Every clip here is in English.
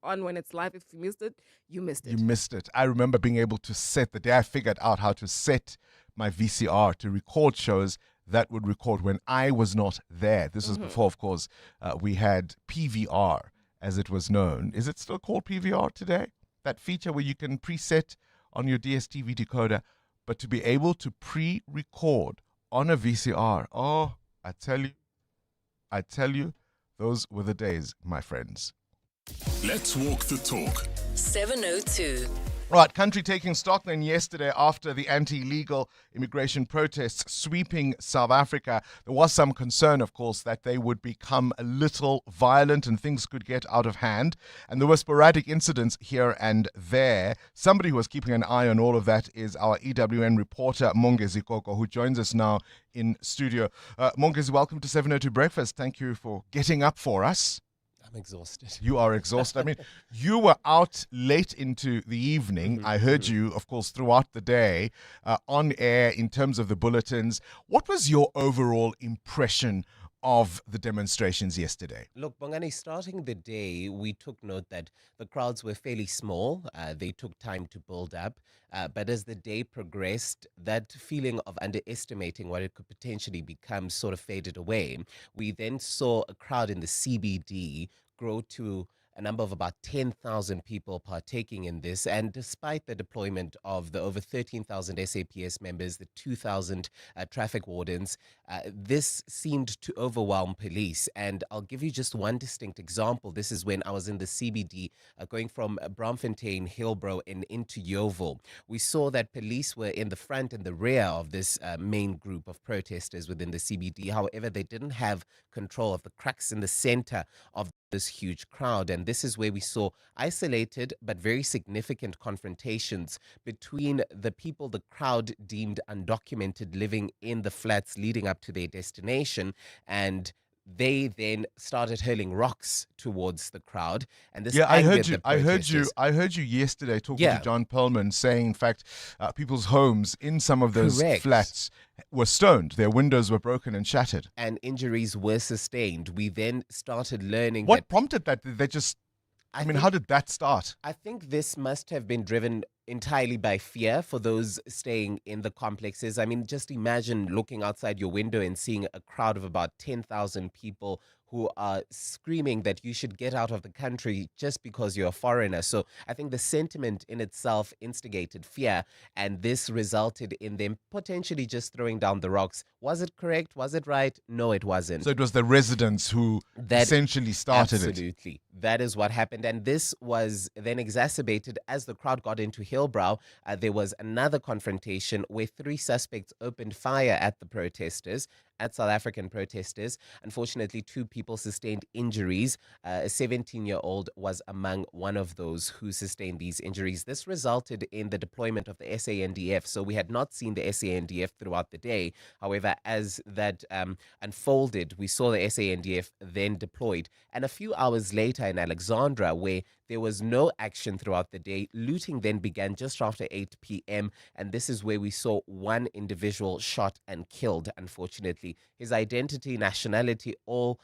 on when it's live. If you missed it, you missed You it. missed it. I remember being able to set the day I figured out how to set my VCR to record shows that would record when I was not there. This was before, of course, we had PVR, as it was known. Is it still called PVR today? That feature where you can preset on your DSTV decoder, but to be able to pre-record on a VCR, oh, I tell you, those were the days, my friends. Let's walk the talk. 702. Right, country taking stock then yesterday after the anti-illegal immigration protests sweeping South Africa. There was some concern, of course, that they would become a little violent and things could get out of hand. And there were sporadic incidents here and there. Somebody who was keeping an eye on all of that is our EWN reporter, Mongezi Koko, who joins us now in studio. Mongezi, welcome to 702 Breakfast. Thank you for getting up for us. I'm exhausted. You are exhausted. I mean, you were out late into the evening. I heard you, of course, throughout the day on air in terms of the bulletins. What was your overall impression of the demonstrations yesterday? Look, Bongani, starting the day, we took note that the crowds were fairly small. They took time to build up. But as the day progressed, that feeling of underestimating what it could potentially become sort of faded away. We then saw a crowd in the CBD grow to a number of about 10,000 people partaking in this. And despite the deployment of the over 13,000 SAPS members, the 2,000 traffic wardens, this seemed to overwhelm police. And I'll give you just one distinct example. This is when I was in the CBD going from Braamfontein, Hillbrow, and into Yeovil. We saw that police were in the front and the rear of this main group of protesters within the CBD. However, they didn't have control of the cracks in the center of this huge crowd. And this is where we saw isolated but very significant confrontations between the people the crowd deemed undocumented living in the flats leading up to their destination, and they then started hurling rocks towards the crowd, and this angered the protesters. I heard you yesterday talking to John Perlman saying, in fact, people's homes in some of those flats were stoned. Their windows were broken and shattered, and injuries were sustained. We then started learning what prompted that. Did they just? I mean, how did that start? I think this must have been driven entirely by fear for those staying in the complexes. I mean, just imagine looking outside your window and seeing a crowd of about 10,000 people who are screaming that you should get out of the country just because you're a foreigner. So I think the sentiment in itself instigated fear, and this resulted in them potentially just throwing down the rocks. Was it correct? Was it right? No, it wasn't. So it was the residents who essentially started it. Absolutely. That is what happened. And this was then exacerbated as the crowd got into Hillbrow. There was another confrontation where 3 suspects opened fire at the protesters, at South African protesters. Unfortunately, 2 people sustained injuries. A 17-year-old was among one of those who sustained these injuries. This resulted in the deployment of the SANDF. So we had not seen the SANDF throughout the day. However, as that unfolded, we saw the SANDF then deployed. And a few hours later in Alexandra, where there was no action throughout the day, looting then began just after 8 p.m. And this is where we saw one individual shot and killed, unfortunately. His identity, nationality, all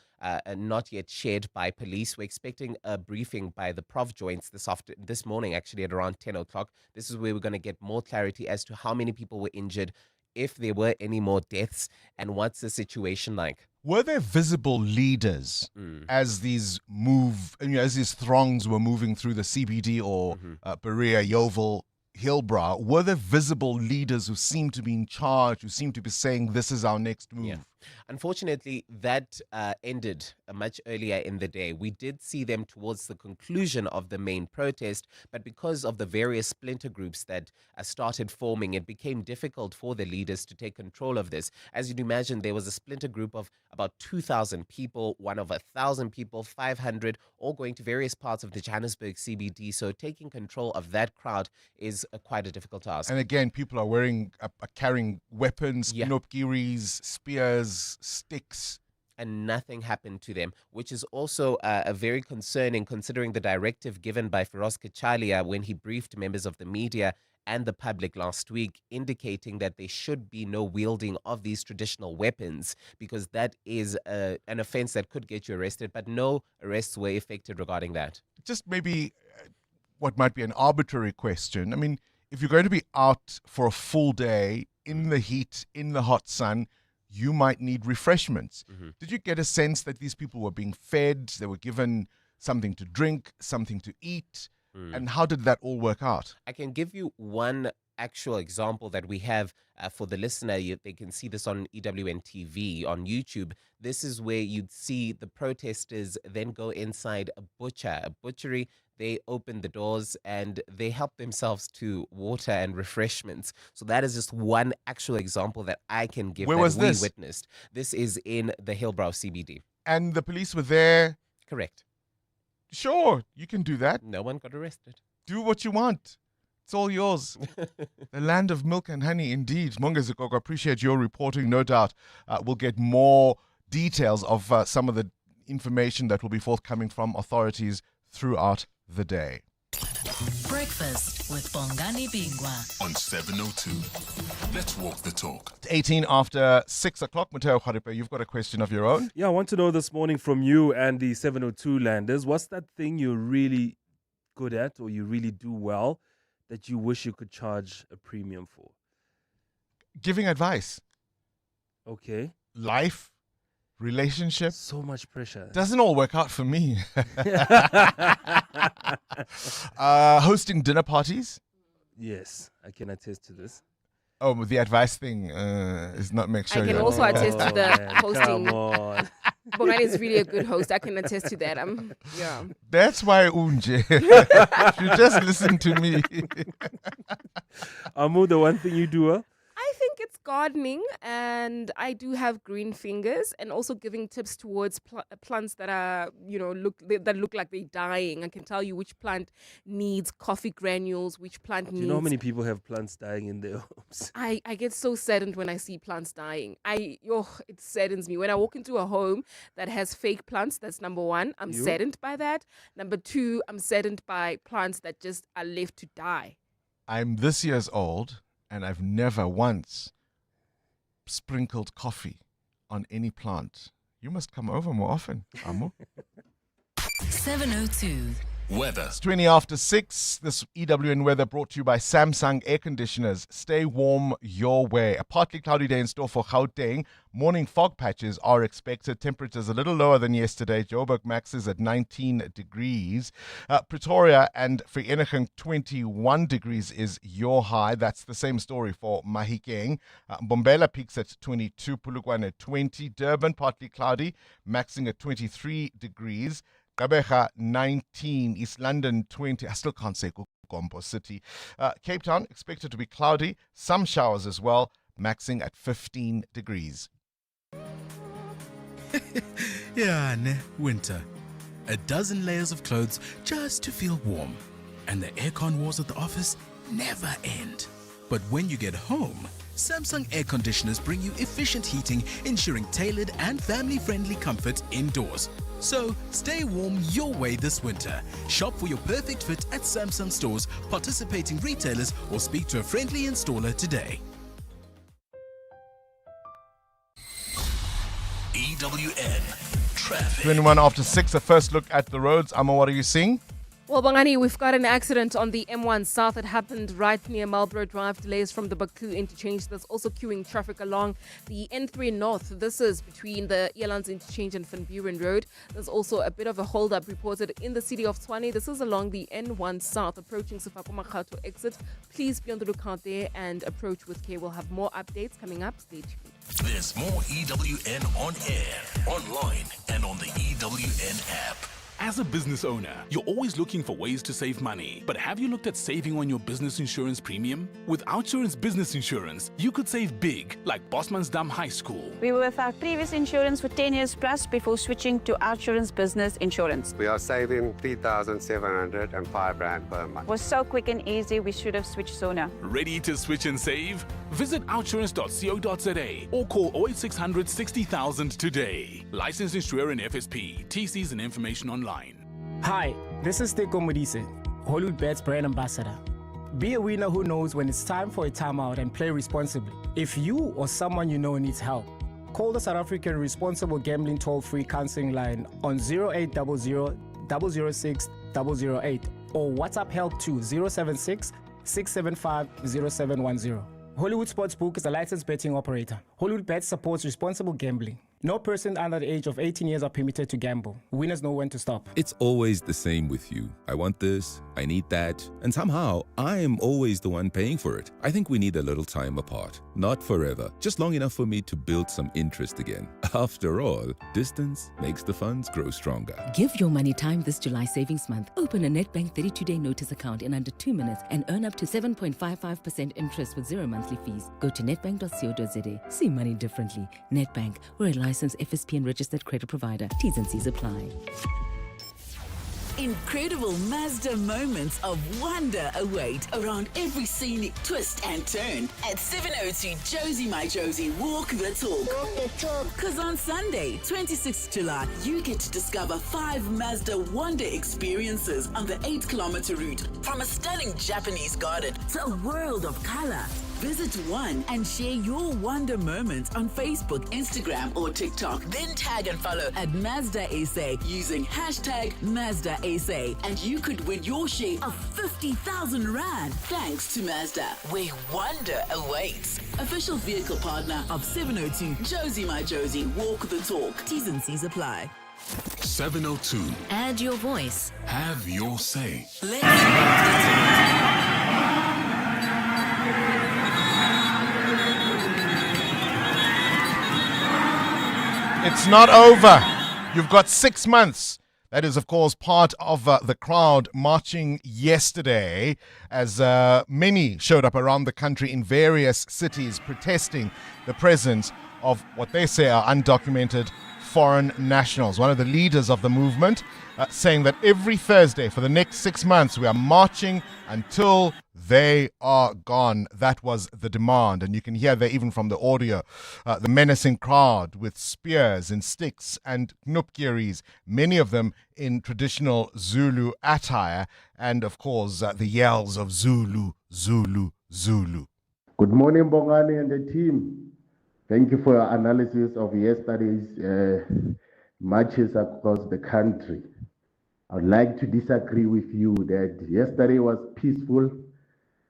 not yet shared by police. We're expecting a briefing by the Prof joints this morning, actually at around 10 o'clock. This is where we're going to get more clarity as to how many people were injured, if there were any more deaths, and what's the situation like. Were there visible leaders as these as these throngs were moving through the CBD or Berea, Yeovil, Hillbrow? Were there visible leaders who seemed to be in charge, who seemed to be saying, this is our next move? Yeah. Unfortunately, that ended much earlier in the day. We did see them towards the conclusion of the main protest, but because of the various splinter groups that started forming, it became difficult for the leaders to take control of this. As you'd imagine, there was a splinter group of about 2,000 people, one of 1,000 people, 500, all going to various parts of the Johannesburg CBD. So taking control of that crowd is quite a difficult task. And again, people are carrying weapons, knopkiris, spears, sticks. And nothing happened to them, which is also very concerning considering the directive given by Feroz Kachalia when he briefed members of the media and the public last week, indicating that there should be no wielding of these traditional weapons because that is an offense that could get you arrested, but no arrests were effected regarding that. Just maybe what might be an arbitrary question. I mean, if you're going to be out for a full day in the heat, in the hot sun, you might need refreshments. Did you get a sense that these people were being fed, they were given something to drink, something to eat? And how did that all work out? I can give you one actual example that we have for the listener. They can see this on EWN TV on YouTube. This is where you'd see the protesters then go inside a butchery. They open the doors and they help themselves to water and refreshments. So that is just one actual example that I can give. Where that was we this? witnessed. This is in the Hillbrow CBD. And the police were there. Correct. Sure, you can do that. No one got arrested. Do what you want. It's all yours. The land of milk and honey, indeed. Mongezikoko, I appreciate your reporting. No doubt we'll get more details of some of the information that will be forthcoming from authorities throughout the day. Breakfast with Bongani Bingwa On 702. Let's walk the talk. 18 after 6 o'clock. Mateo Kharipe, you've got a question of your own. Yeah, I want to know this morning from you and the 702 landers, what's that thing you're really good at or you really do well that you wish you could charge a premium for? Giving advice. Okay. Life, relationship. So much pressure. Doesn't all work out for me. Hosting dinner parties. Yes, I can attest to this. Oh, the advice thing is not make sure I can you're- also attest to the man, hosting. Come on. Bongani is really a good host. I can attest to that. Yeah. That's why Unje. You just listen to me. Amu, the one thing you do well? I think it's gardening, and I do have green fingers, and also giving tips towards plants that are, look like they're dying. I can tell you which plant needs coffee granules, which plant Do needs. you know how many people have plants dying in their homes? I get so saddened when I see plants dying. It saddens me. When I walk into a home that has fake plants, that's number one. I'm saddened by that. Number two, I'm saddened by plants that just are left to die. I'm this year's old, and I've never once sprinkled coffee on any plant. You must come over more often, Amu. 702. Weather. It's 20 after 6. This EWN weather brought to you by Samsung Air Conditioners. Stay warm your way. A partly cloudy day in store for Gauteng. Morning fog patches are expected. Temperatures a little lower than yesterday. Joburg max is at 19 degrees. Pretoria and Vereeniging 21 degrees is your high. That's the same story for Mahikeng. Mbombela peaks at 22. Polokwane at 20. Durban partly cloudy, maxing at 23 degrees. Gqeberha 19, East London 20. I still can't say Gompo City. Cape Town expected to be cloudy, some showers as well, maxing at 15 degrees. Yeah, winter. A dozen layers of clothes just to feel warm. And the aircon wars at the office never end. But when you get home, Samsung air conditioners bring you efficient heating, ensuring tailored and family-friendly comfort indoors. So stay warm your way this winter. Shop for your perfect fit at Samsung stores, participating retailers, or speak to a friendly installer today. EWN Traffic. 21 after 6, a first look at the roads. Amma, what are you seeing? Well, Bongani, we've got an accident on the M1 South. It happened right near Marlborough Drive. Delays from the Baku interchange. There's also queuing traffic along the N3 North. This is between the Elands interchange and Van Buren Road. There's also a bit of a hold-up reported in the city of Tshwane. This is along the N1 South, approaching Sefako exit. Please be on the lookout there and approach with care. We'll have more updates coming up. Stay tuned. There's more EWN on air, online, and on the EWN app. As a business owner, you're always looking for ways to save money. But have you looked at saving on your business insurance premium? With Outsurance Business Insurance, you could save big, like Bosmansdam High School. We were with our previous insurance for 10 years plus before switching to Outsurance Business Insurance. We are saving 3,705 Rand per month. It was so quick and easy, we should have switched sooner. Ready to switch and save? Visit outsurance.co.za or call 08600 60,000 today. Licensed insurer and FSP. TCs and information online. Hi, this is Teko Modise, Hollywood Bets brand ambassador. Be a winner who knows when it's time for a timeout and play responsibly. If you or someone you know needs help, call the South African Responsible Gambling Toll-Free Counseling Line on 0800 006 008 or WhatsApp help to 076 675 0710. Hollywood Sportsbook is a licensed betting operator. Hollywood Bets supports responsible gambling. No person under the age of 18 years are permitted to gamble. Winners know when to stop. It's always the same with you. I want this, I need that, and somehow I am always the one paying for it. I think we need a little time apart. Not forever, just long enough for me to build some interest again. After all, distance makes the funds grow stronger. Give your money time this July savings month. Open a Nedbank 32-day notice account in under 2 minutes and earn up to 7.55% interest with 0 monthly fees. Go to nedbank.co.za. See money differently. Nedbank, we're a licensed FSP and registered credit provider. T's and C's apply. Incredible Mazda moments of wonder await around every scenic twist and turn at 702 Josie My Josie Walk the Talk. Because on Sunday, 26th July, you get to discover 5 Mazda wonder experiences on the 8-kilometer route from a stunning Japanese garden to a world of color. Visit one and share your wonder moments on Facebook, Instagram, or TikTok. Then tag and follow at Mazda SA using hashtag Mazda SA, and you could win your share of 50,000 Rand thanks to Mazda, where wonder awaits. Official vehicle partner of 702 Josie My Josie Walk the Talk. T's and C's apply. 702. Add your voice. Have your say. It's not over. You've got 6 months. That is, of course, part of the crowd marching yesterday as many showed up around the country in various cities protesting the presence of what they say are undocumented foreign nationals. One of the leaders of the movement saying that every Thursday for the next 6 months we are marching until they are gone. That was the demand. And you can hear there even from the audio, the menacing crowd with spears and sticks and knupkiris, many of them in traditional Zulu attire, and of course the yells of Zulu, Zulu, Zulu. Good morning, Bongani and the team. Thank you for your analysis of yesterday's marches across the country. I would like to disagree with you that yesterday was peaceful.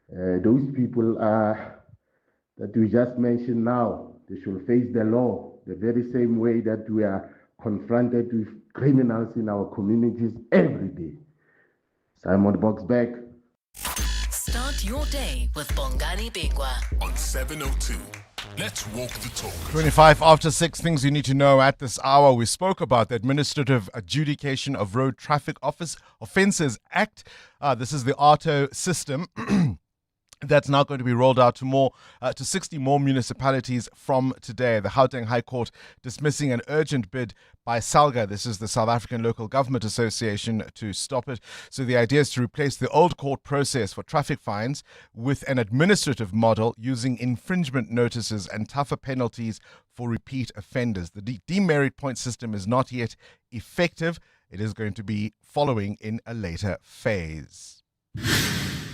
Those people that we just mentioned now, they should face the law the very same way that we are confronted with criminals in our communities every day. Simon Boxback. Start your day with Bongani Bingwa on 702. Let's walk the talk. 25 after 6, things you need to know at this hour. We spoke about the Administrative Adjudication of Road Traffic Offences Act. This is the AUTO system. That's now going to be rolled out to 60 more municipalities from today. The Gauteng High Court dismissing an urgent bid by SALGA, this is the South African Local Government Association, to stop it. So the idea is to replace the old court process for traffic fines with an administrative model using infringement notices and tougher penalties for repeat offenders. The demerit point system is not yet effective. It is going to be following in a later phase.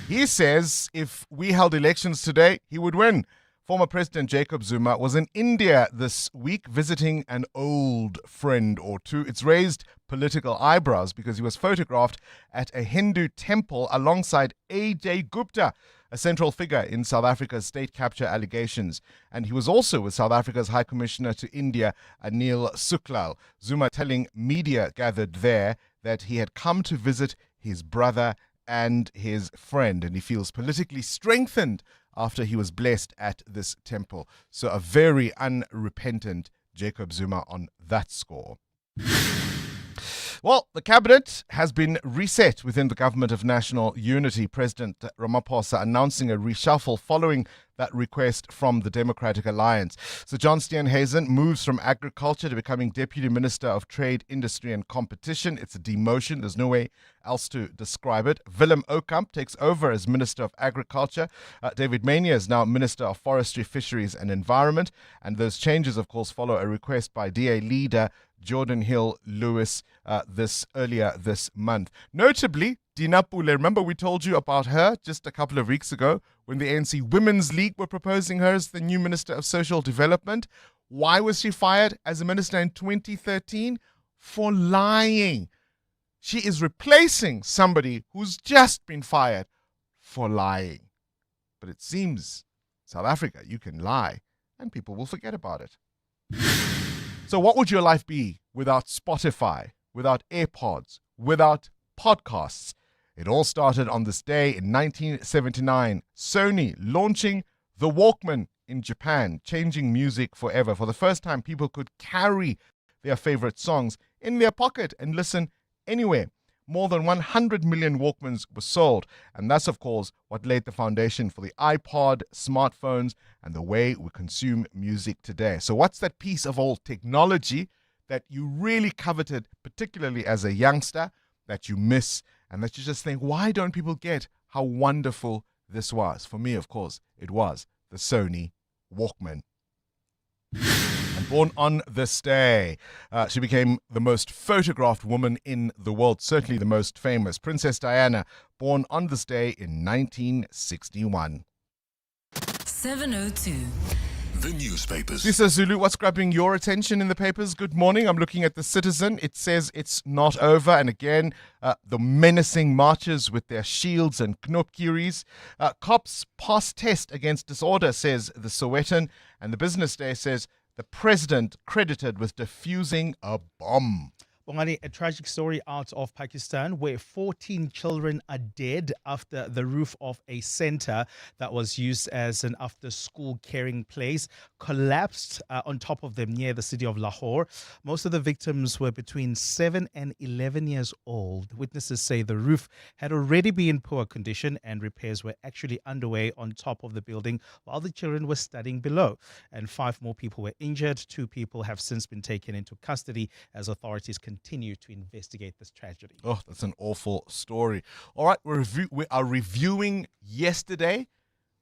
He says if we held elections today, he would win. Former President Jacob Zuma was in India this week visiting an old friend or two. It's raised political eyebrows because he was photographed at a Hindu temple alongside A.J. Gupta, a central figure in South Africa's state capture allegations. And he was also with South Africa's High Commissioner to India, Anil Suklal. Zuma telling media gathered there that he had come to visit his brother and his friend, and he feels politically strengthened after he was blessed at this temple. So a very unrepentant Jacob Zuma on that score. Well, the cabinet has been reset within the Government of National Unity. President Ramaphosa announcing a reshuffle following that request from the Democratic Alliance. So John Steenhuisen moves from agriculture to becoming Deputy Minister of Trade, Industry and Competition. It's a demotion. There's no way else to describe it. Willem Oukamp takes over as Minister of Agriculture. David Mania is now Minister of Forestry, Fisheries and Environment. And those changes, of course, follow a request by DA leader Jordan Hill Lewis earlier this month. Notably, Dinapule, remember we told you about her just a couple of weeks ago when the ANC Women's League were proposing her as the new Minister of Social Development. Why was she fired as a minister in 2013? For lying. She is replacing somebody who's just been fired for lying. But it seems, South Africa, you can lie and people will forget about it. So what would your life be without Spotify, without AirPods, without podcasts? It all started on this day in 1979, Sony launching the Walkman in Japan, changing music forever. For the first time, people could carry their favorite songs in their pocket and listen anywhere. More than 100 million Walkmans were sold, and that's, of course, what laid the foundation for the iPod, smartphones, and the way we consume music today. So what's that piece of old technology that you really coveted, particularly as a youngster, that you miss, and that you just think, why don't people get how wonderful this was? For me, of course, it was the Sony Walkman. And born on this day, she became the most photographed woman in the world, certainly the most famous. Princess Diana, born on this day in 1961. 702. The newspapers. Lisa Zulu, what's grabbing your attention in the papers? Good morning. I'm looking at the Citizen. It says it's not over. And again, the menacing marchers with their shields and knopkieries. Cops pass test against disorder, says the Sowetan. And the Business Day says the president credited with defusing a bomb. Bongani, a tragic story out of Pakistan where 14 children are dead after the roof of a center that was used as an after-school caring place collapsed on top of them near the city of Lahore. Most of the victims were between 7 and 11 years old. Witnesses say the roof had already been in poor condition and repairs were actually underway on top of the building while the children were studying below. And 5 more people were injured. 2 people have since been taken into custody as authorities continue to investigate this tragedy. Oh, that's an awful story. All right, we are reviewing yesterday.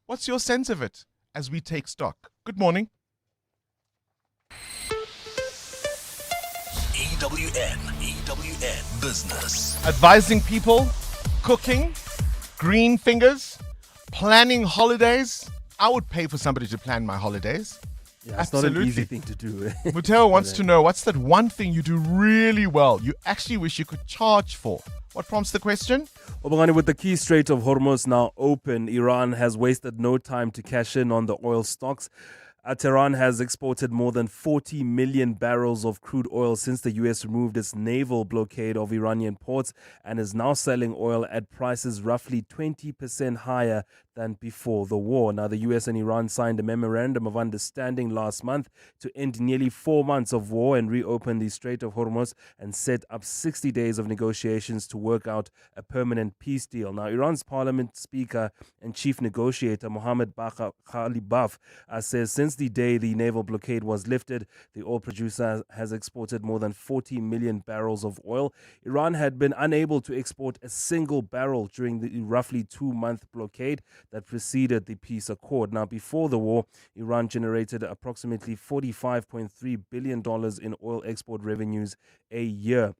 What's your sense of it as we take stock? Good morning. EWN Business. Advising people, cooking, green fingers, planning holidays. I would pay for somebody to plan my holidays. Yeah, it's not an easy thing to do. Muteo wants to know, what's that one thing you do really well, you actually wish you could charge for? What prompts the question? Well, Bongani, with the key Strait of Hormuz now open, Iran has wasted no time to cash in on the oil stocks. Tehran has exported more than 40 million barrels of crude oil since the U.S. removed its naval blockade of Iranian ports and is now selling oil at prices roughly 20% higher than before the war. Now, the U.S. and Iran signed a memorandum of understanding last month to end nearly 4 months of war and reopen the Strait of Hormuz and set up 60 days of negotiations to work out a permanent peace deal. Now, Iran's parliament speaker and chief negotiator Mohammad Bagher Ghalibaf says since the day the naval blockade was lifted, the oil producer has exported more than 40 million barrels of oil. Iran had been unable to export a single barrel during the roughly 2-month blockade that preceded the peace accord. Now, before the war, Iran generated approximately $45.3 billion in oil export revenues a year.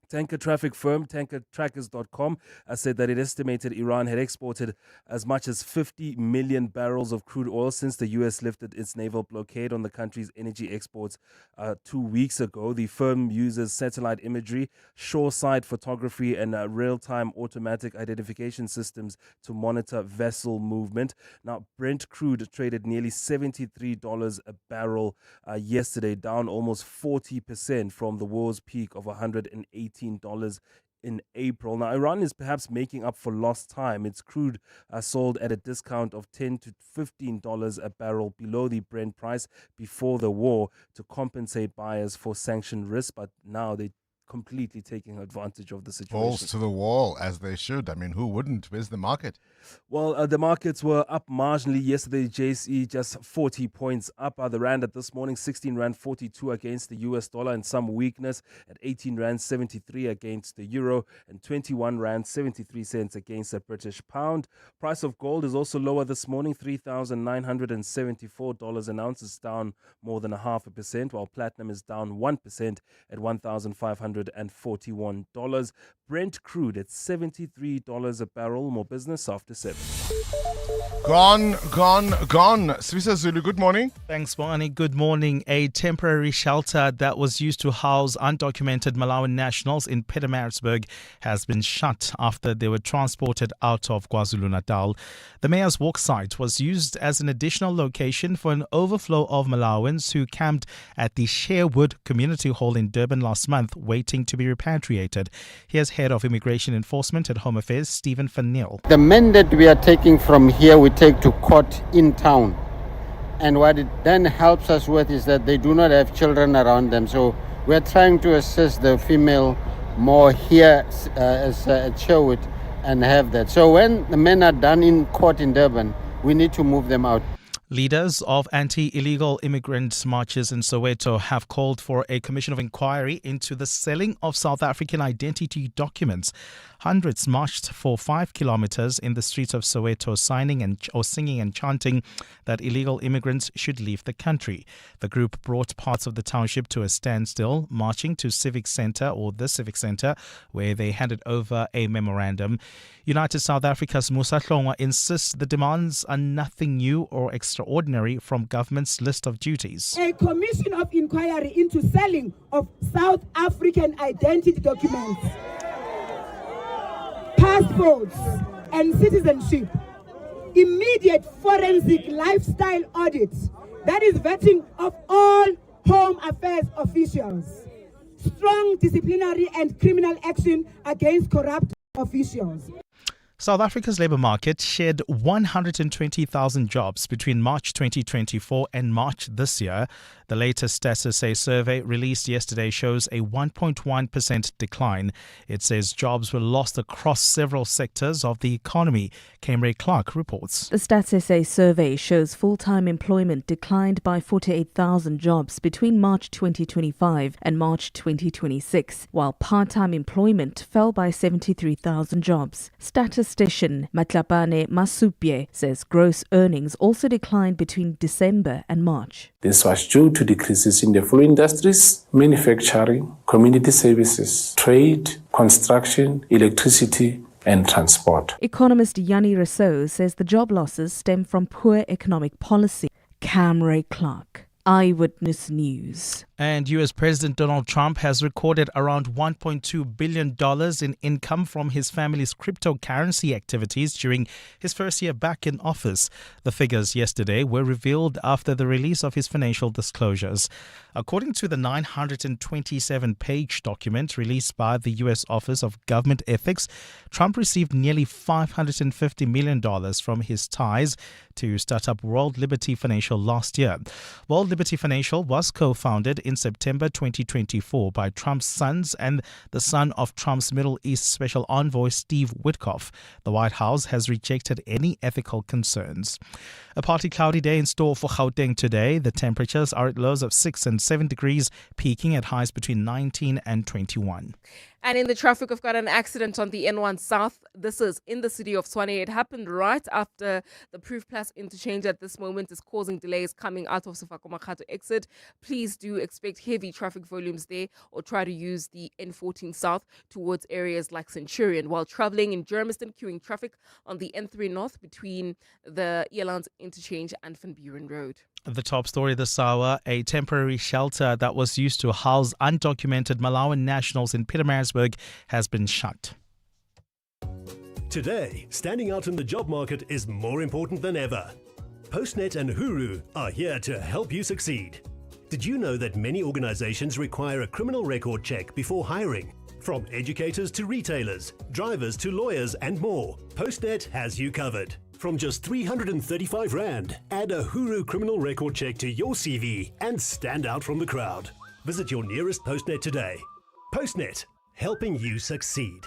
Tanker traffic firm tankertrackers.com said that it estimated Iran had exported as much as 50 million barrels of crude oil since the U.S. lifted its naval blockade on the country's energy exports 2 weeks ago. The firm uses satellite imagery, shoreside photography, and real-time automatic identification systems to monitor vessel movement. Now, Brent crude traded nearly $73 a barrel yesterday, down almost 40% from the world's peak of $118 in April. Now, Iran is perhaps making up for lost time. Its crude sold at a discount of $10 to $15 a barrel below the Brent price before the war to compensate buyers for sanction risk, but now they completely taking advantage of the situation. Balls to the wall, as they should. I mean, who wouldn't? Where's the market? Well, the markets were up marginally yesterday. JSE just 40 points up. The rand at this morning, 16 rand 42 against the US dollar, and some weakness at 18 rand 73 against the euro and 21 rand 73 cents against the British pound. Price of gold is also lower this morning, $3,974 an ounce, is down more than 0.5%, while platinum is down 1% at $1,541. Brent crude at $73 a barrel. More business after 7. Gone. Swisa Zulu, good morning. Thanks, Bongani. Good morning. A temporary shelter that was used to house undocumented Malawian nationals in Pietermaritzburg has been shut after they were transported out of KwaZulu-Natal. The mayor's walk site was used as an additional location for an overflow of Malawians who camped at the Sherwood Community Hall in Durban last month, waiting to be repatriated. Here's Head of Immigration Enforcement at Home Affairs, Stephen Van Niel. The men that we are taking from here, we take to court in town. And what it then helps us with is that they do not have children around them. So we're trying to assist the female more here at Sherwood and have that. So when the men are done in court in Durban, we need to move them out. Leaders of anti-illegal immigrant marches in Soweto have called for a commission of inquiry into the selling of South African identity documents. Hundreds marched for 5 kilometers in the streets of Soweto, singing and chanting that illegal immigrants should leave the country. The group brought parts of the township to a standstill, marching to the Civic Centre, where they handed over a memorandum. United South Africa's Musa Hlongwa insists the demands are nothing new or extraordinary from government's list of duties. A commission of inquiry into selling of South African identity documents, passports and citizenship, immediate forensic lifestyle audits, that is vetting of all Home Affairs officials, strong disciplinary and criminal action against corrupt officials. South Africa's labour market shed 120,000 jobs between March 2024 and March this year. The latest Stats SA survey released yesterday shows a 1.1% decline. It says jobs were lost across several sectors of the economy. Camry Clark reports. The Stats SA survey shows full-time employment declined by 48,000 jobs between March 2025 and March 2026, while part-time employment fell by 73,000 jobs. Statistician Matlapane Masupye says gross earnings also declined between December and March. This was due to decreases in the following industries: manufacturing, community services, trade, construction, electricity, and transport. Economist Yanni Rousseau says the job losses stem from poor economic policy. Camry Clark, Eyewitness News. And US President Donald Trump has recorded around $1.2 billion in income from his family's cryptocurrency activities during his first year back in office. The figures yesterday were revealed after the release of his financial disclosures. According to the 927-page document released by the U.S. Office of Government Ethics, Trump received nearly $550 million from his ties to start up World Liberty Financial last year. World Liberty Financial was co-founded in September 2024 by Trump's sons and the son of Trump's Middle East Special Envoy Steve Witkoff. The White House has rejected any ethical concerns. A partly cloudy day in store for Gauteng today. The temperatures are at lows of 6 and 7 degrees, peaking at highs between 19 and 21. And in the traffic, we've got an accident on the N1 South. This is in the city of Tshwane. It happened right after the Proof Plus interchange at this moment is causing delays coming out of Sefako-Makgato exit. Please do expect heavy traffic volumes there, or try to use the N14 South towards areas like Centurion. While traveling in Germiston, queuing traffic on the N3 North between the Elands interchange and Van Buren Road. The top story this hour: a temporary shelter that was used to house undocumented Malawian nationals in Pietermaritzburg has been shut. Today, standing out in the job market is more important than ever. Postnet and Huru are here to help you succeed. Did you know that many organizations require a criminal record check before hiring? From educators to retailers, drivers to lawyers and more, Postnet has you covered. From just 335 Rand, add a Huru criminal record check to your CV and stand out from the crowd. Visit your nearest Postnet today. Postnet, helping you succeed.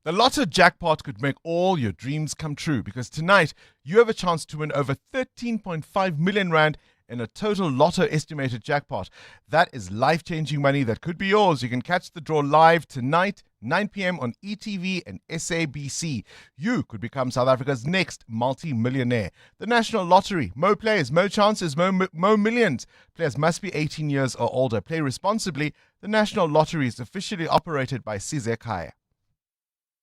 The Lotto jackpot could make all your dreams come true because tonight you have a chance to win over 13.5 million rand in a total Lotto estimated jackpot. That is life-changing money that could be yours. You can catch the draw live tonight, 9 p.m. on ETV and SABC. You could become South Africa's next multi-millionaire. The National Lottery. More players, more chances, more millions. Players must be 18 years or older. Play responsibly. The National Lottery is officially operated by Sizekaya.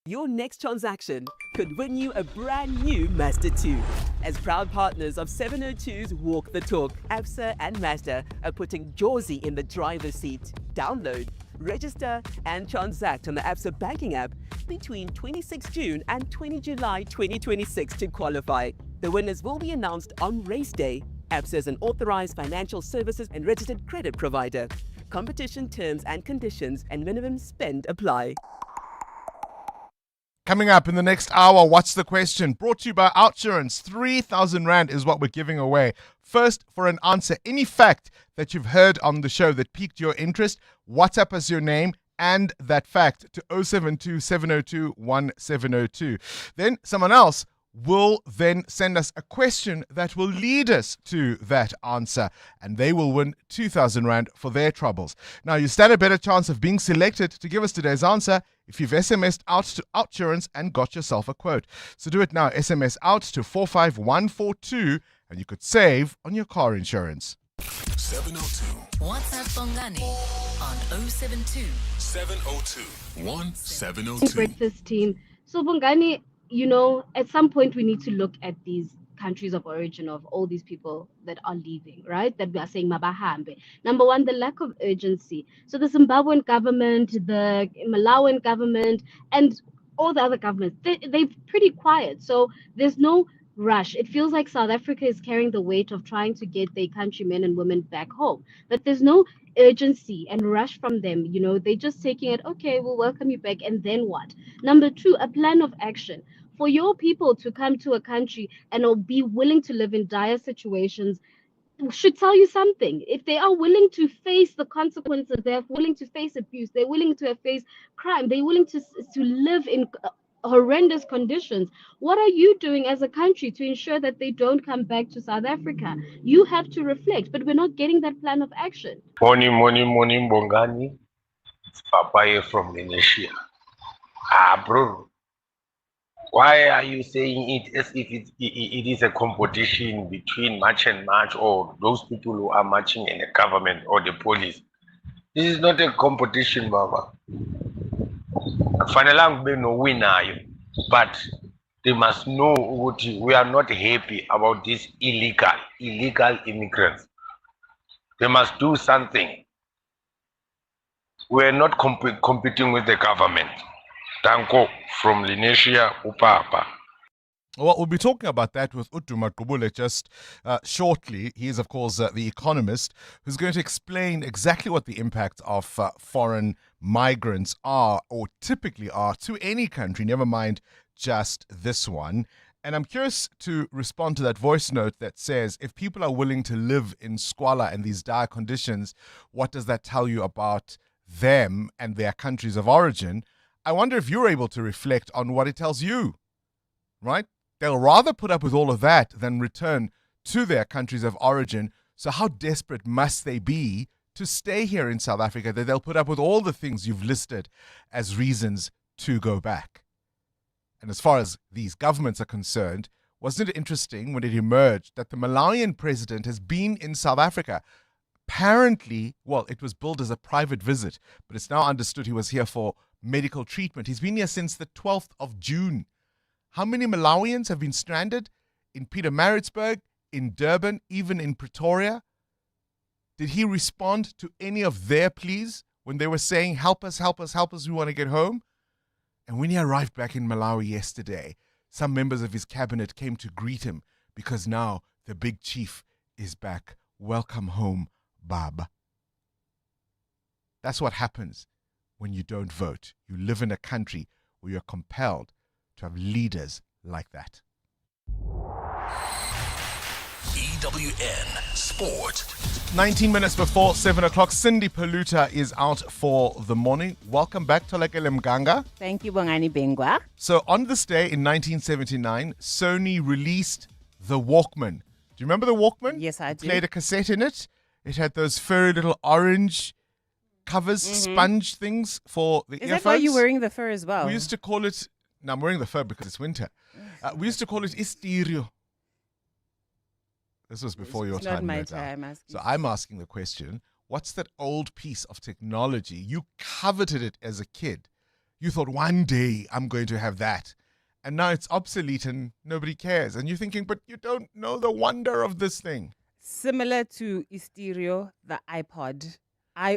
Your next transaction could win you a brand new Mazda 2. As proud partners of 702's Walk the Talk, Absa and Mazda are putting Josie in the driver's seat. Download, register and transact on the Absa banking app between 26 June and 20 July 2026 to qualify. The winners will be announced on race day. Absa is an authorized financial services and registered credit provider. Competition terms and conditions and minimum spend apply. Coming up in the next hour, What's the Question? Brought to you by Outsurance. 3,000 Rand is what we're giving away. First, for an answer, any fact that you've heard on the show that piqued your interest, WhatsApp us your name and that fact to 072 702 1702. Then someone else will then send us a question that will lead us to that answer, and they will win 2,000 Rand for their troubles. Now, you stand a better chance of being selected to give us today's answer if you've SMS'd out to Outsurance and got yourself a quote. So do it now. SMS out to 45142 and you could save on your car insurance. 702. WhatsApp Bongani on 072 702 1702. Breakfast team. So Bongani, you know, at some point we need to look at these countries of origin of all these people that are leaving, right? That we are saying mabahambe. Number one, the lack of urgency. So the Zimbabwean government, the Malawian government, and all the other governments, they're pretty quiet. So there's no rush. It feels like South Africa is carrying the weight of trying to get their countrymen and women back home. But there's no urgency and rush from them. You know, they're just taking it, okay, we'll welcome you back, and then what? Number two, a plan of action. For your people to come to a country and be willing to live in dire situations should tell you something. If they are willing to face the consequences, they're willing to face abuse, they're willing to face crime, they're willing to live in horrendous conditions. What are you doing as a country to ensure that they don't come back to South Africa? You have to reflect, but we're not getting that plan of action. Morning, Bongani. It's Papaya from Indonesia. Bro, why are you saying it as if it is a competition between March and March, or those people who are marching in the government or the police? This is not a competition, Baba. Fanelang be no winner, but they must know what we are not happy about these illegal immigrants. They must do something. We are not competing with the government. Danko from Lenasia Upapa. Well, we'll be talking about that with Utuma Kubule just shortly. He is, of course, the economist who's going to explain exactly what the impact of foreign migrants are, or typically are, to any country, never mind just this one. And I'm curious to respond to that voice note that says, if people are willing to live in squalor and these dire conditions, what does that tell you about them and their countries of origin? I wonder if you're able to reflect on what it tells you, right? They'll rather put up with all of that than return to their countries of origin. So how desperate must they be to stay here in South Africa that they'll put up with all the things you've listed as reasons to go back? And as far as these governments are concerned, wasn't it interesting when it emerged that the Malawian president has been in South Africa? Apparently, well, it was billed as a private visit, but it's now understood he was here for medical treatment. He's been here since the 12th of June. How many Malawians have been stranded in Pietermaritzburg, in Durban, even in Pretoria? Did he respond to any of their pleas when they were saying, help us, help us, help us, we want to get home? And when he arrived back in Malawi yesterday, some members of his cabinet came to greet him because now the big chief is back. Welcome home, Baba. That's what happens when you don't vote. You live in a country where you're compelled to have leaders like that. EWN Sport. 19 minutes before 7 o'clock. Cindy Paluta is out for the morning. Welcome back, Tolekile Mganga. Thank you, Bongani Bingwa. So on this day in 1979, Sony released the Walkman. Do you remember the Walkman? Yes, I It do. played a cassette in it. It had those furry little orange covers, sponge things for the Is earphones. that why you're wearing the fur as well? We used to call it, now I'm wearing the fur because it's winter. We used to call it stereo. This was before your It's not time. my no doubt. time. So I'm asking the question, what's that old piece of technology? You coveted it as a kid. You thought, one day I'm going to have that. And now it's obsolete and nobody cares. And you're thinking, but you don't know the wonder of this thing. Similar to Stereo, the iPod.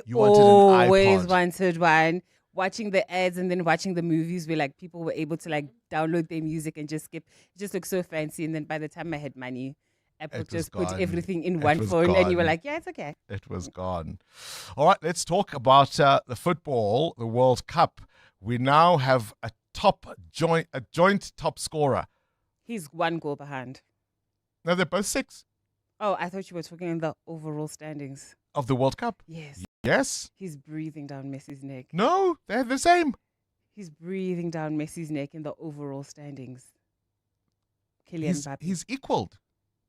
You wanted an always iPod. wanted one. Watching the ads and then watching the movies where like people were able to like download their music and just skip. It just looked so fancy. And then by the time I had money, Apple It was just put gone. everything in It one was phone and you were gone. like, yeah, it's okay. It was gone. All right, let's talk about the football, the World Cup. We now have a joint top scorer. He's one goal behind. No, they're both 6 Oh, I thought you were talking in the overall standings. of the World Cup. Yes. Yes? He's breathing down Messi's neck. No, they're the same. He's breathing down Messi's neck in the overall standings. Kylian Mbappe. He's equaled.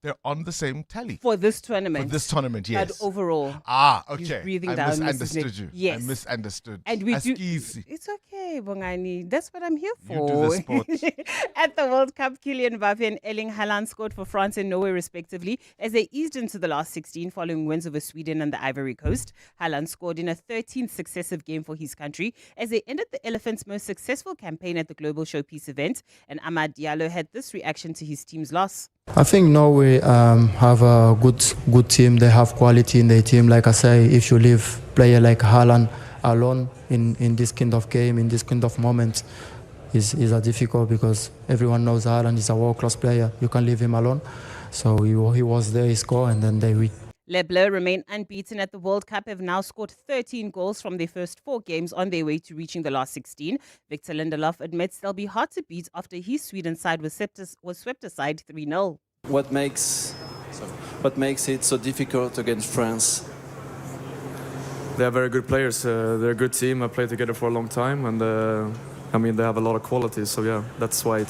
They're on the same tally. For this tournament. For this tournament, yes. But overall. Okay. He's breathing I down Messi's misunderstood neck. you. Yes. I misunderstood. And we do. Askizi. It's okay, Bongani. That's what I'm here You for. do the sport. At the World Cup, Kylian Mbappe and Erling Haaland scored for France and Norway, respectively, as they eased into the last 16 following wins over Sweden and the Ivory Coast. Haaland scored in a 13th successive game for his country as they ended the Elephants' most successful campaign at the Global Showpiece event. And Amad Diallo had this reaction to his team's loss. I think Norway have a good team. They have quality in their team. Like I say, if you leave player like Haaland alone in this kind of game, in this kind of moment, is difficult because everyone knows Haaland is a world-class player. You can't leave him alone. So he was there, he scored, and then they win. Les Bleus remain unbeaten at the World Cup, have now scored 13 goals from their first 4 games on their way to reaching the last 16. Victor Lindelof admits they'll be hard to beat after his Sweden side was swept aside 3-0. What makes it so difficult against France? They are very good players. They're a good team. I played together for a long time, and they have a lot of quality. So yeah, that's why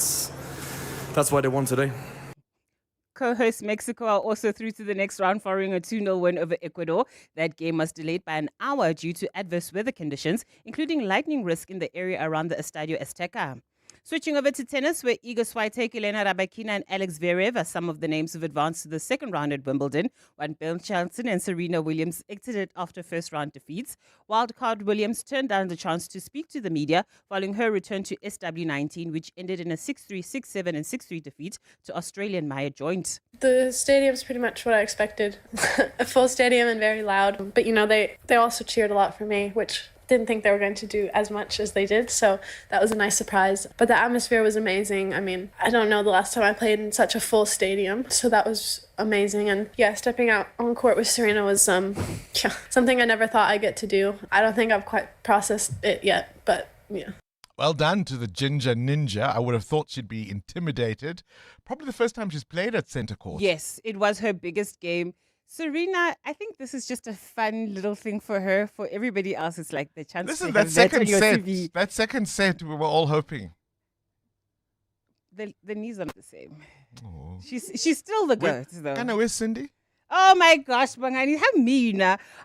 they won today. Co-host Mexico are also through to the next round following a 2-0 win over Ecuador. That game was delayed by an hour due to adverse weather conditions, including lightning risk in the area around the Estadio Azteca. Switching over to tennis, where Iga Swiatek, Elena Rybakina and Alex Zverev are some of the names who've advanced to the second round at Wimbledon, while Ben Shelton and Serena Williams exited after first-round defeats. Wildcard Williams turned down the chance to speak to the media following her return to SW19, which ended in a 6-3, 6-7 and 6-3 defeat to Australian Maya Joint. The stadium's pretty much what I expected. A full stadium and very loud. But, they also cheered a lot for me, which didn't think they were going to do as much as they did. So that was a nice surprise. But the atmosphere was amazing. I mean, I don't know the last time I played in such a full stadium. So that was amazing. And yeah, stepping out on court with Serena was something I never thought I'd get to do. I don't think I've quite processed it yet, but yeah. Well done to the Ginger Ninja. I would have thought she'd be intimidated. Probably the first time she's played at centre court. Yes, it was her biggest game. Serena, I think this is just a fun little thing for her. For everybody else, it's like the chance Listen, to that have that on second your set, CV. that second set, we were all hoping. The knees are not the same. She's still the goat, though. Kind of where's Cindy? Oh my gosh, Bongani, how mean.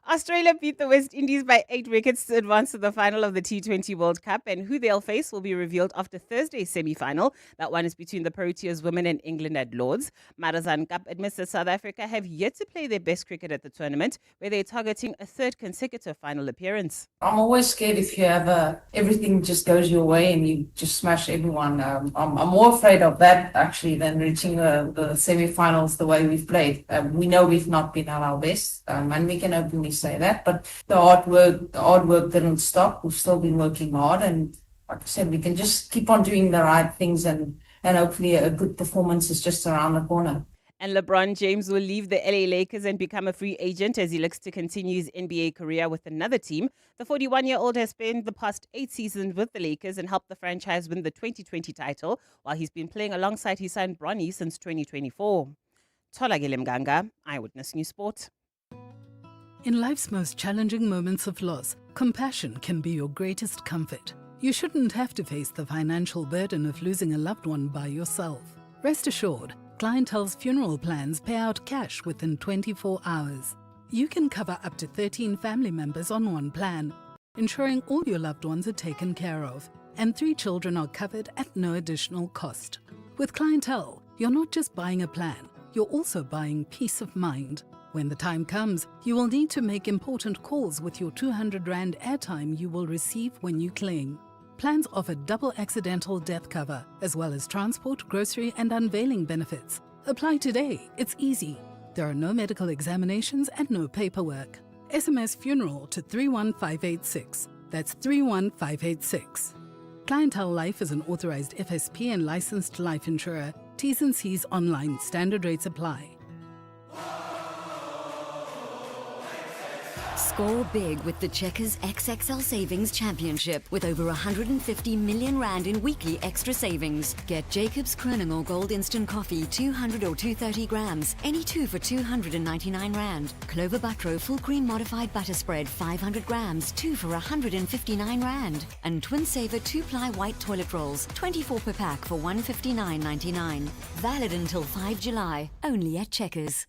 Australia beat the West Indies by 8 wickets to advance to the final of the T20 World Cup, and who they'll face will be revealed after Thursday's semi-final. That one is between the Proteas women and England at Lord's. Marazan Cup admits that South Africa have yet to play their best cricket at the tournament, where they're targeting a 3rd consecutive final appearance. I'm always scared if you have everything just goes your way and you just smash everyone. I'm more afraid of that actually than reaching the semi-finals the way we've played. We know we've not been at our best, and we can openly say that. But the hard work didn't stop. We've still been working hard, and like I said, we can just keep on doing the right things, and hopefully a good performance is just around the corner. And LeBron James will leave the LA Lakers and become a free agent as he looks to continue his NBA career with another team. The 41-year-old has spent the past 8 seasons with the Lakers and helped the franchise win the 2020 title, while he's been playing alongside his son Bronny since 2024. Tholakele Mganga, Eyewitness News Sport. In life's most challenging moments of loss, compassion can be your greatest comfort. You shouldn't have to face the financial burden of losing a loved one by yourself. Rest assured, Clientele's funeral plans pay out cash within 24 hours. You can cover up to 13 family members on one plan, ensuring all your loved ones are taken care of, and 3 children are covered at no additional cost. With Clientele, you're not just buying a plan, you're also buying peace of mind. When the time comes, you will need to make important calls with your 200 Rand airtime you will receive when you claim. Plans offer double accidental death cover, as well as transport, grocery, and unveiling benefits. Apply today. It's easy. There are no medical examinations and no paperwork. SMS funeral to 31586. That's 31586. Clientele Life is an authorized FSP and licensed life insurer. T's and C's online. Standard rates apply. Score big with the Checkers XXL Savings Championship with over 150 million Rand in weekly extra savings. Get Jacob's Kroninger Gold Instant Coffee 200 or 230 grams, any 2 for 299 Rand. Clover Butro Full Cream Modified Butter Spread 500 grams, 2 for 159 Rand. And Twin Saver 2-ply white toilet rolls, 24 per pack for 159.99. Valid until 5 July, only at Checkers.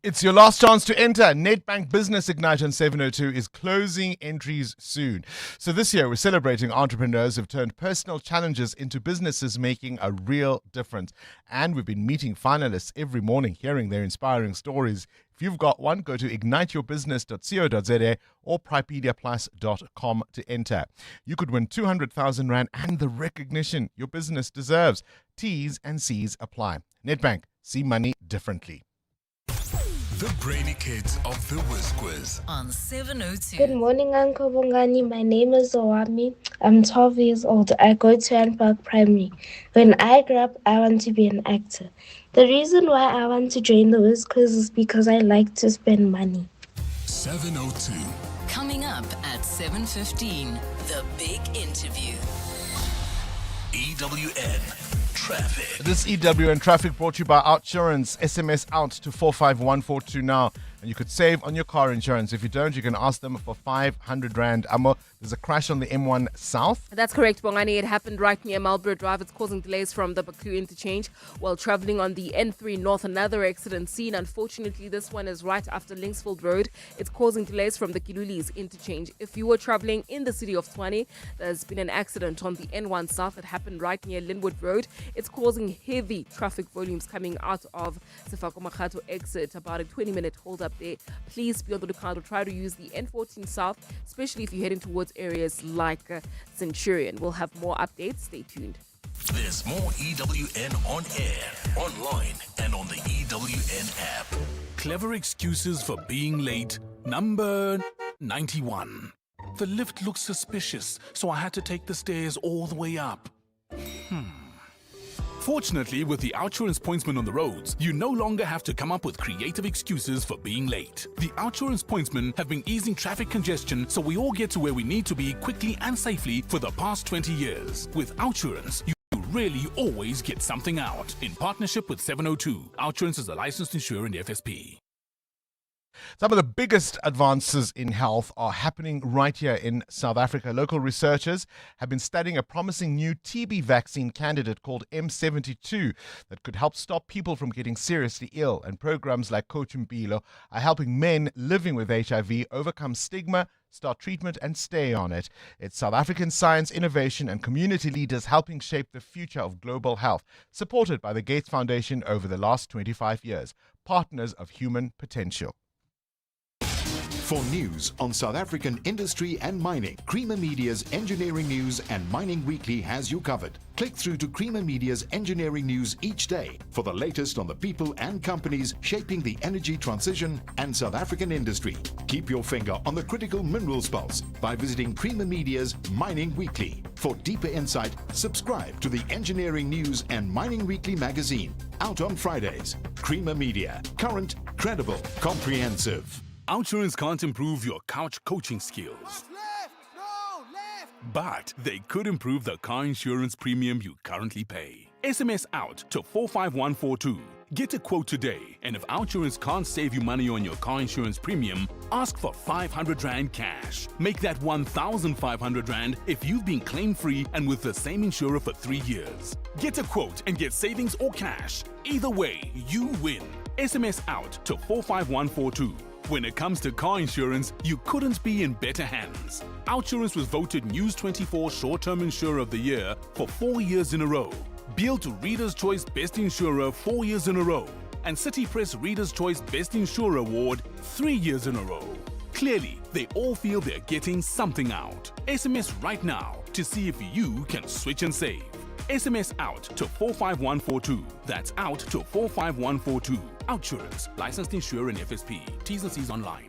It's your last chance to enter. Nedbank Business Ignite on 702 is closing entries soon. So this year, we're celebrating entrepreneurs who've turned personal challenges into businesses making a real difference. And we've been meeting finalists every morning, hearing their inspiring stories. If you've got one, go to igniteyourbusiness.co.za or pripediaplus.com to enter. You could win 200,000 Rand and the recognition your business deserves. T's and C's apply. Nedbank, see money differently. The Brainy Kids of the Whiz Quiz on 702. Good morning, Uncle Bongani. My name is Zawami. I'm 12 years old. I go to Anpark Primary. When I grow up, I want to be an actor. The reason why I want to join the Whiz Quiz is because I like to spend money. 702. Coming up at 7:15, the big interview. EWN Traffic. This EWN Traffic brought to you by Outsurance. SMS out to 45142 now. And you could save on your car insurance. If you don't, you can ask them for 500 Rand. Amo, there's a crash on the M1 South. That's correct, Bongani. It happened right near Marlborough Drive. It's causing delays from the Baku interchange while traveling on the N3 North. Another accident seen. Unfortunately, this one is right after Linksfield Road. It's causing delays from the Kilulis interchange. If you were traveling in the city of Tshwane, there's been an accident on the N1 South. It happened right near Linwood Road. It's causing heavy traffic volumes coming out of Sefako Makhato exit. About a 20-minute hold up there. Please be on the lookout or try to use the N14 South, especially if you're heading towards areas like Centurion. We'll have more updates. Stay tuned. There's more EWN on air, online, and on the EWN app. Clever excuses for being late. Number 91. The lift looks suspicious, so I had to take the stairs all the way up. Fortunately, with the Outsurance pointsman on the roads, you no longer have to come up with creative excuses for being late. The Outsurance pointsmen have been easing traffic congestion so we all get to where we need to be quickly and safely for the past 20 years. With Outsurance, you really always get something out. In partnership with 702, Outsurance is a licensed insurer in the FSP. Some of the biggest advances in health are happening right here in South Africa. Local researchers have been studying a promising new TB vaccine candidate called M72 that could help stop people from getting seriously ill. And programs like Coach Mpilo are helping men living with HIV overcome stigma, start treatment and stay on it. It's South African science, innovation and community leaders helping shape the future of global health, supported by the Gates Foundation over the last 25 years. Partners of human potential. For news on South African industry and mining, Creamer Media's Engineering News and Mining Weekly has you covered. Click through to Creamer Media's Engineering News each day for the latest on the people and companies shaping the energy transition and South African industry. Keep your finger on the critical minerals pulse by visiting Creamer Media's Mining Weekly. For deeper insight, subscribe to the Engineering News and Mining Weekly magazine, out on Fridays. Creamer Media, current, credible, comprehensive. Outsurance can't improve your couch coaching skills. But they could improve the car insurance premium you currently pay. SMS out to 45142. Get a quote today, and if Outsurance can't save you money on your car insurance premium, ask for 500 Rand cash. Make that 1,500 Rand if you've been claim-free and with the same insurer for 3 years. Get a quote and get savings or cash. Either way, you win. SMS out to 45142. When it comes to car insurance, you couldn't be in better hands. Outsurance was voted News 24 Short-Term Insurer of the Year for 4 years in a row. Built Reader's Choice Best Insurer 4 years in a row. And City Press Reader's Choice Best Insurer Award 3 years in a row. Clearly, they all feel they're getting something out. SMS right now to see if you can switch and save. SMS out to 45142. That's out to 45142. Outsurance. Licensed insurer and FSP. T's and C's online.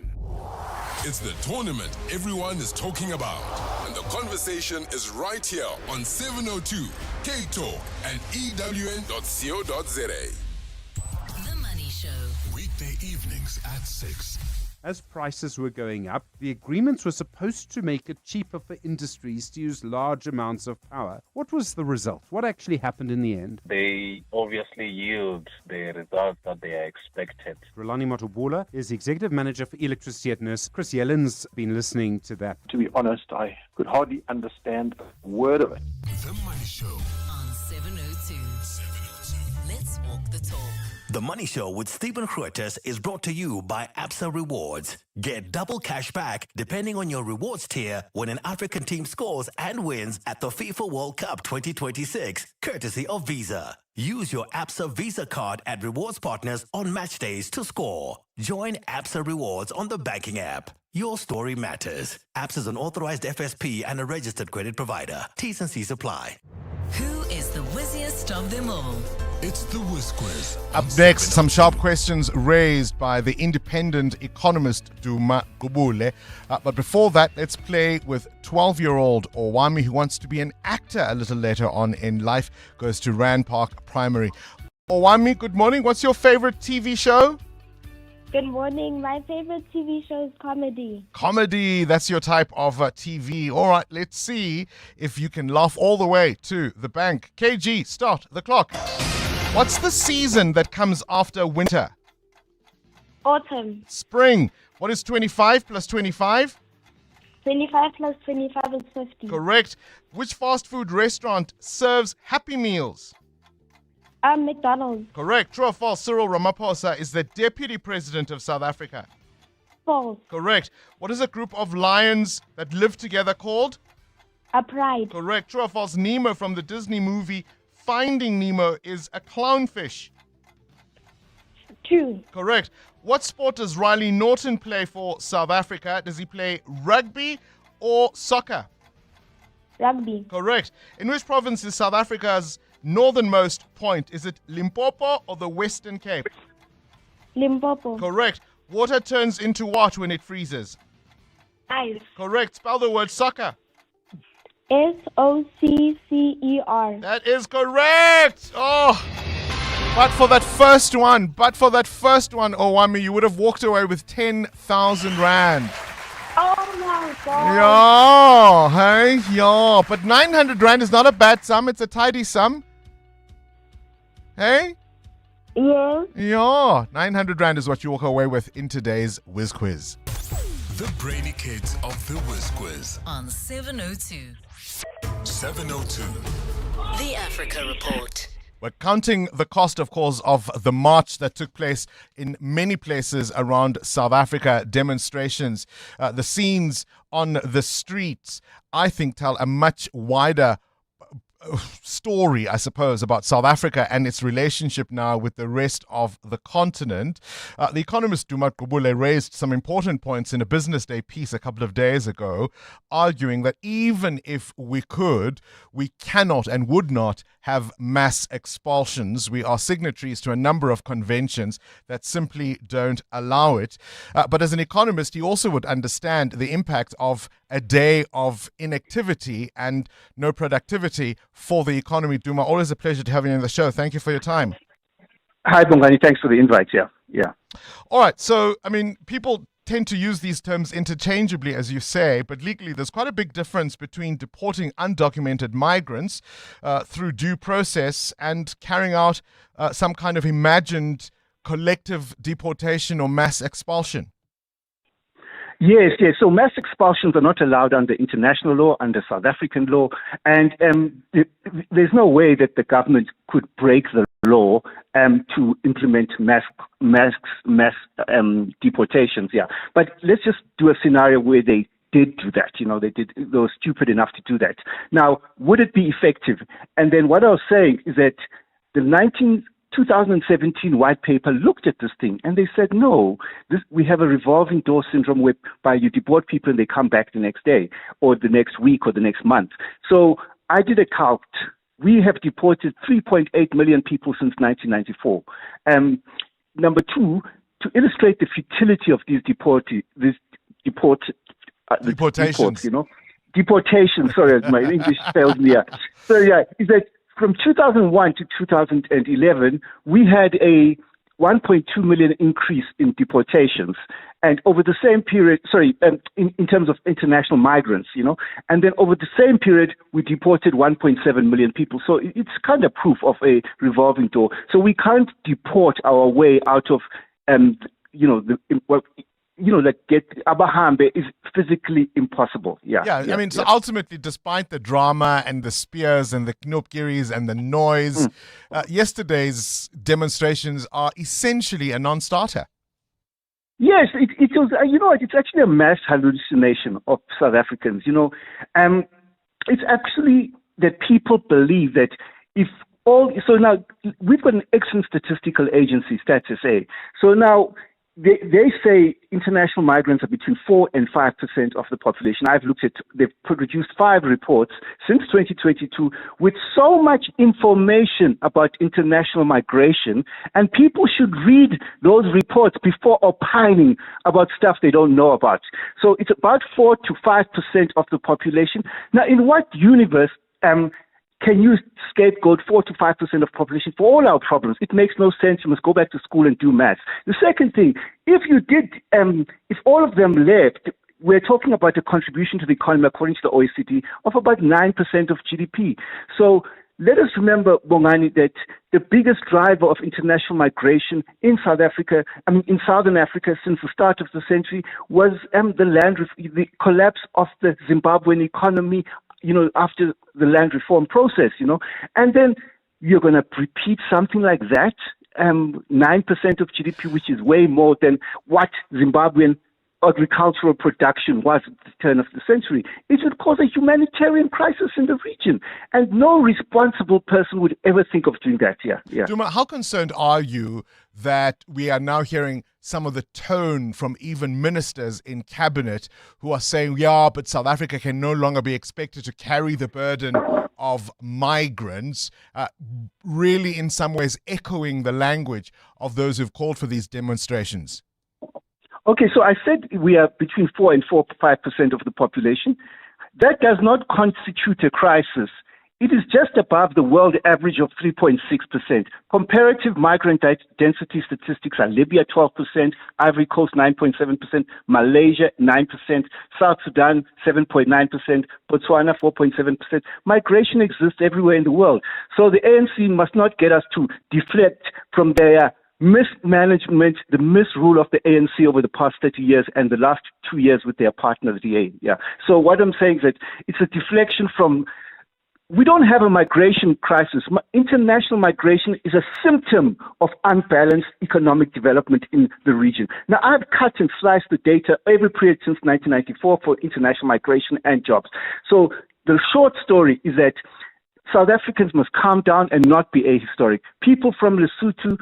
It's the tournament everyone is talking about. And the conversation is right here on 702 K-Talk and EWN.co.za. The Money Show. Weekday evenings at 6. As prices were going up, the agreements were supposed to make it cheaper for industries to use large amounts of power. What was the result? What actually happened in the end? They obviously yield the results that they are expected. Rolani Matobula is Executive Manager for Electricity at NERS. Chris Yellen's been listening to that. To be honest, I could hardly understand a word of it. The Money Show on 702. Let's walk the talk. The Money Show with Stephen Grootes is brought to you by Absa Rewards. Get double cash back depending on your rewards tier when an African team scores and wins at the FIFA World Cup 2026, courtesy of Visa. Use your Absa Visa card at rewards partners on match days to score. Join Absa Rewards on the banking app. Your story matters. Absa is an authorized FSP and a registered credit provider. T's and C's apply. Who is the whizziest of them all? It's the Whiz Quiz. Up next, some sharp questions raised by the independent economist Duma Gubule. But before that, let's play with 12-year-old Owami, who wants to be an actor a little later on in life, goes to Rand Park Primary. Owami, good morning. What's your favorite TV show? Good morning. My favorite TV show is comedy. Comedy, that's your type of TV. All right, let's see if you can laugh all the way to the bank. KG, start the clock. What's the season that comes after winter? Autumn. Spring. What is 25 plus 25? 25 plus 25 is 50. Correct. Which fast food restaurant serves Happy Meals? McDonald's. Correct. True or false? Cyril Ramaphosa is the Deputy President of South Africa. False. Correct. What is a group of lions that live together called? A pride. Correct. True or false? Nemo from the Disney movie Finding Nemo is a clownfish. True. Correct. What sport does Riley Norton play for South Africa? Does he play rugby or soccer? Rugby. Correct. In which province is South Africa's northernmost point? Is it Limpopo or the Western Cape? Limpopo. Correct. Water turns into what when it freezes? Ice. Correct. Spell the word soccer. SOCCER. That is correct. Oh, but for that first one, Owami, you would have walked away with 10,000 Rand. Oh my God. Yeah, hey, yeah. But 900 Rand is not a bad sum. It's a tidy sum. Hey? Yes. Yeah, 900 Rand is what you walk away with in today's Whiz Quiz. The Brainy Kids of the Whiz Quiz on 702. 702. The Africa Report. We're counting the cost, of course, of the march that took place in many places around South Africa, demonstrations. The scenes on the streets, I think, tell a much wider story, I suppose, about South Africa and its relationship now with the rest of the continent. The economist Duma Gubule raised some important points in a Business Day piece a couple of days ago, arguing that even if we could, we cannot and would not have mass expulsions. We are signatories to a number of conventions that simply don't allow it. But as an economist, he also would understand the impact of a day of inactivity and no productivity for the economy. Duma, always a pleasure to have you on the show. Thank you for your time. Hi, Bongani. Thanks for the invite. Yeah. All right. So, I mean, people tend to use these terms interchangeably, as you say, but legally there's quite a big difference between deporting undocumented migrants through due process and carrying out some kind of imagined collective deportation or mass expulsion. Yes. So mass expulsions are not allowed under international law, under South African law, and there's no way that the government could break the law to implement mass deportations. Yeah, but let's just do a scenario where they did do that. They were stupid enough to do that. Now, would it be effective? And then what I was saying is that the 2017 white paper looked at this thing and they said, no, we have a revolving door syndrome whereby you deport people and they come back the next day or the next week or the next month. So I did a count. We have deported 3.8 million people since 1994. Number two, to illustrate the futility of these deportations. Deportation, sorry, my English failed me. So yeah, is that from 2001 to 2011, we had a 1.2 million increase in deportations. And over the same period, in terms of international migrants, and then over the same period, we deported 1.7 million people. So it's kind of proof of a revolving door. So we can't deport our way out of, get Abahambe is physically impossible. Yeah. I mean, so ultimately, despite the drama and the spears and the knopkiris and the noise, yesterday's demonstrations are essentially a non-starter. Yes, it was. It's actually a mass hallucination of South Africans. It's actually that people believe that so now we've got an excellent statistical agency, StatsSA. So now they say international migrants are between 4 and 5% of the population. They've produced 5 reports since 2022 with so much information about international migration, and people should read those reports before opining about stuff they don't know about. So it's about 4 to 5% of the population. Now, in what universe can you scapegoat 4 to 5% of population for all our problems? It makes no sense. You must go back to school and do maths. The second thing, if all of them left, we're talking about a contribution to the economy, according to the OECD, of about 9% of GDP. So let us remember, Bongani, that the biggest driver of international migration in Southern Africa since the start of the century was the collapse of the Zimbabwean economy, after the land reform process, and then you're going to repeat something like that, 9% of GDP, which is way more than what Zimbabwean agricultural production was at the turn of the century. It would cause a humanitarian crisis in the region, and no responsible person would ever think of doing that. Yeah. Duma, how concerned are you that we are now hearing some of the tone from even ministers in cabinet who are saying, but South Africa can no longer be expected to carry the burden of migrants, really in some ways echoing the language of those who've called for these demonstrations? Okay, so I said we are between 4 and 5% of the population. That does not constitute a crisis. It is just above the world average of 3.6%. Comparative migrant density statistics are Libya 12%, Ivory Coast 9.7%, Malaysia 9%, South Sudan 7.9%, Botswana 4.7%. Migration exists everywhere in the world. So the ANC must not get us to deflect from their mismanagement, the misrule of the ANC over the past 30 years and the last 2 years with their partner, the DA. Yeah. So what I'm saying is that it's a deflection from. We don't have a migration crisis. International migration is a symptom of unbalanced economic development in the region. Now, I've cut and sliced the data every period since 1994 for international migration and jobs. So the short story is that South Africans must calm down and not be ahistoric. People from Lesotho,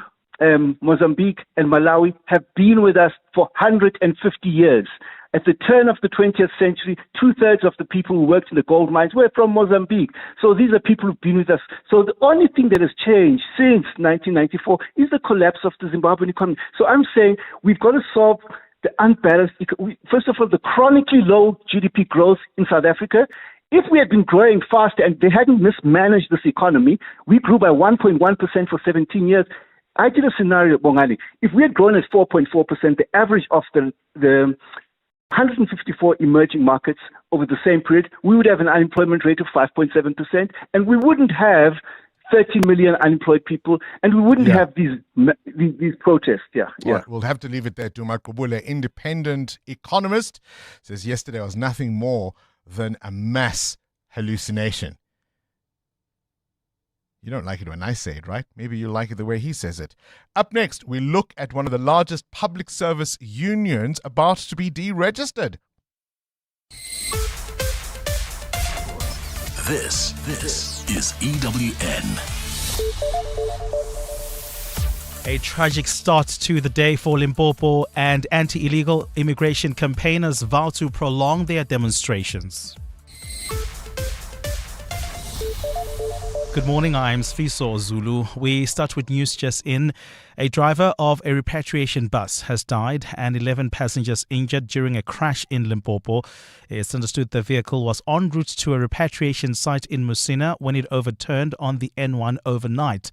Mozambique and Malawi have been with us for 150 years. At the turn of the 20th century, 2/3 of the people who worked in the gold mines were from Mozambique. So these are people who've been with us. So the only thing that has changed since 1994 is the collapse of the Zimbabwean economy. So I'm saying we've got to solve the unbalanced, first of all, the chronically low GDP growth in South Africa. If we had been growing faster and they hadn't mismanaged this economy, we grew by 1.1% for 17 years. I did a scenario, Bongani. If we had grown at 4.4%, the average of the 154 emerging markets over the same period, we would have an unemployment rate of 5.7%, and we wouldn't have 30 million unemployed people, and we wouldn't have these protests. All right, we'll have to leave it there. Duma Kubule, independent economist, says yesterday was nothing more than a mass hallucination. You don't like it when I say it, right? Maybe you like it the way he says it. Up next, we look at one of the largest public service unions about to be deregistered. This is EWN. A tragic start to the day for Limpopo, and anti-illegal immigration campaigners vow to prolong their demonstrations. Good morning, I'm Sfiso Zulu. We start with news just in. A driver of a repatriation bus has died and 11 passengers injured during a crash in Limpopo. It's understood the vehicle was en route to a repatriation site in Musina when it overturned on the N1 overnight.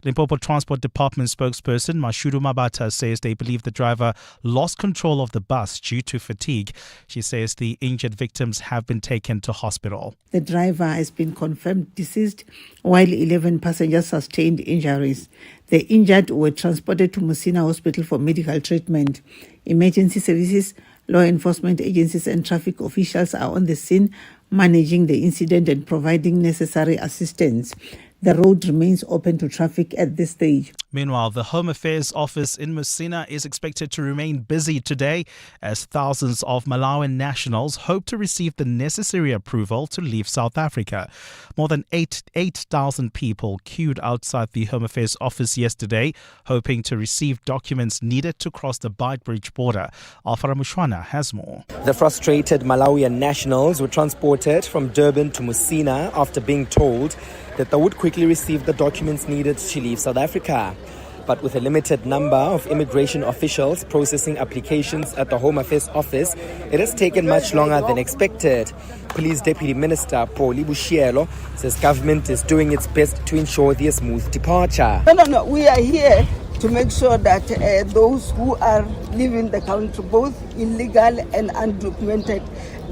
Limpopo Transport Department spokesperson Mashudu Mabata says they believe the driver lost control of the bus due to fatigue. She says the injured victims have been taken to hospital. The driver has been confirmed deceased, while 11 passengers sustained injuries. The injured were transported to Musina Hospital for medical treatment. Emergency services, law enforcement agencies and traffic officials are on the scene, managing the incident and providing necessary assistance. The road remains open to traffic at this stage. Meanwhile, the Home Affairs Office in Musina is expected to remain busy today as thousands of Malawian nationals hope to receive the necessary approval to leave South Africa. More than 8,000 people queued outside the Home Affairs Office yesterday, hoping to receive documents needed to cross the Beitbridge border. Alfara Mushwana has more. The frustrated Malawian nationals were transported from Durban to Musina after being told that they would quickly receive the documents needed to leave South Africa. But with a limited number of immigration officials processing applications at the Home Affairs Office, it has taken much longer than expected. Police Deputy Minister Pauli Bushielo says government is doing its best to ensure their smooth departure. No. We are here to make sure that those who are leaving the country, both illegal and undocumented,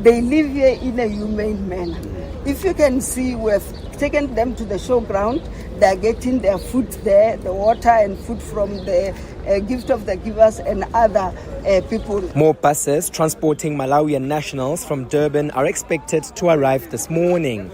they live here in a humane manner. If you can see, we've taken them to the showground. They're getting their food there, the water and food from the gift of the givers and other people. More buses transporting Malawian nationals from Durban are expected to arrive this morning.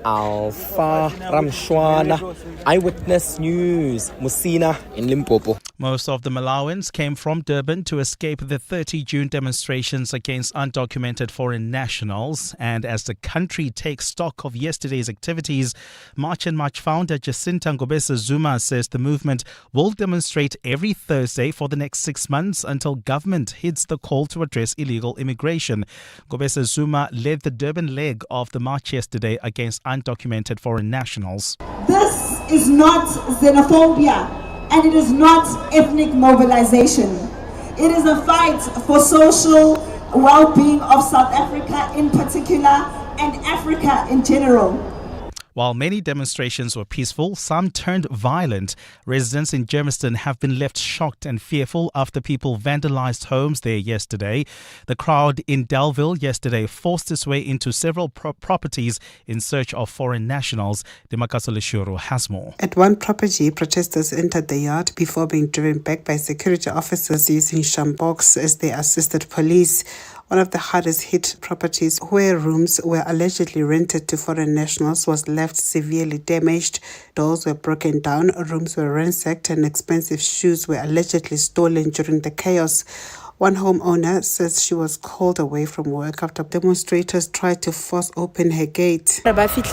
Alfa Ramshwana, Eyewitness News, Musina in Limpopo. Most of the Malawians came from Durban to escape the 30 June demonstrations against undocumented foreign nationals. And as the country takes stock of yesterday's activities, March and March founder Jacinta Ngobese Zuma says the movement will demonstrate every Thursday for the next 6 months until government heeds the call to address illegal immigration. Ngobese Zuma led the Durban leg of the march yesterday against undocumented foreign nationals. This is not xenophobia, and it is not ethnic mobilization. It is a fight for social well-being of South Africa in particular and Africa in general. While many demonstrations were peaceful, some turned violent. Residents in Germiston have been left shocked and fearful after people vandalized homes there yesterday. The crowd in Delville yesterday forced its way into several properties in search of foreign nationals. Demakaso Leshuru has more. At one property, protesters entered the yard before being driven back by security officers using shamboks as they assisted police. One of the hardest hit properties, where rooms were allegedly rented to foreign nationals, was left severely damaged. Doors were broken down, rooms were ransacked, and expensive shoes were allegedly stolen during the chaos. One homeowner says she was called away from work after demonstrators tried to force open her gate. Then electric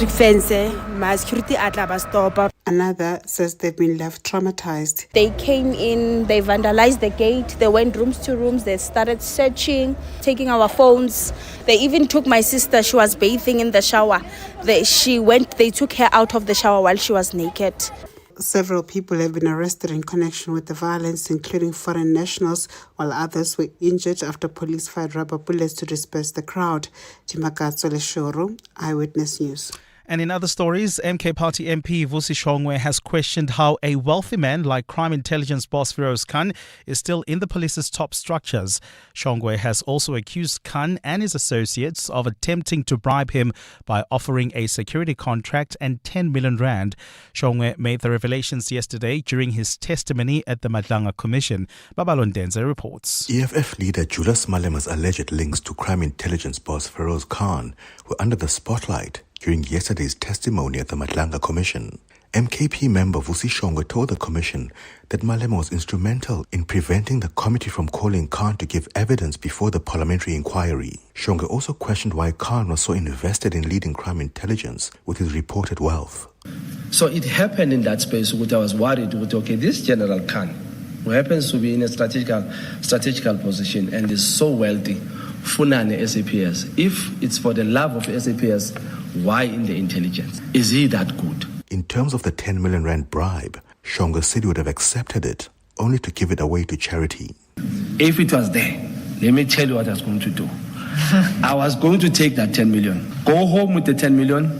fence, my security stop. Another says they've been left traumatized. They came in, they vandalized the gate, they went rooms to rooms, they started searching, taking our phones. They even took my sister, she was bathing in the shower. They took her out of the shower while she was naked. Several people have been arrested in connection with the violence, including foreign nationals, while others were injured after police fired rubber bullets to disperse the crowd. Timakazo Leshoro, Eyewitness News. And in other stories, MK Party MP Vusi Shongwe has questioned how a wealthy man like crime intelligence boss Feroz Khan is still in the police's top structures. Shongwe has also accused Khan and his associates of attempting to bribe him by offering a security contract and 10 million rand. Shongwe made the revelations yesterday during his testimony at the Madlanga Commission. Babalon Denze reports. EFF leader Julius Malema's alleged links to crime intelligence boss Feroz Khan were under the spotlight during yesterday's testimony at the Madlanga Commission. MKP member Vusi Shongwe told the commission that Malema was instrumental in preventing the committee from calling Khan to give evidence before the parliamentary inquiry. Shongwe also questioned why Khan was so invested in leading crime intelligence with his reported wealth. So it happened in that space where I was worried, okay, this General Khan, who happens to be in a strategical position and is so wealthy, Funane SAPS. If it's for the love of SAPS, why in the intelligence? Is he that good? In terms of the 10 million rand bribe, Shongwe said he would have accepted it, only to give it away to charity. If it was there, let me tell you what I was going to do. I was going to take that 10 million, go home with the 10 million,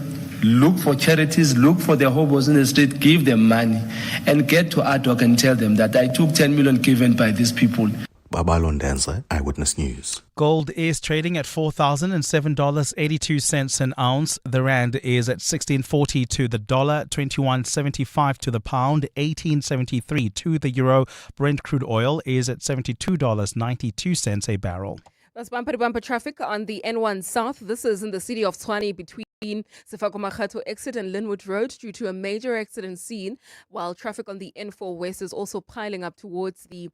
look for charities, look for the hobos in the street, give them money, and get to Adwok and tell them that I took 10 million given by these people. Babalon Danza, Eyewitness News. Gold is trading at $4,007.82 an ounce. The rand is at 16.40 to the dollar, 21.75 to the pound, 18.73 to the euro. Brent crude oil is at $72.92 a barrel. That's bumper-to-bumper traffic on the N1 South. This is in the city of Tshwane between Sefako Makgato exit and Linwood Road due to a major accident scene, while traffic on the N4 West is also piling up towards the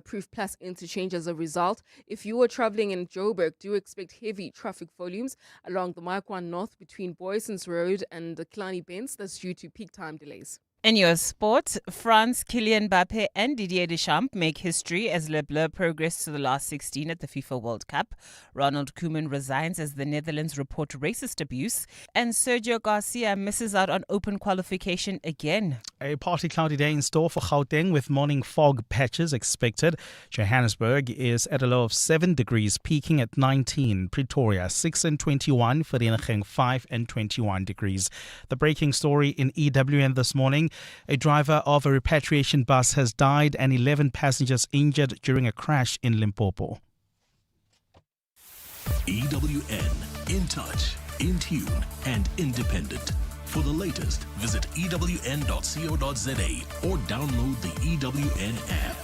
Proof Plus interchange as a result. If you are traveling in Joburg, do expect heavy traffic volumes along the Maikwan North between Boysons Road and the Klani Bens. That's due to peak time delays. In your sport, France, Kylian Mbappe and Didier Deschamps make history as Le Bleu progress to the last 16 at the FIFA World Cup. Ronald Koeman resigns as the Netherlands report racist abuse. And Sergio Garcia misses out on open qualification again. A partly cloudy day in store for Gauteng with morning fog patches expected. Johannesburg is at a low of 7 degrees, peaking at 19. Pretoria 6 and 21. Vereeniging 5 and 21 degrees. The breaking story in EWN this morning. A driver of a repatriation bus has died and 11 passengers injured during a crash in Limpopo. EWN, in touch, in tune, and independent. For the latest, visit ewn.co.za or download the EWN app.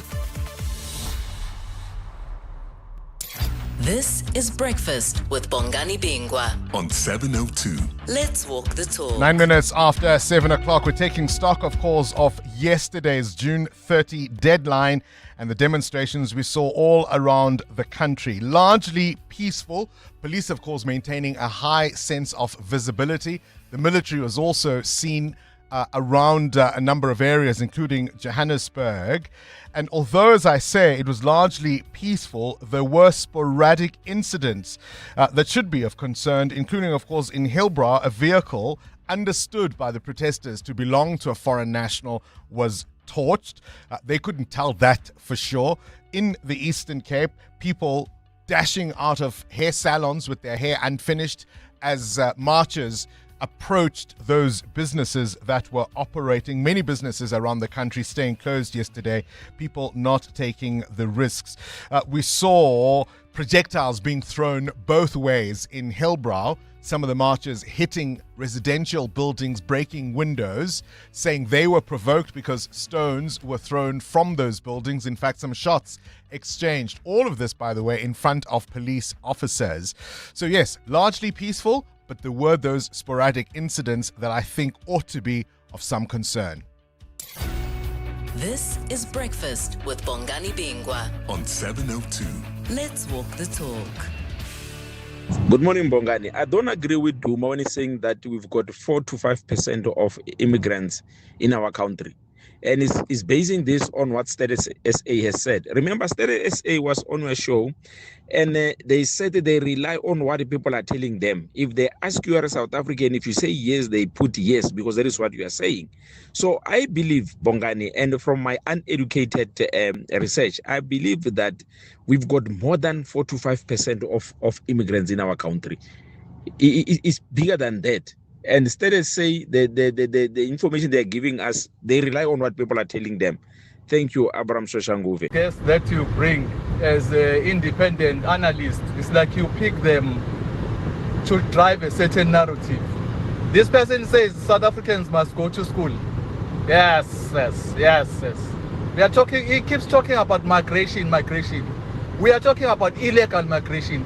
This is Breakfast with Bongani Bingwa on 702. Let's walk the talk. 9 minutes after 7 o'clock, we're taking stock, of course, of yesterday's June 30 deadline and the demonstrations we saw all around the country. Largely peaceful. Police, of course, maintaining a high sense of visibility. The military was also seen around a number of areas, including Johannesburg. And although, as I say, it was largely peaceful, there were sporadic incidents that should be of concern, including, of course, in Hillbrow, a vehicle understood by the protesters to belong to a foreign national was torched. They couldn't tell that for sure. In the Eastern Cape, people dashing out of hair salons with their hair unfinished as marchers approached those businesses that were operating. Many businesses around the country staying closed yesterday, people not taking the risks. We saw projectiles being thrown both ways in Hillbrow. Some of the marchers hitting residential buildings, breaking windows, saying they were provoked because stones were thrown from those buildings. In fact, some shots exchanged. All of this, by the way, in front of police officers. So yes, largely peaceful, but there were those sporadic incidents that I think ought to be of some concern. This is Breakfast with Bongani Bingwa on 702. Let's walk the talk. Good morning, Bongani. I don't agree with Duma when he's saying that we've got 4 to 5% of immigrants in our country. And he's basing this on what Status SA has said. Remember, Status SA was on a show and they said that they rely on what the people are telling them. If they ask you are a South African, if you say yes, they put yes, because that is what you are saying. So I believe, Bongani, and from my uneducated research, I believe that we've got more than 4 to 5% of immigrants in our country. It's bigger than that. And instead of say the information they're giving us, they rely on what people are telling them. Thank you, Abraham Shoshanguve. Guess that you bring as an independent analyst, it's like you pick them to drive a certain narrative. This person says South Africans must go to school. Yes. We are talking. He keeps talking about migration. We are talking about illegal migration.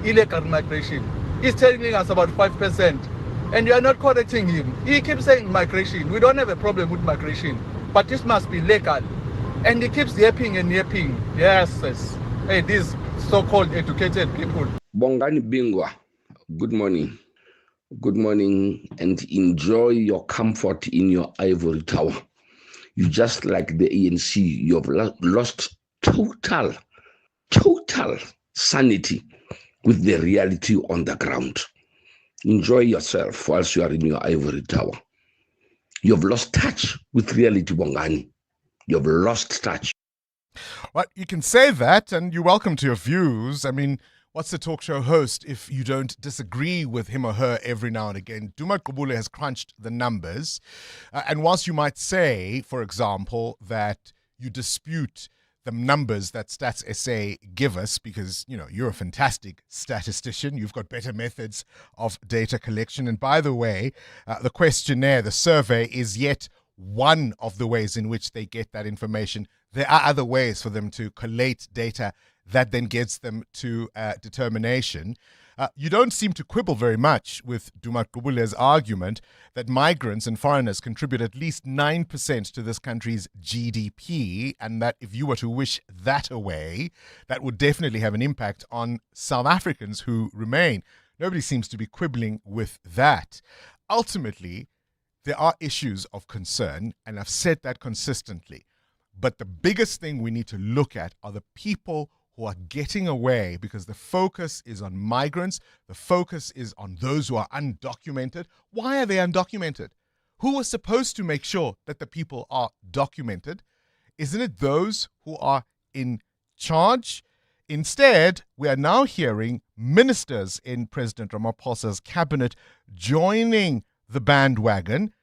He's telling us about 5%, and you are not correcting him. He keeps saying migration. We don't have a problem with migration, but this must be legal. And he keeps yapping and yapping. Yes. Hey, these so-called educated people. Bongani Bingwa, good morning. Good morning, and enjoy your comfort in your ivory tower. You just like the ANC, you have lost total sanity with the reality on the ground. Enjoy yourself whilst you are in your ivory tower. You have lost touch with reality, Bongani. You have lost touch. Well, you can say that, and you're welcome to your views. I mean, what's the talk show host if you don't disagree with him or her every now and again? Duma Gqubule has crunched the numbers. And whilst you might say, for example, that you dispute the numbers that Stats SA give us because, you know, you're a fantastic statistician. You've got better methods of data collection. And by the way, the questionnaire, the survey is yet one of the ways in which they get that information. There are other ways for them to collate data that then gets them to determination. You don't seem to quibble very much with Duma Gqubule's argument that migrants and foreigners contribute at least 9% to this country's GDP, and that if you were to wish that away, that would definitely have an impact on South Africans who remain. Nobody seems to be quibbling with that. Ultimately, there are issues of concern, and I've said that consistently. But the biggest thing we need to look at are the people who are getting away, because the focus is on migrants. The focus is on those who are undocumented. Why are they undocumented? Who was supposed to make sure that the people are documented? Isn't it those who are in charge? Instead, we are now hearing ministers in President Ramaphosa's cabinet joining the bandwagon.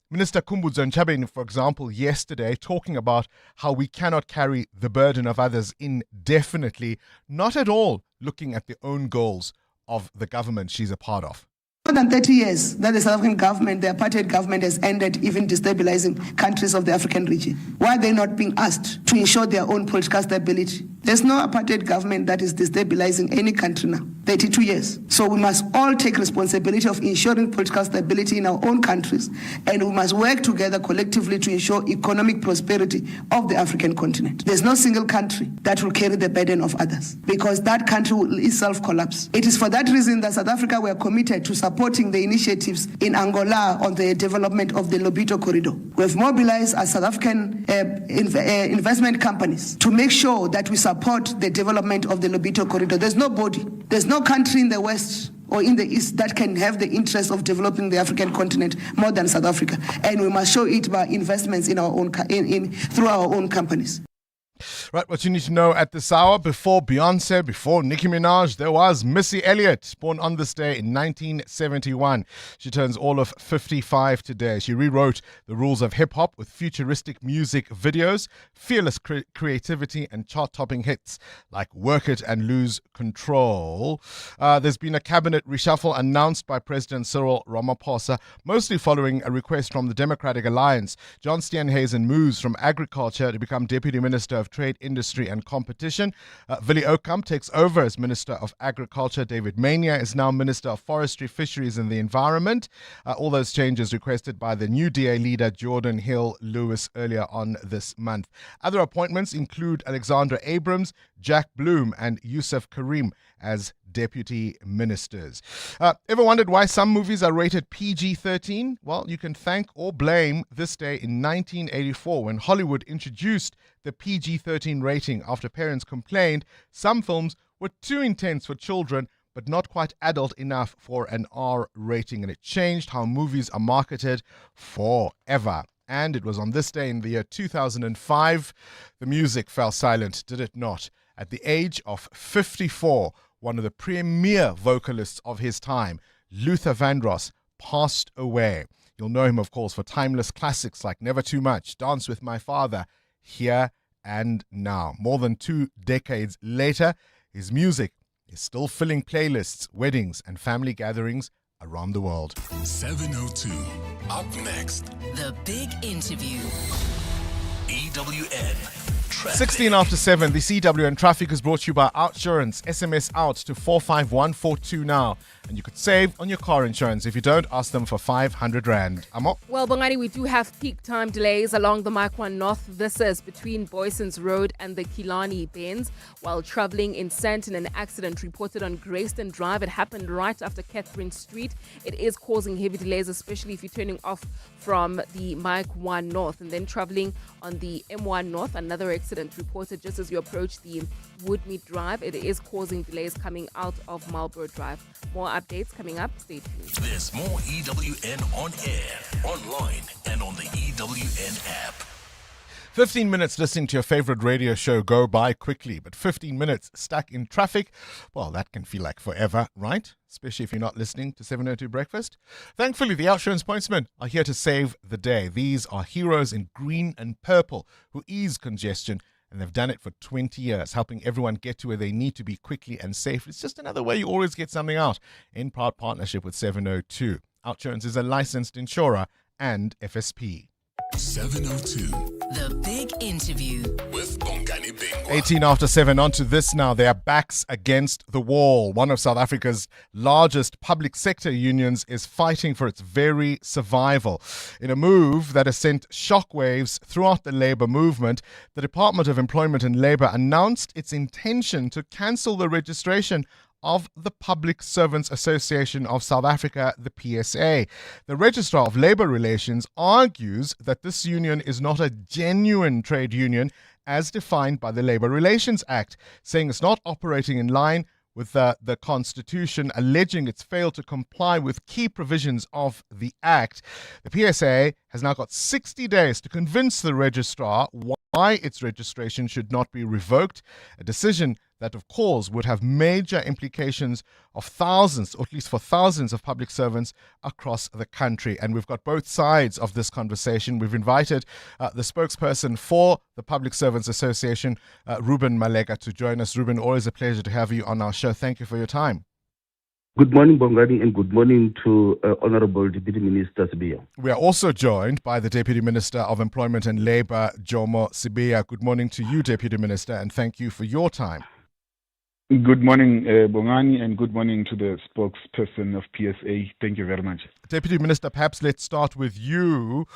Minister Khumbudzo Ntshavheni, for example, yesterday talking about how we cannot carry the burden of others indefinitely, not at all looking at the own goals of the government she's a part of. More than 30 years that the South African government, the apartheid government, has ended even destabilizing countries of the African region. Why are they not being asked to ensure their own political stability? There's no apartheid government that is destabilizing any country now, 32 years. So we must all take responsibility of ensuring political stability in our own countries, and we must work together collectively to ensure economic prosperity of the African continent. There's no single country that will carry the burden of others, because that country will itself collapse. It is for that reason that South Africa were committed to supporting the initiatives in Angola on the development of the Lobito corridor. We have mobilized our South African investment companies to make sure that we support the development of the Lobito corridor. There's no country in the West or in the East that can have the interest of developing the African continent more than South Africa, and we must show it by investments in our own through our own companies. Right, what you need to know at this hour: before Beyonce, before Nicki Minaj, there was Missy Elliott, born on this day in 1971. She turns all of 55 today. She rewrote the rules of hip-hop with futuristic music videos, fearless creativity, and chart-topping hits like Work It and Lose Control. There's been a cabinet reshuffle announced by President Cyril Ramaphosa, mostly following a request from the Democratic Alliance. John Steenhuisen moves from Agriculture to become Deputy Minister of Trade, Industry and Competition. Willie Oakam takes over as Minister of Agriculture. David Mania is now Minister of Forestry, Fisheries and the Environment. All those changes requested by the new DA leader Jordan Hill-Lewis earlier on this month. Other appointments include Alexandra Abrams, Jack Bloom and Yusuf Karim as deputy ministers. Ever wondered why some movies are rated PG-13? Well, you can thank or blame this day in 1984 when Hollywood introduced the PG-13 rating after parents complained some films were too intense for children but not quite adult enough for an R rating, and it changed how movies are marketed forever. And it was on this day in the year 2005 the music fell silent, did it not? At the age of 54, one of the premier vocalists of his time, Luther Vandross, passed away. You'll know him, of course, for timeless classics like Never Too Much, Dance with My Father, Here and Now. More than 2 decades later, his music is still filling playlists, weddings, and family gatherings around the world. 702. Up next, The Big Interview. EWN Traffic. 16 after 7, the CWN traffic is brought to you by Outsurance. SMS out to 45142 now. And you could save on your car insurance. If you don't, ask them for 500 Rand. Amo? Well, Bongani, we do have peak time delays along the Mike 1 North. This is between Boyson's Road and the Kilani Bends. While traveling in Sandton, an accident reported on Grayston Drive. It happened right after Catherine Street. It is causing heavy delays, especially if you're turning off from the Mike 1 North. And then traveling on the M1 North, another accident reported just as you approach the Woodmead Drive. It is causing delays coming out of Marlborough Drive. More updates coming up. Stay tuned. There's more EWN on air, online, and on the EWN app. 15 minutes listening to your favorite radio show go by quickly, but 15 minutes stuck in traffic, well, that can feel like forever, right? Especially if you're not listening to 702 Breakfast. Thankfully, the Outsurance Pointsmen are here to save the day. These are heroes in green and purple who ease congestion, and they've done it for 20 years, helping everyone get to where they need to be quickly and safely. It's just another way you always get something out, in proud partnership with 702. Outsurance is a licensed insurer and FSP. 702. The Big Interview. With Bongani Bingwa. 18 after 7, on to this now. Their backs against the wall. One of South Africa's largest public sector unions is fighting for its very survival. In a move that has sent shockwaves throughout the labour movement, the Department of Employment and Labour announced its intention to cancel the registration of the Public Servants Association of South Africa, the PSA. The Registrar of Labour Relations argues that this union is not a genuine trade union as defined by the Labour Relations Act, saying it's not operating in line with the Constitution, alleging it's failed to comply with key provisions of the Act. The PSA has now got 60 days to convince the registrar why its registration should not be revoked, a decision that, of course, would have major implications of thousands, or at least for thousands of public servants across the country. And we've got both sides of this conversation. We've invited the spokesperson for the Public Servants Association, Ruben Malega, to join us. Ruben, always a pleasure to have you on our show. Thank you for your time. Good morning, Bongani, and good morning to Honorable Deputy Minister Sibiya. We are also joined by the Deputy Minister of Employment and Labour, Jomo Sibiya. Good morning to you, Deputy Minister, and thank you for your time. Good morning, Bongani, and good morning to the spokesperson of PSA. Thank you very much. Deputy Minister, perhaps let's start with you.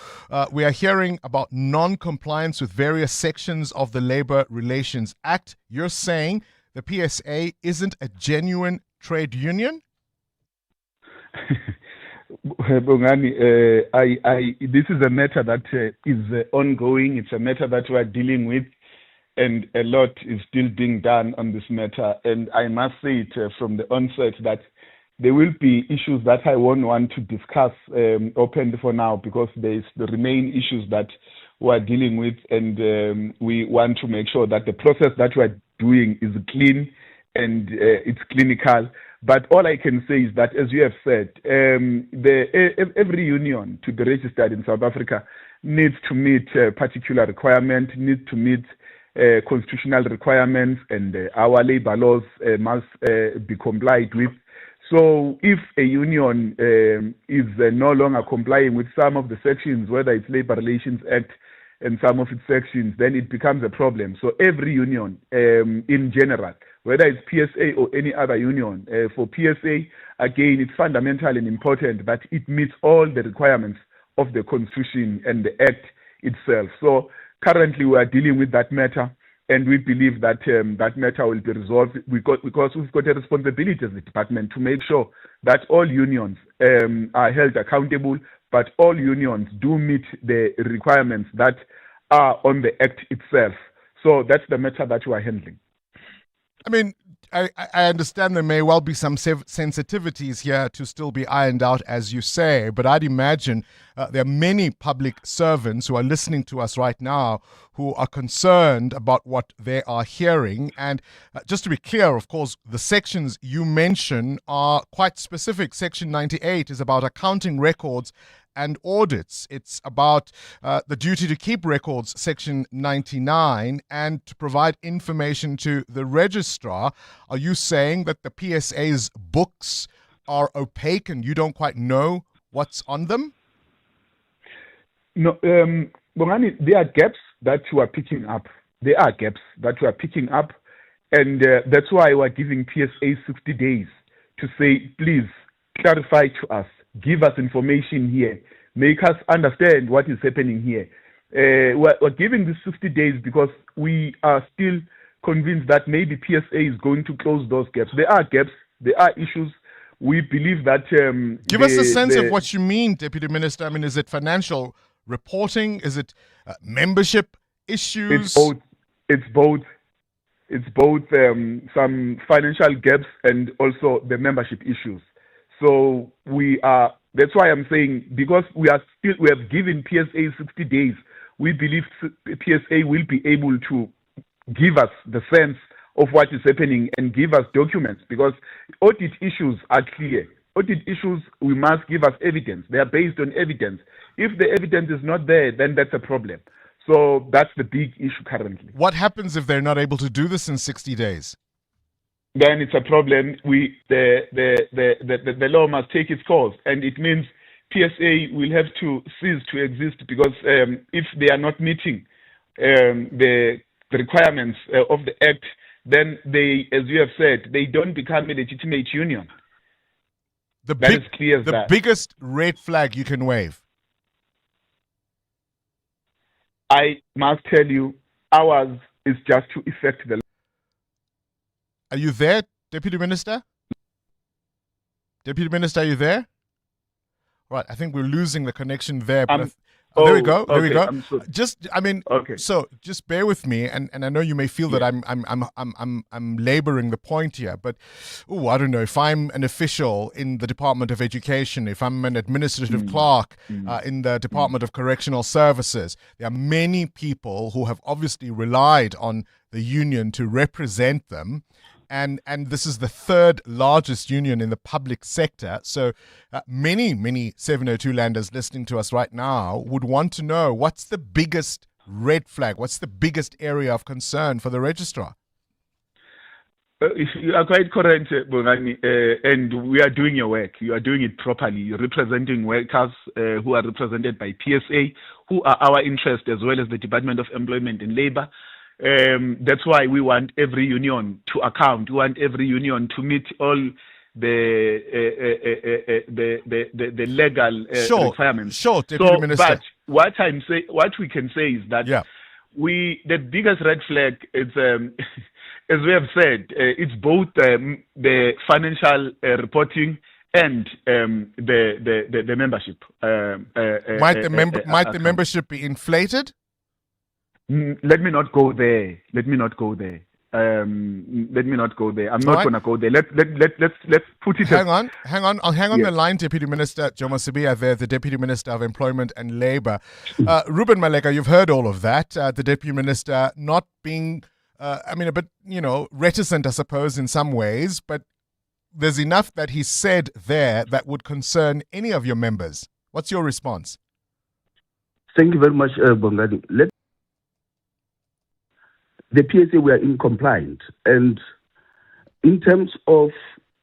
We are hearing about non-compliance with various sections of the Labour Relations Act. You're saying the PSA isn't a genuine trade union? Bongani, this is a matter that is ongoing. It's a matter that we are dealing with, and a lot is still being done on this matter. And I must say it from the onset that there will be issues that I won't want to discuss openly for now, because there remain issues that we are dealing with, and we want to make sure that the process that we are doing is clean and it's clinical. But all I can say is that, as you have said, every union to be registered in South Africa needs to meet particular requirements, needs to meet constitutional requirements, and our labor laws must be complied with. So if a union is no longer complying with some of the sections, whether it's Labour Relations Act and some of its sections, then it becomes a problem. So every union in general, whether it's PSA or any other union, for PSA, again, it's fundamental and important that it meets all the requirements of the Constitution and the Act itself. So currently we are dealing with that matter, and we believe that that matter will be resolved because we've got a responsibility as the department to make sure that all unions are held accountable, but all unions do meet the requirements that are on the Act itself. So that's the matter that we are handling. I mean, I understand there may well be some sensitivities here to still be ironed out, as you say, but I'd imagine there are many public servants who are listening to us right now who are concerned about what they are hearing. And just to be clear, of course, the sections you mention are quite specific. Section 98 is about accounting records and audits. It's about the duty to keep records, Section 99, and to provide information to the registrar. Are you saying that the PSA's books are opaque and you don't quite know what's on them? No, Bongani, there are gaps that you are picking up. There are gaps that you are picking up, and that's why we're giving PSA 60 days to say, please clarify to us, give us information here, make us understand what is happening here. We're giving this 60 days because we are still convinced that maybe PSA is going to close those gaps. There are gaps, there are issues. We believe that... Give us a sense of what you mean, Deputy Minister. I mean, is it financial reporting? Is it membership issues? It's both. It's both some financial gaps and also the membership issues. So that's why I'm saying, because we have given PSA 60 days, we believe PSA will be able to give us the sense of what is happening and give us documents, because audit issues are clear. Audit issues, we must give us evidence. They are based on evidence. If the evidence is not there, then that's a problem. So that's the big issue currently. What happens if they're not able to do this in 60 days? Then it's a problem. The law must take its course, and it means PSA will have to cease to exist, because if they are not meeting the requirements of the Act, then they, as you have said, they don't become a legitimate union. The biggest red flag you can wave. I must tell you, ours is just to effect the law. Are you there, Deputy Minister? Deputy Minister, are you there? Right, I think we're losing the connection there. But there we go. There we go. So just bear with me, and I know you may feel that I'm laboring the point here, but I don't know, if I'm an official in the Department of Education, if I'm an administrative clerk in the Department of Correctional Services, there are many people who have obviously relied on the union to represent them. And this is the third largest union in the public sector. So many 702 landers listening to us right now would want to know, what's the biggest red flag? What's the biggest area of concern for the registrar? You are quite correct, Bongani, and we are doing your work. You are doing it properly. You're representing workers who are represented by PSA, who are our interest, as well as the Department of Employment and Labour. That's why we want every union to account. We want every union to meet all the legal requirements. Sure, Deputy Minister. But what we can say is that the biggest red flag is, as we have said, it's both the financial reporting and the membership. Might the membership be inflated? Let me not go there. I'm not going to go there. Let's put it. Hang on the line, Deputy Minister Jomo Sibiya there, the Deputy Minister of Employment and Labour. Ruben Maleka, you've heard all of that. The Deputy Minister not being, a bit, reticent, I suppose, in some ways, but there's enough that he said there that would concern any of your members. What's your response? Thank you very much, Bongani. The PSA, we are incompliant. And in terms of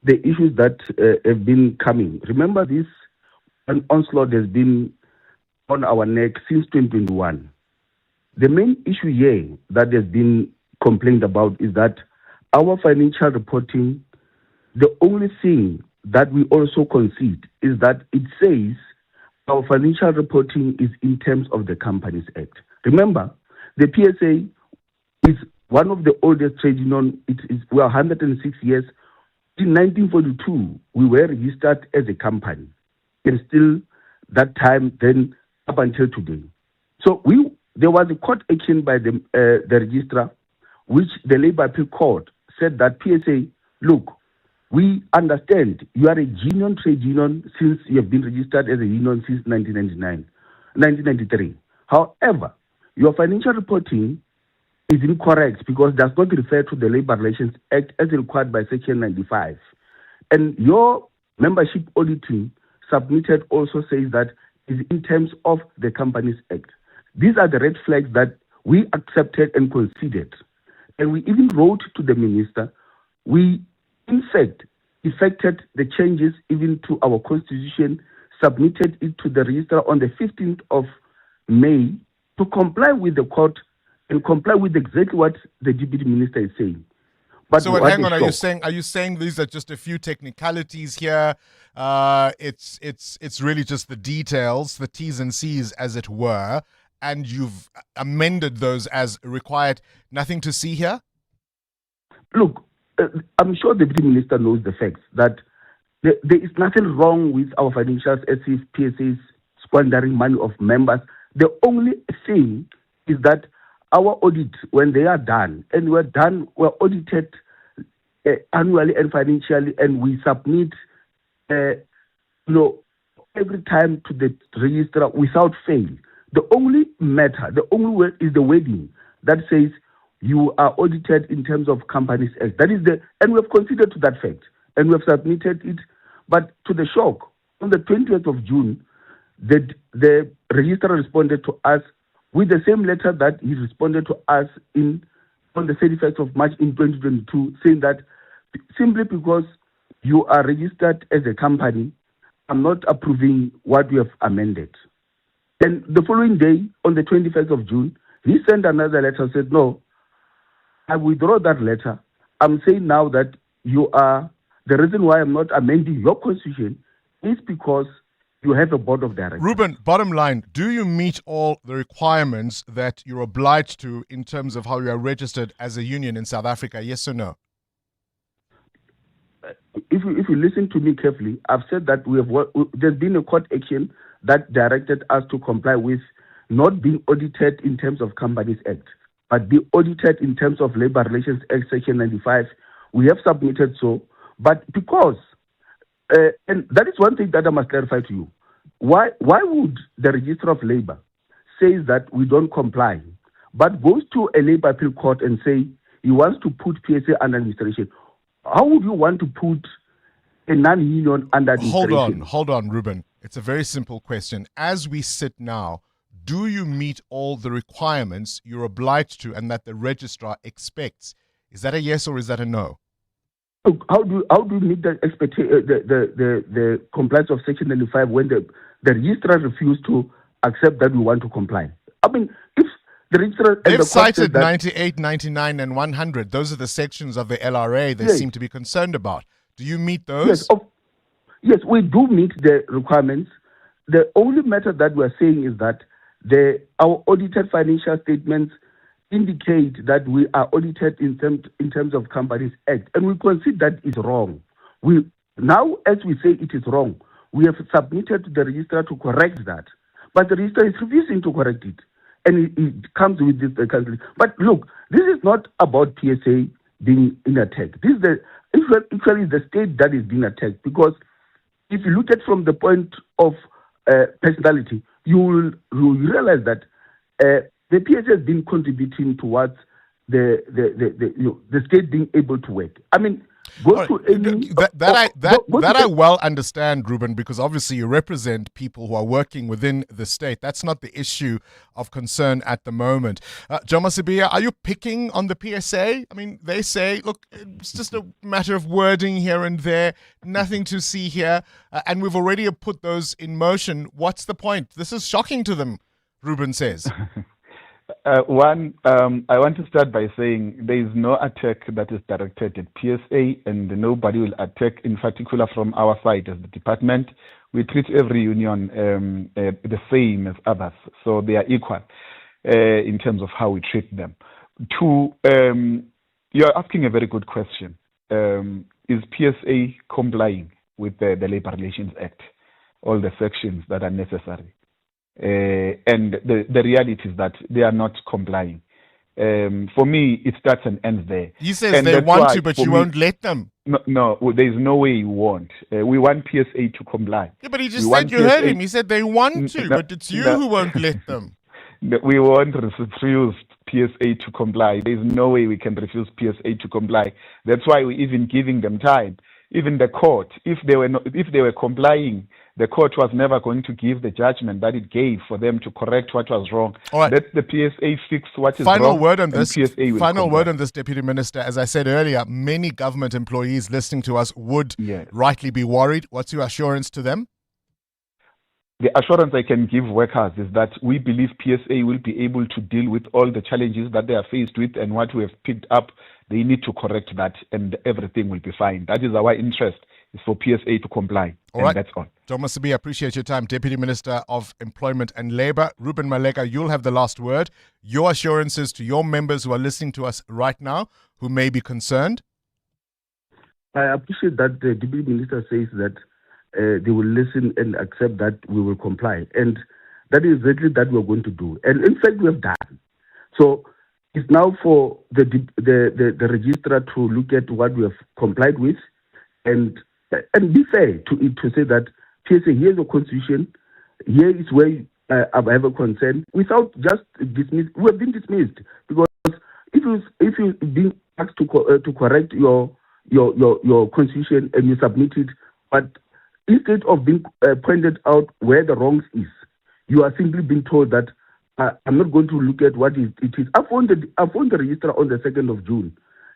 the issues that have been coming, remember this, an onslaught has been on our neck since 2021. The main issue here that has been complained about is that our financial reporting, the only thing that we also concede is that it says our financial reporting is in terms of the Companies Act. Remember, the PSA is one of the oldest trade unions. We are 106 years. In 1942, we were registered as a company. And still that time, then up until today. So there was a court action by the registrar, which the Labour Appeal Court said that PSA look, we understand you are a genuine trade union since you have been registered as a union since 1993. However, your financial reporting is incorrect because it does not refer to the Labour Relations Act as required by Section 95. And your membership auditing submitted also says that is in terms of the Companies Act. These are the red flags that we accepted and considered. And we even wrote to the minister. We, in fact, effected the changes even to our constitution, submitted it to the register on the 15th of May to comply with the court and comply with exactly what the deputy minister is saying. But so hang on, are you saying these are just a few technicalities here? It's really just the details, the T's and C's, as it were, and you've amended those as required. Nothing to see here? Look, I'm sure the deputy minister knows the facts that there is nothing wrong with our financials as if PSAs squandering money of members. The only thing is that our audit, when they are done, and we're audited annually and financially, and we submit, every time to the registrar without fail. The only matter, the only word is the wording that says you are audited in terms of Companies Act. That is and we have considered to that fact, and we have submitted it. But to the shock, on the 20th of June, the registrar responded to us with the same letter that he responded to us on the 31st of March in 2022, saying that simply because you are registered as a company, I'm not approving what we have amended. And the following day, on the 21st of June, he sent another letter and said, no, I withdraw that letter. I'm saying now that the reason why I'm not amending your constitution is because you have a board of directors. Ruben, bottom line, do you meet all the requirements that you're obliged to in terms of how you are registered as a union in South Africa, yes or no? If you listen to me carefully, I've said that there's been a court action that directed us to comply with not being audited in terms of Companies Act, but be audited in terms of Labour Relations Act Section 95. We have submitted so, but because and that is one thing that I must clarify to you. Why would the Register of Labour say that we don't comply, but goes to a Labour appeal court and say he wants to put PSA under administration? How would you want to put a non-union under administration? Hold on, Ruben. It's a very simple question. As we sit now, do you meet all the requirements you're obliged to and that the registrar expects? Is that a yes or is that a no? How do you meet the compliance of Section 95 when the registrar refused to accept that we want to comply? I mean, if the registrar... They've cited 98, 99 and 100. Those are the sections of the LRA they seem to be concerned about. Do you meet those? Yes, we do meet the requirements. The only matter that we're saying is that our audited financial statements indicate that we are audited in terms of Companies Act, and we consider that is wrong. Now, as we say it is wrong, we have submitted to the registrar to correct that, but the registrar is refusing to correct it, and it comes with this cancellation. But look, this is not about PSA being in attack. This is actually the state that is being attacked, because if you look at from the point of personality, you will realize that the PSA has been contributing towards the state being able to work. I mean, I well understand, Ruben, because obviously you represent people who are working within the state. That's not the issue of concern at the moment. Jomasibia, are you picking on the PSA? I mean, they say, look, it's just a matter of wording here and there, nothing to see here, and we've already put those in motion. What's the point? This is shocking to them, Ruben says. I want to start by saying there is no attack that is directed at PSA, and nobody will attack, in particular from our side as the department. We treat every union the same as others, so they are equal in terms of how we treat them. You're asking a very good question. Is PSA complying with the Labour Relations Act, all the sections that are necessary? And the reality is that they are not complying. For me, it starts and ends there. He says And they that's want why, to, but for you me, won't let them. No, there's no way you won't. We want PSA to comply. Yeah, but he just We said want you heard PSA him. He said they want to, but it's you who won't let them. We won't refuse PSA to comply. There's no way we can refuse PSA to comply. That's why we're even giving them time. Even the court, if they were complying, the court was never going to give the judgment that it gave for them to correct what was wrong. All right. Let the PSA fix what is Final wrong. word on this. PSA will Final comply. word on this, Deputy Minister. As I said earlier, many government employees listening to us would rightly be worried. What's your assurance to them? The assurance I can give workers is that we believe PSA will be able to deal with all the challenges that they are faced with, and what we have picked up, they need to correct that, and everything will be fine. That is our interest, is for PSA to comply. All right. That's all. Thomas Sabi, appreciate your time. Deputy Minister of Employment and Labour. Ruben Maleka, you'll have the last word. Your assurances to your members who are listening to us right now, who may be concerned. I appreciate that the Deputy Minister says that they will listen and accept that we will comply. And that is exactly that we're going to do. And in fact, we have done. So it's now for the registrar to look at what we have complied with and be fair to it, to say that PSA, here's the constitution, here is where I have a concern, without just dismiss. We have been dismissed because if you've been asked to correct your constitution and you submit it, but instead of being pointed out where the wrongs is, you are simply being told that I'm not going to look at what it is. I phoned the registrar on the 2nd of June,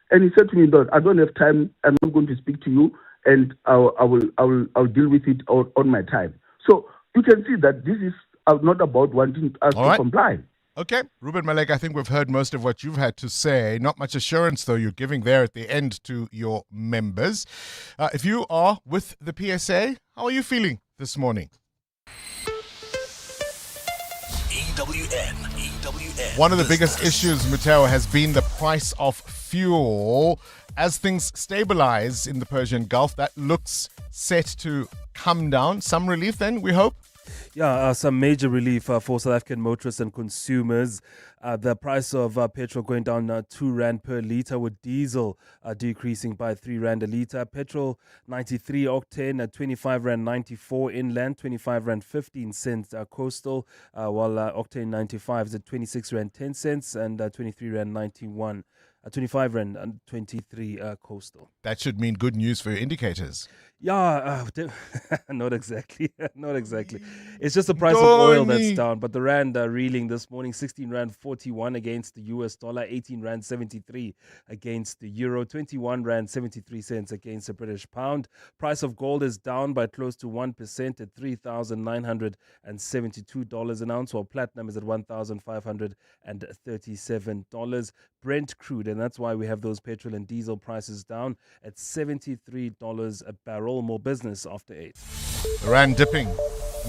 and he said to me, "No, I don't have time. I'm not going to speak to you, and I'll deal with it on my time." So you can see that this is not about wanting us to comply. Okay, Ruben Malek, I think we've heard most of what you've had to say. Not much assurance, though, you're giving there at the end to your members. If you are with the PSA, how are you feeling this morning? EWN. One of the biggest issues, Mateo, has been the price of fuel. As things stabilize in the Persian Gulf, that looks set to come down. Some relief then, we hope? Yeah, some major relief for South African motorists and consumers. The price of petrol going down 2 Rand per litre, with diesel decreasing by 3 Rand a litre. Petrol 93 octane at 25 Rand 94 inland, 25 Rand 15 cents coastal, while octane 95 is at 26 Rand 10 cents and 23 Rand 91. 25 Rand and 23 coastal. That should mean good news for your indicators. Yeah, not exactly. Not exactly. It's just the price of oil that's down. But the Rand reeling this morning, 16 Rand 41 against the US dollar, 18 Rand 73 against the euro, 21 Rand 73 cents against the British pound. Price of gold is down by close to 1% at $3,972 an ounce, while platinum is at $1,537. Brent crude, and that's why we have those petrol and diesel prices down at $73 a barrel. More business after 8. The Rand dipping.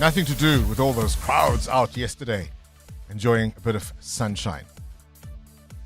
Nothing to do with all those crowds out yesterday enjoying a bit of sunshine.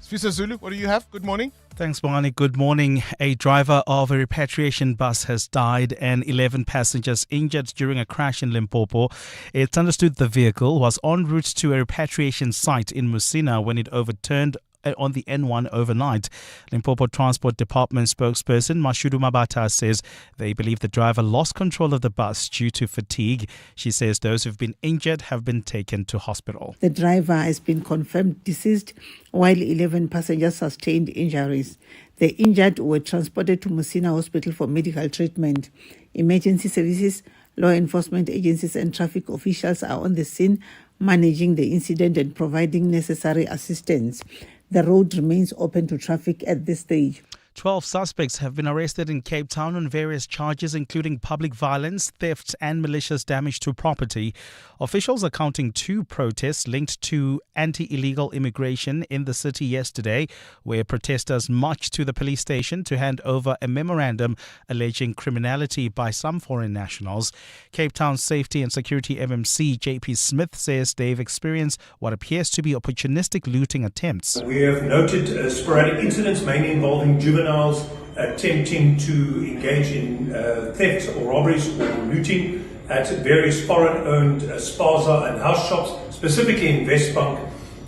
Sfisa Zulu, what do you have? Good morning. Thanks, Bongani. Good morning. A driver of a repatriation bus has died and 11 passengers injured during a crash in Limpopo. It's understood the vehicle was en route to a repatriation site in Musina when it overturned on the N1 overnight. Limpopo Transport Department spokesperson Mashudu Mabata says they believe the driver lost control of the bus due to fatigue. She says those who've been injured have been taken to hospital. The driver has been confirmed deceased, while 11 passengers sustained injuries. The injured were transported to Musina Hospital for medical treatment. Emergency services, law enforcement agencies and traffic officials are on the scene, managing the incident and providing necessary assistance. The road remains open to traffic at this stage. 12 suspects have been arrested in Cape Town on various charges, including public violence, theft and malicious damage to property. Officials are counting 2 protests linked to anti-illegal immigration in the city yesterday, where protesters marched to the police station to hand over a memorandum alleging criminality by some foreign nationals. Cape Town Safety and Security MMC JP Smith says they've experienced what appears to be opportunistic looting attempts. We have noted sporadic incidents, mainly involving juveniles attempting to engage in thefts or robberies or looting at various foreign-owned spaza and house shops, specifically in Westbank,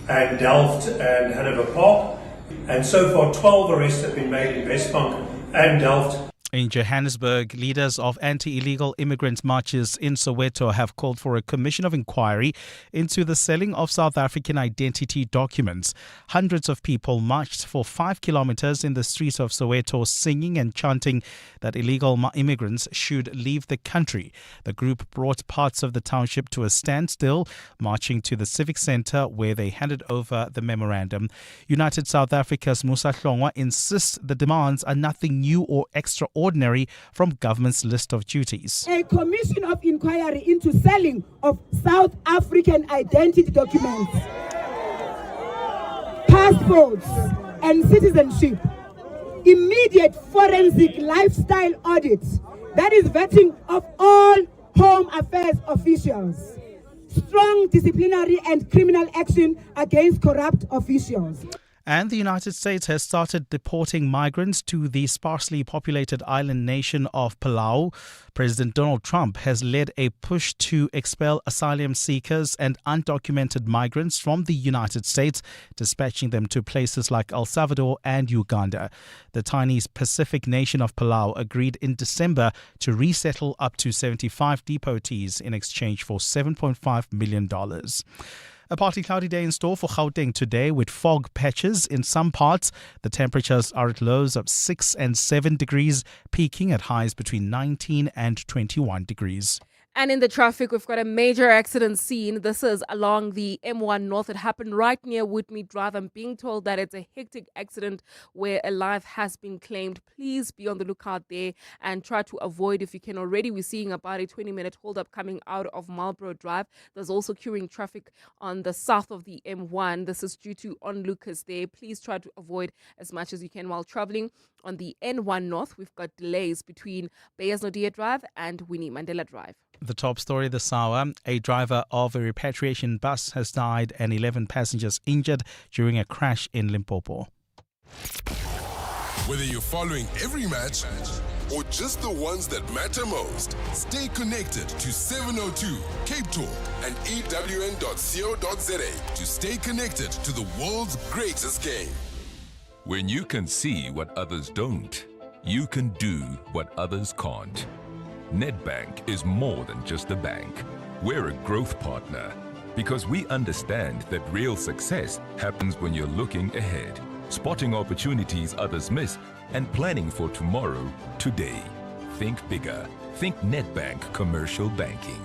and Delft and Hanover Park. And so far, 12 arrests have been made in Westbank and Delft. In Johannesburg, leaders of anti-illegal immigrant marches in Soweto have called for a commission of inquiry into the selling of South African identity documents. Hundreds of people marched for 5 kilometers in the streets of Soweto, singing and chanting that illegal immigrants should leave the country. The group brought parts of the township to a standstill, marching to the civic center where they handed over the memorandum. United South Africa's Musa Hlongwa insists the demands are nothing new or extraordinary from government's list of duties. A commission of inquiry into selling of South African identity documents, passports and citizenship, immediate forensic lifestyle audit, that is vetting of all Home Affairs officials, strong disciplinary and criminal action against corrupt officials. And the United States has started deporting migrants to the sparsely populated island nation of Palau. President Donald Trump has led a push to expel asylum seekers and undocumented migrants from the United States, dispatching them to places like El Salvador and Uganda. The tiny Pacific nation of Palau agreed in December to resettle up to 75 deportees in exchange for $7.5 million. A partly cloudy day in store for Gauteng today with fog patches in some parts. The temperatures are at lows of 6 and 7 degrees, peaking at highs between 19 and 21 degrees. And in the traffic, we've got a major accident scene. This is along the M1 North. It happened right near Woodmead Drive. I'm being told that it's a hectic accident where a life has been claimed. Please be on the lookout there and try to avoid if you can. Already we're seeing about a 20-minute holdup coming out of Marlborough Drive. There's also queuing traffic on the south of the M1. This is due to onlookers there. Please try to avoid as much as you can while traveling. On the N1 North, we've got delays between Beyers Naudé Drive and Winnie Mandela Drive. The top story this hour, a driver of a repatriation bus has died and 11 passengers injured during a crash in Limpopo. Whether you're following every match or just the ones that matter most, stay connected to 702, Cape Talk and EWN.co.za to stay connected to the world's greatest game. When you can see what others don't, you can do what others can't. Nedbank is more than just a bank. We're a growth partner because we understand that real success happens when you're looking ahead, spotting opportunities others miss, and planning for tomorrow today. Think bigger. Think Nedbank Commercial Banking.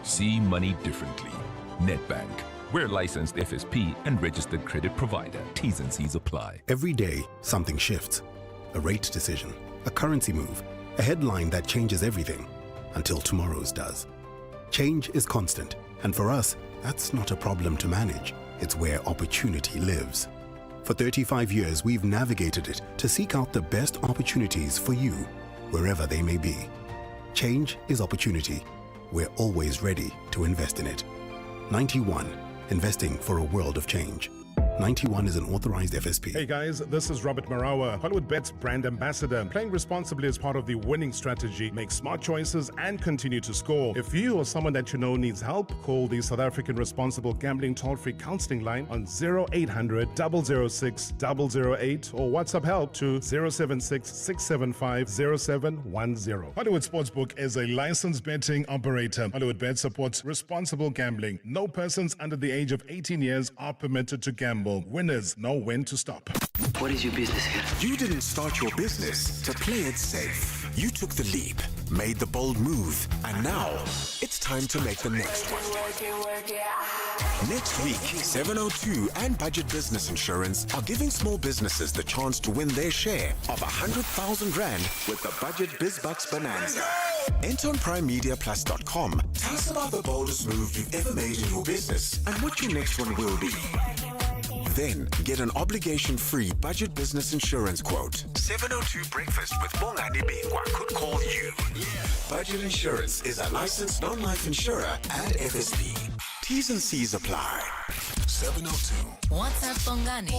See money differently. Nedbank. We're licensed FSP and registered credit provider. T's and C's apply. Every day, something shifts. A rate decision, a currency move, a headline that changes everything until tomorrow's does. Change is constant, and for us, that's not a problem to manage. It's where opportunity lives. For 35 years, we've navigated it to seek out the best opportunities for you, wherever they may be. Change is opportunity. We're always ready to invest in it. 91, investing for a world of change. 91 is an authorized FSP. Hey guys, this is Robert Marawa, HollywoodBet's brand ambassador. Playing responsibly is part of the winning strategy. Make smart choices and continue to score. If you or someone that you know needs help, call the South African Responsible Gambling Toll-Free Counseling Line on 0800 006 008 or WhatsApp help to 076 675 0710. Hollywood Sportsbook is a licensed betting operator. HollywoodBet supports responsible gambling. No persons under the age of 18 years are permitted to gamble. Winners know when to stop. What is your business here? You didn't start your business to play it safe. You took the leap, made the bold move, and now it's time to make the next one. Next week, 702 and Budget Business Insurance are giving small businesses the chance to win their share of 100,000 Rand with the Budget BizBucks Bonanza. Enter on PrimeMediaPlus.com. Tell us about the boldest move you've ever made in your business and what your next one will be. Then get an obligation-free Budget Business Insurance quote. 702 Breakfast with Bongani Bingwa could call you. Budget Insurance is a licensed non-life insurer and FSP. T's and C's apply. 702. WhatsApp Bongani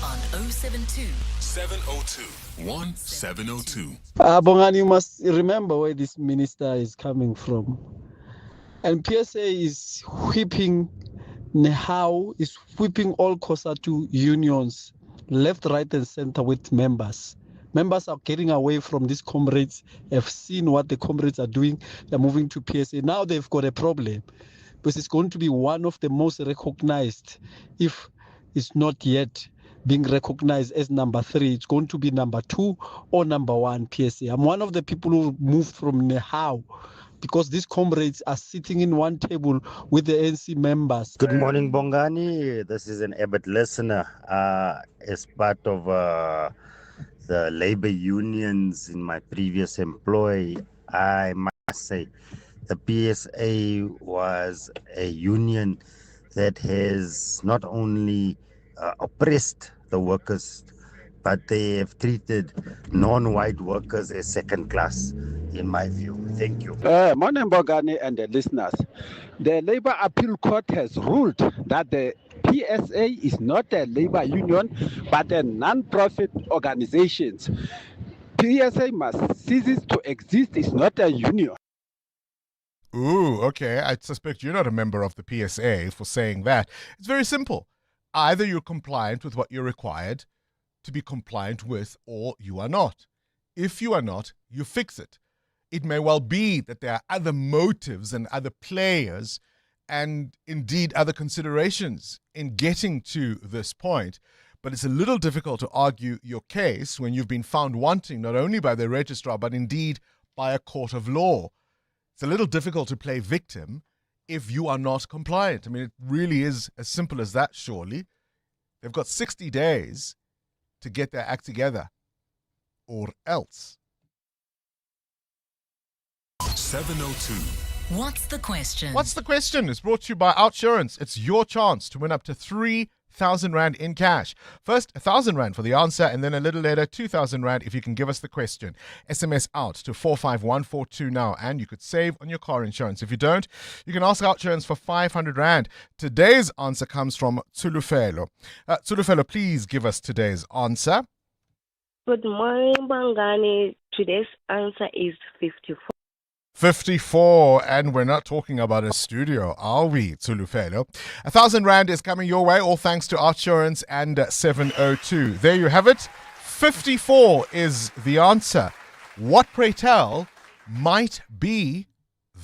on 072 702 1702. Bongani, you must remember where this minister is coming from. And PSA is whipping Nehao is whipping all COSATU unions left, right, and center with members. Members are getting away from these comrades, have seen what the comrades are doing. They're moving to PSA. Now they've got a problem because it's going to be one of the most recognized, if it's not yet being recognized as number 3. It's going to be number 2 or number 1 PSA. I'm one of the people who moved from Nehao because these comrades are sitting in one table with the ANC members. Good morning, Bongani. This is an avid listener. As part of the labor unions in my previous employ, I must say the PSA was a union that has not only oppressed the workers, but they have treated non-white workers as second class, in my view. Thank you. Morning, Bongani and the listeners. The Labour Appeal Court has ruled that the PSA is not a labor union, but a non-profit organization. PSA must cease to exist. It's not a union. Ooh, okay. I suspect you're not a member of the PSA for saying that. It's very simple. Either you're compliant with what you're required to be compliant with, or you are not. If you are not, you fix it. It may well be that there are other motives and other players and indeed other considerations in getting to this point, but it's a little difficult to argue your case when you've been found wanting not only by the registrar but indeed by a court of law. It's a little difficult to play victim if you are not compliant. I mean, it really is as simple as that, surely. They've got 60 days to get their act together, or else. 702. What's the question? What's the question? It's brought to you by Outsurance. It's your chance to win up to 3,000 Rand in cash. First, 1,000 Rand for the answer, and then a little later, 2,000 Rand if you can give us the question. SMS out to 45142 now, and you could save on your car insurance. If you don't, you can ask Outsurance for 500 Rand. Today's answer comes from Tsulufelo. Tsulufelo, please give us today's answer. Good morning, Bongani. Today's answer is 54. 54, and we're not talking about a studio, are we, Tsulufelo? 1,000 Rand is coming your way, all thanks to Outsurance and 702. There you have it. 54 is the answer. What, pray tell, might be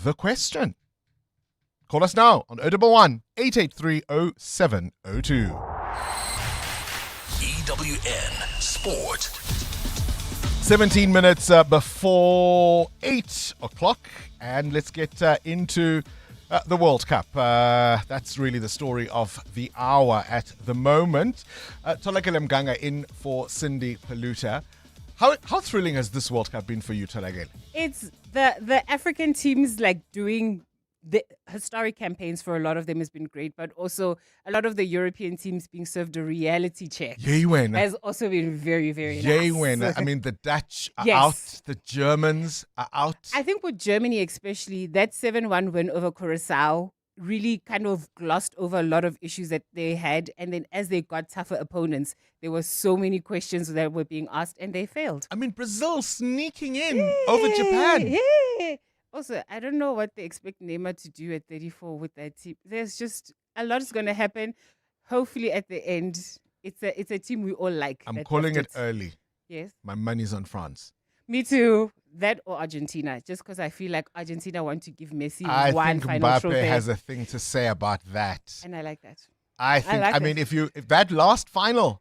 the question? Call us now on 011 883 0702. EWN Sport. 17 minutes before 8 o'clock, and let's get into the World Cup. That's really the story of the hour at the moment. Tolakele Mganga in for Cindy Paluta. How thrilling has this World Cup been for you, Tolakele? It's the African teams doing the historic campaigns. For a lot of them has been great, but also a lot of the European teams being served a reality check has also been very, very nice. I mean, the Dutch are Yes. out, the Germans are out. I think with Germany especially, that 7-1 win over Curacao really kind of glossed over a lot of issues that they had. And then as they got tougher opponents, there were so many questions that were being asked and they failed. I mean, Brazil sneaking in over Japan. Yeah. Also, I don't know what they expect Neymar to do at 34 with that team. There's just a lot is going to happen. Hopefully at the end, it's a team we all like. I'm calling it early. Yes. My money's on France. Me too. That or Argentina, just because I feel like Argentina want to give Messi I one think final Mbappe trophy. has a thing to say about that. And I like that. I mean, if that last final,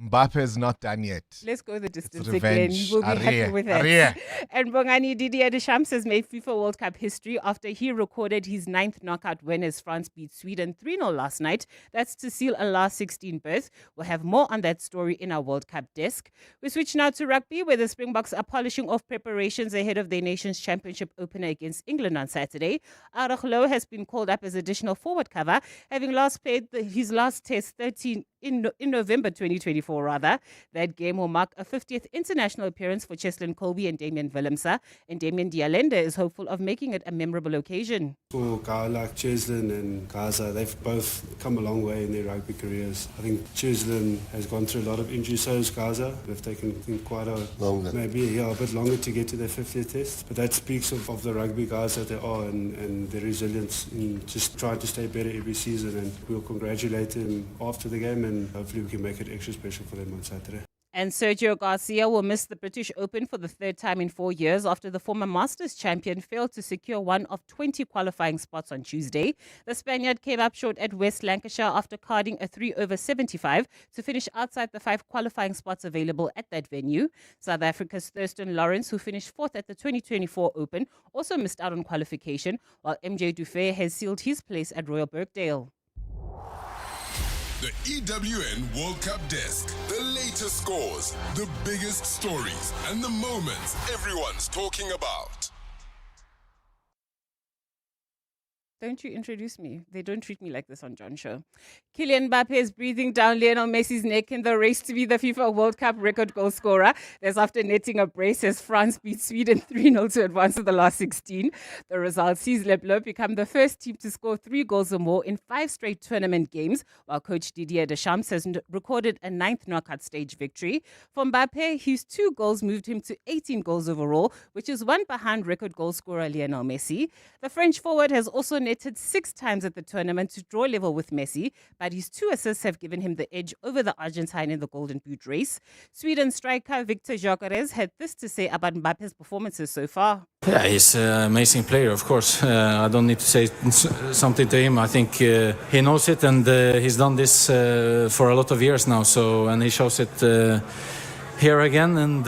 Mbappe is not done yet. Let's go the distance again. revenge. We'll be happy Arre, with that. arre. And Bongani, Didier Deschamps has made FIFA World Cup history after he recorded his 9th knockout win as France beat Sweden 3-0 last night. That's to seal a last 16 berth. We'll have more on that story in our World Cup desk. We switch now to rugby, where the Springboks are polishing off preparations ahead of their Nations Championship opener against England on Saturday. Araglo has been called up as additional forward cover, having last played his last test 13 in November 2024, rather. That game will mark a 50th international appearance for Cheslin Colby and Damian Willemse, and Damian Dialende is hopeful of making it a memorable occasion. For a guy like Cheslin and Gaza, they've both come a long way in their rugby careers. I think Cheslin has gone through a lot of injuries, so has Gaza. They've taken quite a bit longer to get to their 50th test. But that speaks of the rugby guys that they are and their resilience in just trying to stay better every season. And we'll congratulate them after the game, and hopefully we can make it extra special for them on Saturday. And Sergio Garcia will miss the British Open for the third time in 4 years after the former Masters champion failed to secure one of 20 qualifying spots on Tuesday. The Spaniard came up short at West Lancashire after carding a 3 over 75 to finish outside the 5 qualifying spots available at that venue. South Africa's Thurston Lawrence, who finished 4th at the 2024 Open, also missed out on qualification, while MJ Dufay has sealed his place at Royal Birkdale. The EWN World Cup Desk. The latest scores, the biggest stories, and the moments everyone's talking about. Don't you introduce me? They don't treat me like this on John Show. Kylian Mbappe is breathing down Lionel Messi's neck in the race to be the FIFA World Cup record goal scorer. That's after netting a brace as France beat Sweden 3-0 to advance to the last 16. The result sees Les Bleus become the first team to score 3 goals or more in 5 straight tournament games, while coach Didier Deschamps has recorded a 9th knockout stage victory. For Mbappe, his 2 goals moved him to 18 goals overall, which is 1 behind record goal scorer Lionel Messi. The French forward has also netted 6 times at the tournament to draw level with Messi, but his 2 assists have given him the edge over the Argentine in the Golden Boot race. Sweden striker Victor Gyökeres had this to say about Mbappe's performances so far. Yeah, he's an amazing player, of course. I don't need to say something to him. I think he knows it, and he's done this for a lot of years now. And he shows it here again. And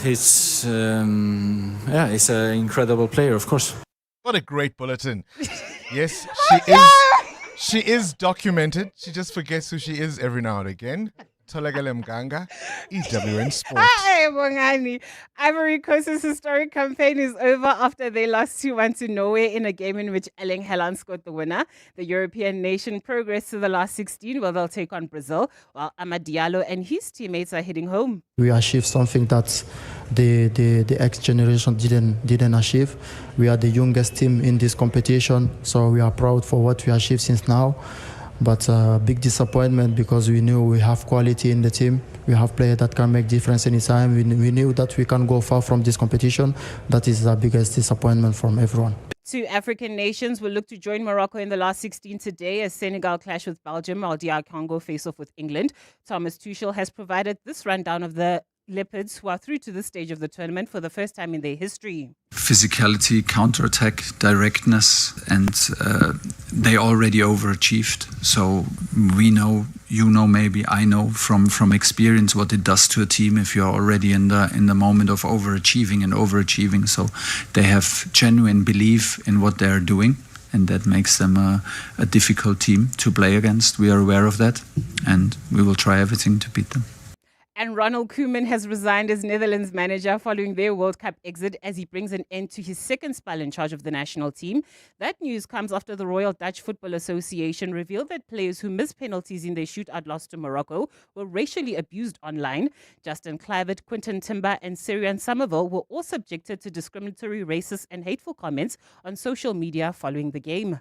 he's an incredible player, of course. What a great bulletin. Yes, she is documented. She just forgets who she is every now and again. Tolagale Mganga, EWN Sports. Hi, Bongani. Ivory Coast's historic campaign is over after they lost 2-1 to Norway in a game in which Erling Haaland scored the winner. The European nation progressed to the last 16, where they'll take on Brazil, while Amad Diallo and his teammates are heading home. We achieved something that the X generation didn't achieve. We are the youngest team in this competition, so we are proud for what we achieved since now. But big disappointment because we knew we have quality in the team. We have players that can make difference anytime. We knew that we can go far from this competition. That is the biggest disappointment from everyone. 2 African nations will look to join Morocco in the last 16 today as Senegal clash with Belgium, while DR Congo face off with England. Thomas Tuchel has provided this rundown of the Leopards, who are through to this stage of the tournament for the first time in their history. Physicality, counterattack, directness, and they already overachieved. So we know, maybe I know from experience what it does to a team if you're already in the moment of overachieving. So they have genuine belief in what they're doing, and that makes them a difficult team to play against. We are aware of that, and we will try everything to beat them. And Ronald Koeman has resigned as Netherlands manager following their World Cup exit as he brings an end to his second spell in charge of the national team. That news comes after the Royal Dutch Football Association revealed that players who missed penalties in their shootout loss to Morocco were racially abused online. Justin Kluivert, Quinton Timber and Sirian Somerville were all subjected to discriminatory, racist and hateful comments on social media following the game.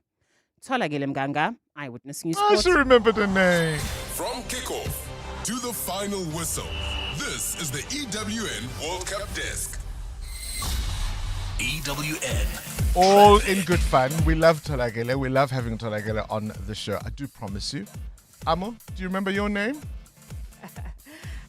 Tolagale Mganga, Eyewitness News. I should remember the name. From kickoff to the final whistle, this is the EWN World Cup Desk. EWN. All in good fun. We love Tolagale. We love having Tolagale on the show. I do promise you. Amo, do you remember your name?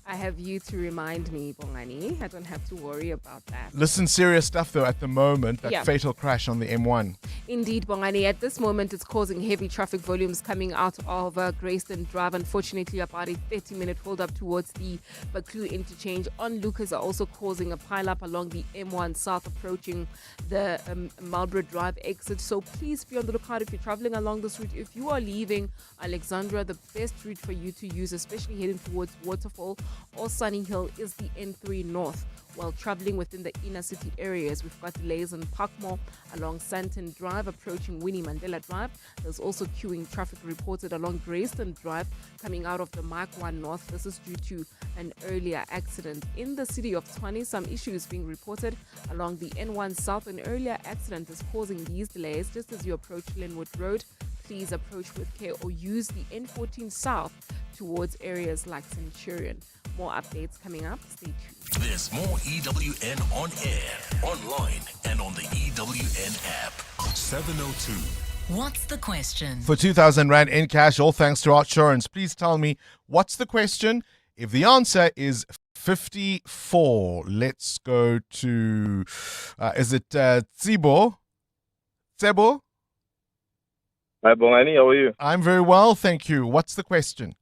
I have you to remind me, Bongani. I don't have to worry about that. Listen, serious stuff though at the moment. That Yeah. fatal crash on the M1. Indeed, Bongani. At this moment, it's causing heavy traffic volumes coming out of Grayston Drive. Unfortunately, about a 30-minute hold-up towards the Baku interchange on Lucas are also causing a pile-up along the M1 South approaching the Marlborough Drive exit. So please be on the lookout if you're traveling along this route. If you are leaving Alexandra, the best route for you to use, especially heading towards Waterfall or Sunny Hill, is the N3 North, while traveling within the inner city areas. We've got delays on Parkmore along Santon Drive approaching Winnie Mandela Drive. There's also queuing traffic reported along Grayston Drive coming out of the Mark 1 North. This is due to an earlier accident. In the city of Tshwane, some issues being reported along the N1 South. An earlier accident is causing these delays. Just as you approach Linwood Road, please approach with care or use the N14 South towards areas like Centurion. More updates coming up. Stay tuned. There's more EWN on air, online, and on the EWN app. 702. What's the question? For 2,000 Rand in cash, all thanks to Outsurance. Please tell me, what's the question? If the answer is 54, let's go to, is it Tsibo? Tsebo? Hi, Bongani, how are you? I'm very well, thank you. What's the question?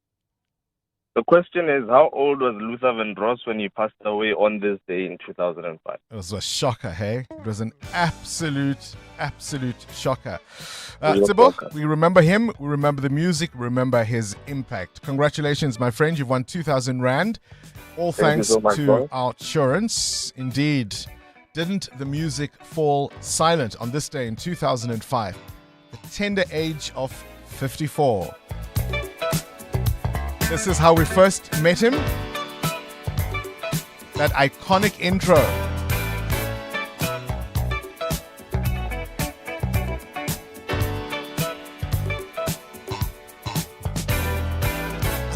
The question is, how old was Luther Vandross when he passed away on this day in 2005? It was a shocker, hey? It was an absolute shocker. Tsibo, we remember him, we remember the music, we remember his impact. Congratulations, my friend. You've won 2,000 Rand. All thanks so much, to Outsurance. Indeed. Didn't the music fall silent on this day in 2005? The tender age of 54. This is how we first met him. That iconic intro. I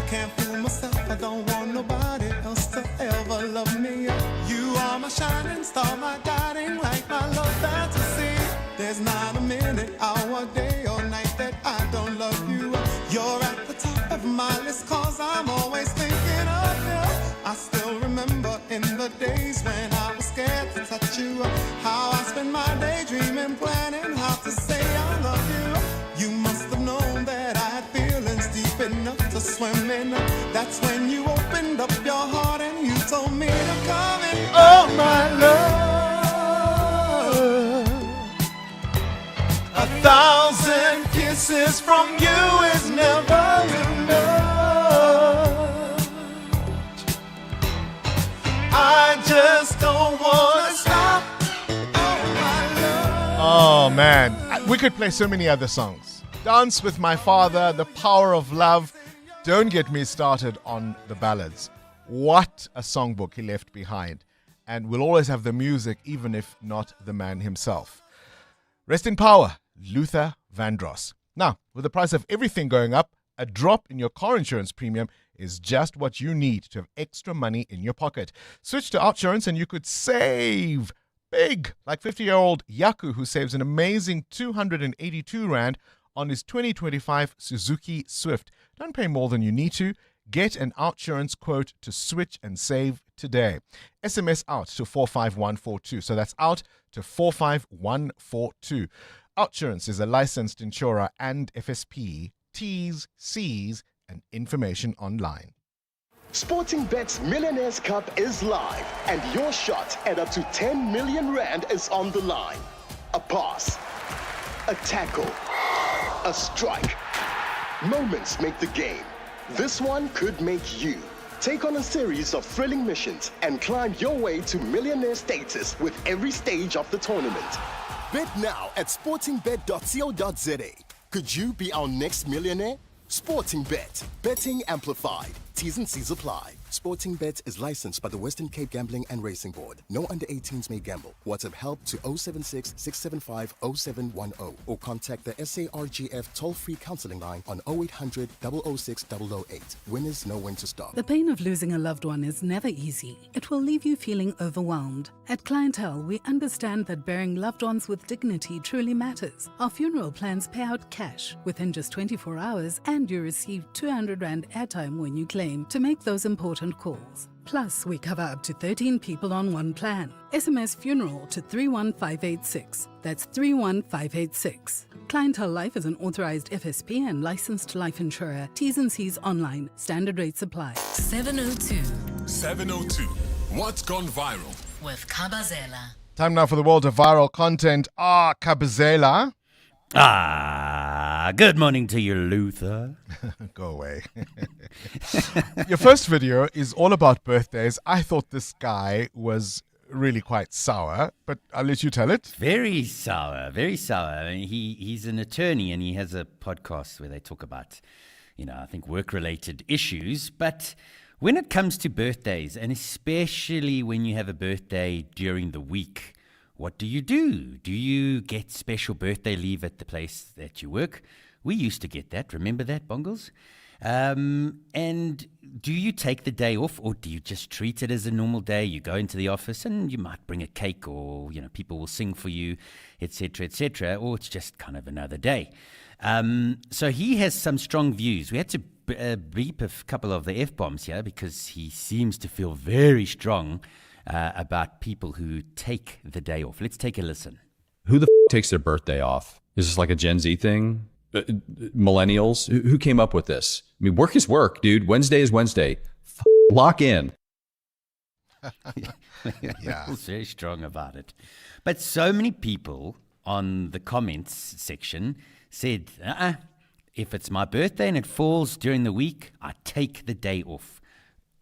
can't fool myself, I don't want nobody else to ever love me. You are my shining star, my guiding light, my love fantasy. There's not a minute, hour, day or night that I don't love you. You're at the top of my list, cause I'm always thinking of you. I still remember in the days when I was scared to touch you, how I spent my day dreaming, planning how to say I love you. You must have known that I had feelings deep enough to swim in. That's when you opened up your heart and you told me to come in. Oh my love, 1,000 kisses from you is never enough. I just don't want to stop. Oh my love. Oh man, we could play so many other songs. Dance with My Father, The Power of Love. Don't get me started on the ballads. What a songbook he left behind. And we'll always have the music, even if not the man himself. Rest in power, Luther Vandross. Now, with the price of everything going up, a drop in your car insurance premium is just what you need to have extra money in your pocket. Switch to Outsurance and you could save big, like 50-year-old Yaku, who saves an amazing 282 Rand on his 2025 Suzuki Swift. Don't pay more than you need to. Get an Outsurance quote to switch and save today. SMS out to 45142. So that's out to 45142. Outsurance is a licensed insurer and FSP. T's, C's, and information online. Sporting Bet's Millionaires Cup is live, and your shot at up to 10 million Rand is on the line. A pass, a tackle, a strike. Moments make the game. This one could make you. Take on a series of thrilling missions and climb your way to millionaire status with every stage of the tournament. Bet now at sportingbet.co.za. Could you be our next millionaire? Sporting Bet. Betting amplified. T's and C's apply. Sporting Bet is licensed by the Western Cape Gambling and Racing Board. No under 18s may gamble. WhatsApp help to 076 675 0710 or contact the SARGF toll-free counseling line on 0800 006 008. Winners know when to stop. The pain of losing a loved one is never easy. It will leave you feeling overwhelmed. At Clientele, we understand that burying loved ones with dignity truly matters. Our funeral plans pay out cash within just 24 hours, and you receive 200 Rand airtime when you claim to make those important calls. Plus, we cover up to 13 people on one plan. SMS funeral to 31586. That's 31586. Clientele Life is an authorized FSP and licensed life insurer. T's and C's online. Standard rates apply. 702 702. What's gone viral? with Kabazela. Time now for the world of viral content. Kabazela. Good morning to you, Luther. Go away. Your first video is all about birthdays. I thought this guy was really quite sour, but I'll let you tell it. Very sour, very sour. I mean, he's an attorney and he has a podcast where they talk about, I think work-related issues. But when it comes to birthdays, and especially when you have a birthday during the week, what do? Do you get special birthday leave at the place that you work? We used to get that. Remember that, Bongles? And do you take the day off, or do you just treat it as a normal day? You go into the office and you might bring a cake, or people will sing for you, etc., or it's just kind of another day. So he has some strong views. We had to beep a couple of the F-bombs here because he seems to feel very strong about people who take the day off. Let's take a listen. Who the takes their birthday off? Is this like a Gen Z thing? Millennials? Who came up with this? I mean, work is work, dude. Wednesday is Wednesday. Lock in. Yeah. He's very strong about it. But so many people on the comments section said, if it's my birthday and it falls during the week, I take the day off.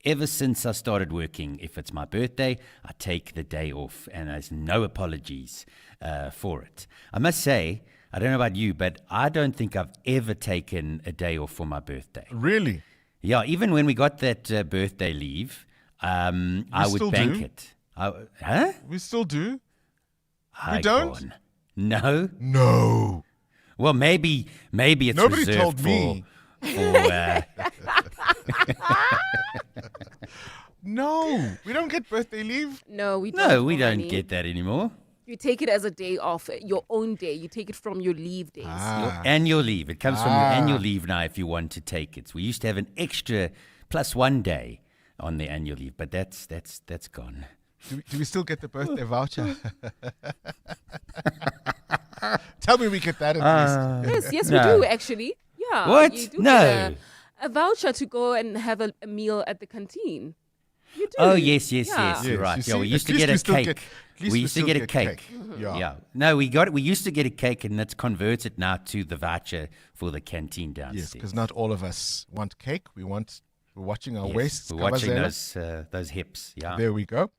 Ever since I started working, if it's my birthday, I take the day off, and there's no apologies for it. I must say, I don't know about you, but I don't think I've ever taken a day off for my birthday. Really? Yeah, even when we got that birthday leave, I would bank it. Huh? We still do. We don't? No. No. Well, maybe it's Nobody reserved told me. No, we don't get birthday leave. No, we don't. No, we don't get that anymore. You take it as a day off, your own day. You take it from your leave days. Your annual leave. It comes from your annual leave now if you want to take it. So we used to have an extra plus 1 day on the annual leave, but that's gone. Do we still get the birthday voucher? Tell me we get that at least. Yes, no. we do actually. Yeah. What? You do No. get a voucher to go and have a meal at the canteen. You do. Oh, yes, Yeah. you're right. You Yeah, we see, used to at get a least we still cake. at least We used to still get a cake. Yeah. No, we used to get a cake, and that's converted now to the voucher for the canteen downstairs. Yes, because not all of us want cake. We're watching our waists. We're watching Kabazela. those hips. Yeah. There we go.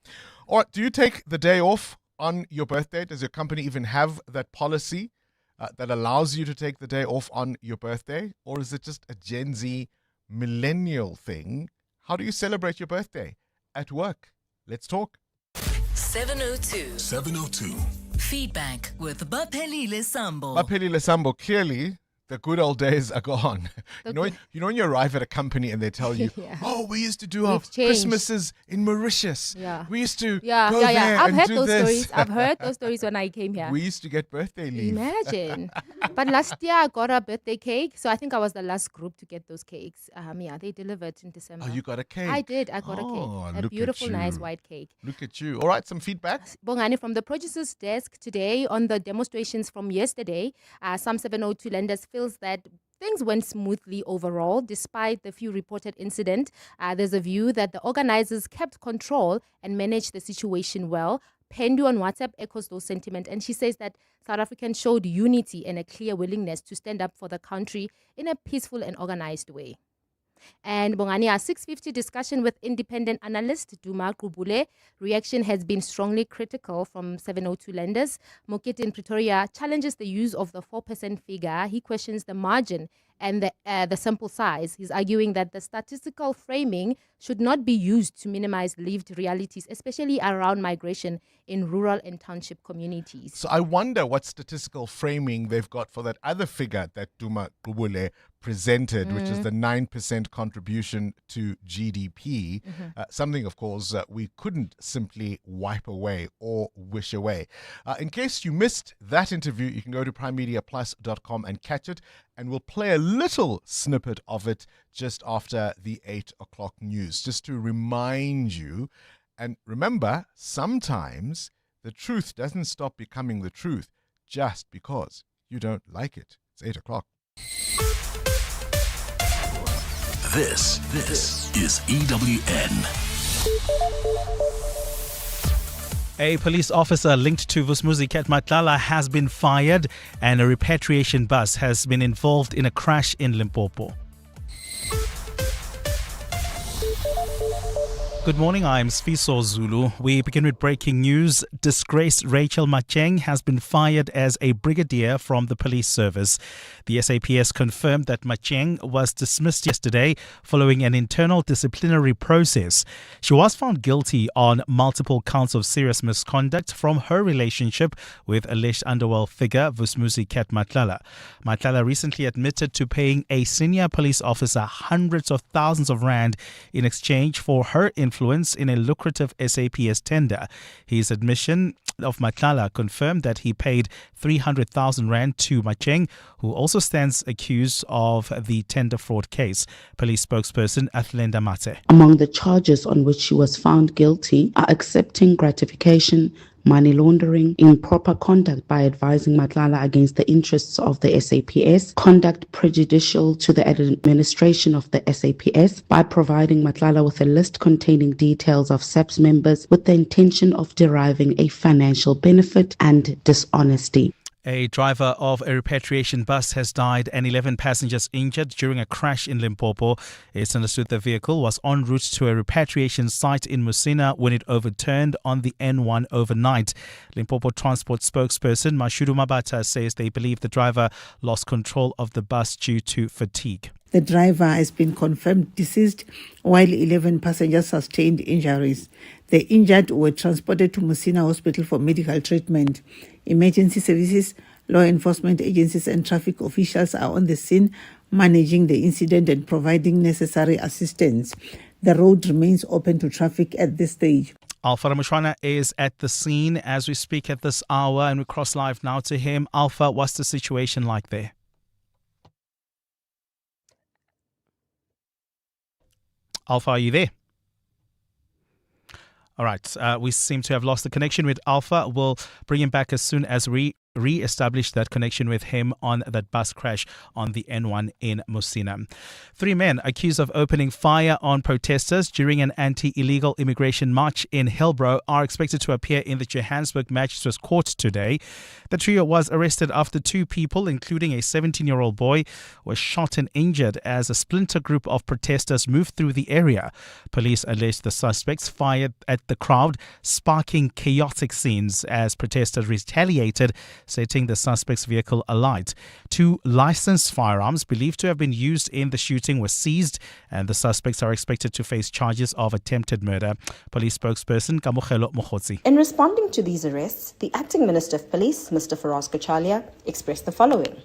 All right, do you take the day off on your birthday? Does your company even have that policy that allows you to take the day off on your birthday? Or is it just a Gen Z millennial thing? How do you celebrate your birthday? At work. Let's talk. 702. Feedback with Baphelile Sambo. Baphelile Sambo, clearly the good old days are gone. You know when you arrive at a company and they tell you, Yeah. oh, we used to do our We've changed. Christmases in Mauritius. Yeah. We used to Yeah. go there I've and heard do those this. stories. I've heard those stories when I came here. We used to get birthday leave. Imagine. But last year I got a birthday cake. So I think I was the last group to get those cakes. They delivered in December. Oh, you got a cake? I did. I got Oh, a cake. look A beautiful, at nice you. white cake. Look at you. All right, some feedback. Bongani, from the producer's desk today on the demonstrations from yesterday, some 702 lenders feels that things went smoothly overall, despite the few reported incidents. There's a view that the organizers kept control and managed the situation well. Pendu on WhatsApp echoes those sentiments, and she says that South Africans showed unity and a clear willingness to stand up for the country in a peaceful and organized way. And Bongani, our 650 discussion with independent analyst Duma Kubule. Reaction has been strongly critical from 702 lenders. Mokit in Pretoria challenges the use of the 4% figure. He questions the margin and the sample size. He's arguing that the statistical framing should not be used to minimize lived realities, especially around migration in rural and township communities. So I wonder what statistical framing they've got for that other figure that Duma Kubule presented, which is the 9% contribution to GDP. Something, of course, we couldn't simply wipe away or wish away. In case you missed that interview, you can go to primemediaplus.com and catch it. And we'll play a little snippet of it just after the 8 o'clock news, just to remind you. And remember, sometimes the truth doesn't stop becoming the truth just because you don't like it. It's 8 o'clock. This is EWN. A police officer linked to Vusmuzi Matlala has been fired, and a repatriation bus has been involved in a crash in Limpopo. Good morning, I'm Sfiso Zulu. We begin with breaking news. Disgraced Rachel Macheng has been fired as a brigadier from the police service. The SAPS confirmed that Macheng was dismissed yesterday following an internal disciplinary process. She was found guilty on multiple counts of serious misconduct from her relationship with alleged underworld figure Vusmuzi Matlala. Matlala recently admitted to paying a senior police officer hundreds of thousands of rand in exchange for her influence in a lucrative SAPS tender. His admission of Matlala confirmed that he paid 300,000 rand to Macheng, who also stands accused of the tender fraud case. Police spokesperson Athlenda Mate. Among the charges on which she was found guilty are accepting gratification, money laundering, improper conduct by advising Matlala against the interests of the SAPS, conduct prejudicial to the administration of the SAPS by providing Matlala with a list containing details of SAPS members with the intention of deriving a financial benefit, and dishonesty. A driver of a repatriation bus has died and 11 passengers injured during a crash in Limpopo. It's understood the vehicle was en route to a repatriation site in Musina when it overturned on the N1 overnight. Limpopo Transport spokesperson Mashudu Mabata says they believe the driver lost control of the bus due to fatigue. The driver has been confirmed deceased, while 11 passengers sustained injuries. The injured were transported to Musina Hospital for medical treatment. Emergency services, law enforcement agencies and traffic officials are on the scene, managing the incident and providing necessary assistance. The road remains open to traffic at this stage. Alpha Ramashwana is at the scene as we speak at this hour, and we cross live now to him. Alpha, what's the situation like there? Alpha, are you there? All right. We seem to have lost the connection with Alpha. We'll bring him back as soon as we re-establish that connection with him on that bus crash on the N1 in Musina. 3 men accused of opening fire on protesters during an anti-illegal immigration march in Hillbrow are expected to appear in the Johannesburg Magistrates Court today. The trio was arrested after 2 people, including a 17-year-old boy, were shot and injured as a splinter group of protesters moved through the area. Police alleged the suspects fired at the crowd, sparking chaotic scenes as protesters retaliated, setting the suspect's vehicle alight. 2 licensed firearms believed to have been used in the shooting were seized, and the suspects are expected to face charges of attempted murder. Police spokesperson Kamogelo Mogotsi. In responding to these arrests, the Acting Minister of Police, Mr. Faraz Kachalia, expressed the following.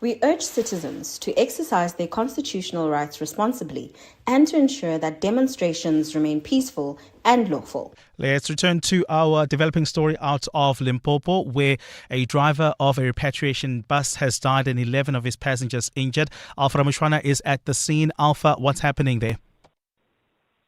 We urge citizens to exercise their constitutional rights responsibly and to ensure that demonstrations remain peaceful and lawful. Let's return to our developing story out of Limpopo, where a driver of a repatriation bus has died and 11 of his passengers injured. Alpha Ramashwana is at the scene. Alpha, what's happening there?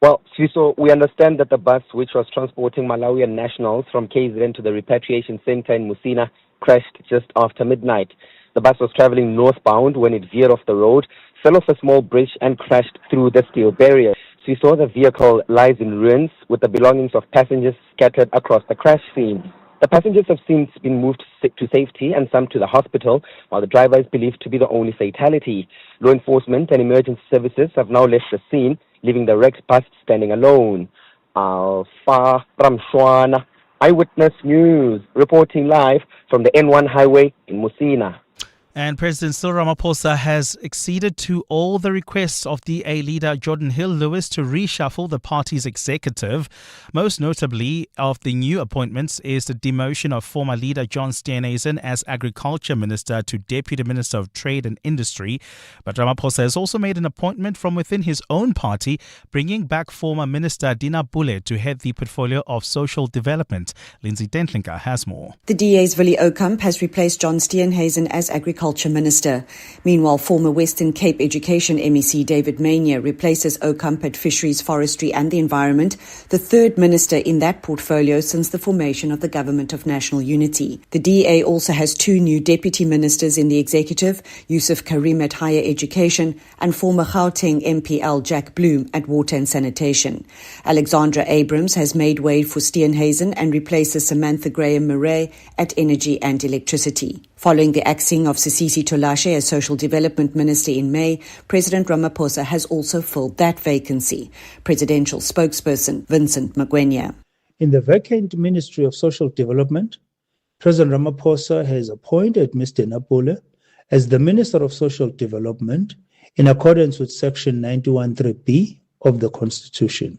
Well, Siso, we understand that the bus, which was transporting Malawian nationals from KZN to the repatriation center in Musina, crashed just after midnight. The bus was traveling northbound when it veered off the road, fell off a small bridge and crashed through the steel barrier. So we saw the vehicle lies in ruins with the belongings of passengers scattered across the crash scene. The passengers have since been moved to safety and some to the hospital, while the driver is believed to be the only fatality. Law enforcement and emergency services have now left the scene, leaving the wrecked bus standing alone. Alpha Ramshwana, Eyewitness News, reporting live from the N1 highway in Musina. And President Cyril Ramaphosa has acceded to all the requests of DA leader Jordan Hill-Lewis to reshuffle the party's executive. Most notably of the new appointments is the demotion of former leader John Steenhuisen as Agriculture Minister to Deputy Minister of Trade and Industry. But Ramaphosa has also made an appointment from within his own party, bringing back former Minister Dina Bule to head the portfolio of social development. Lindsay Dentlinker has more. The DA's Willie Okamp has replaced John Steenhuisen as Agriculture Agriculture Minister. Meanwhile, former Western Cape Education MEC David Mania replaces Ocamp at Fisheries, Forestry and the Environment, the third minister in that portfolio since the formation of the Government of National Unity. The DA also has two new deputy ministers in the executive, Yusuf Karim at Higher Education and former Gauteng MPL Jack Bloom at Water and Sanitation. Alexandra Abrams has made way for Steenhuisen and replaces Samantha Graham Murray at Energy and Electricity. Following the axing of Sisisi Tolashe as Social Development Minister in May, President Ramaphosa has also filled that vacancy. Presidential spokesperson Vincent Magwenya. In the vacant Ministry of Social Development, President Ramaphosa has appointed Mr. Napule as the Minister of Social Development in accordance with Section 91(3)(b) of the Constitution.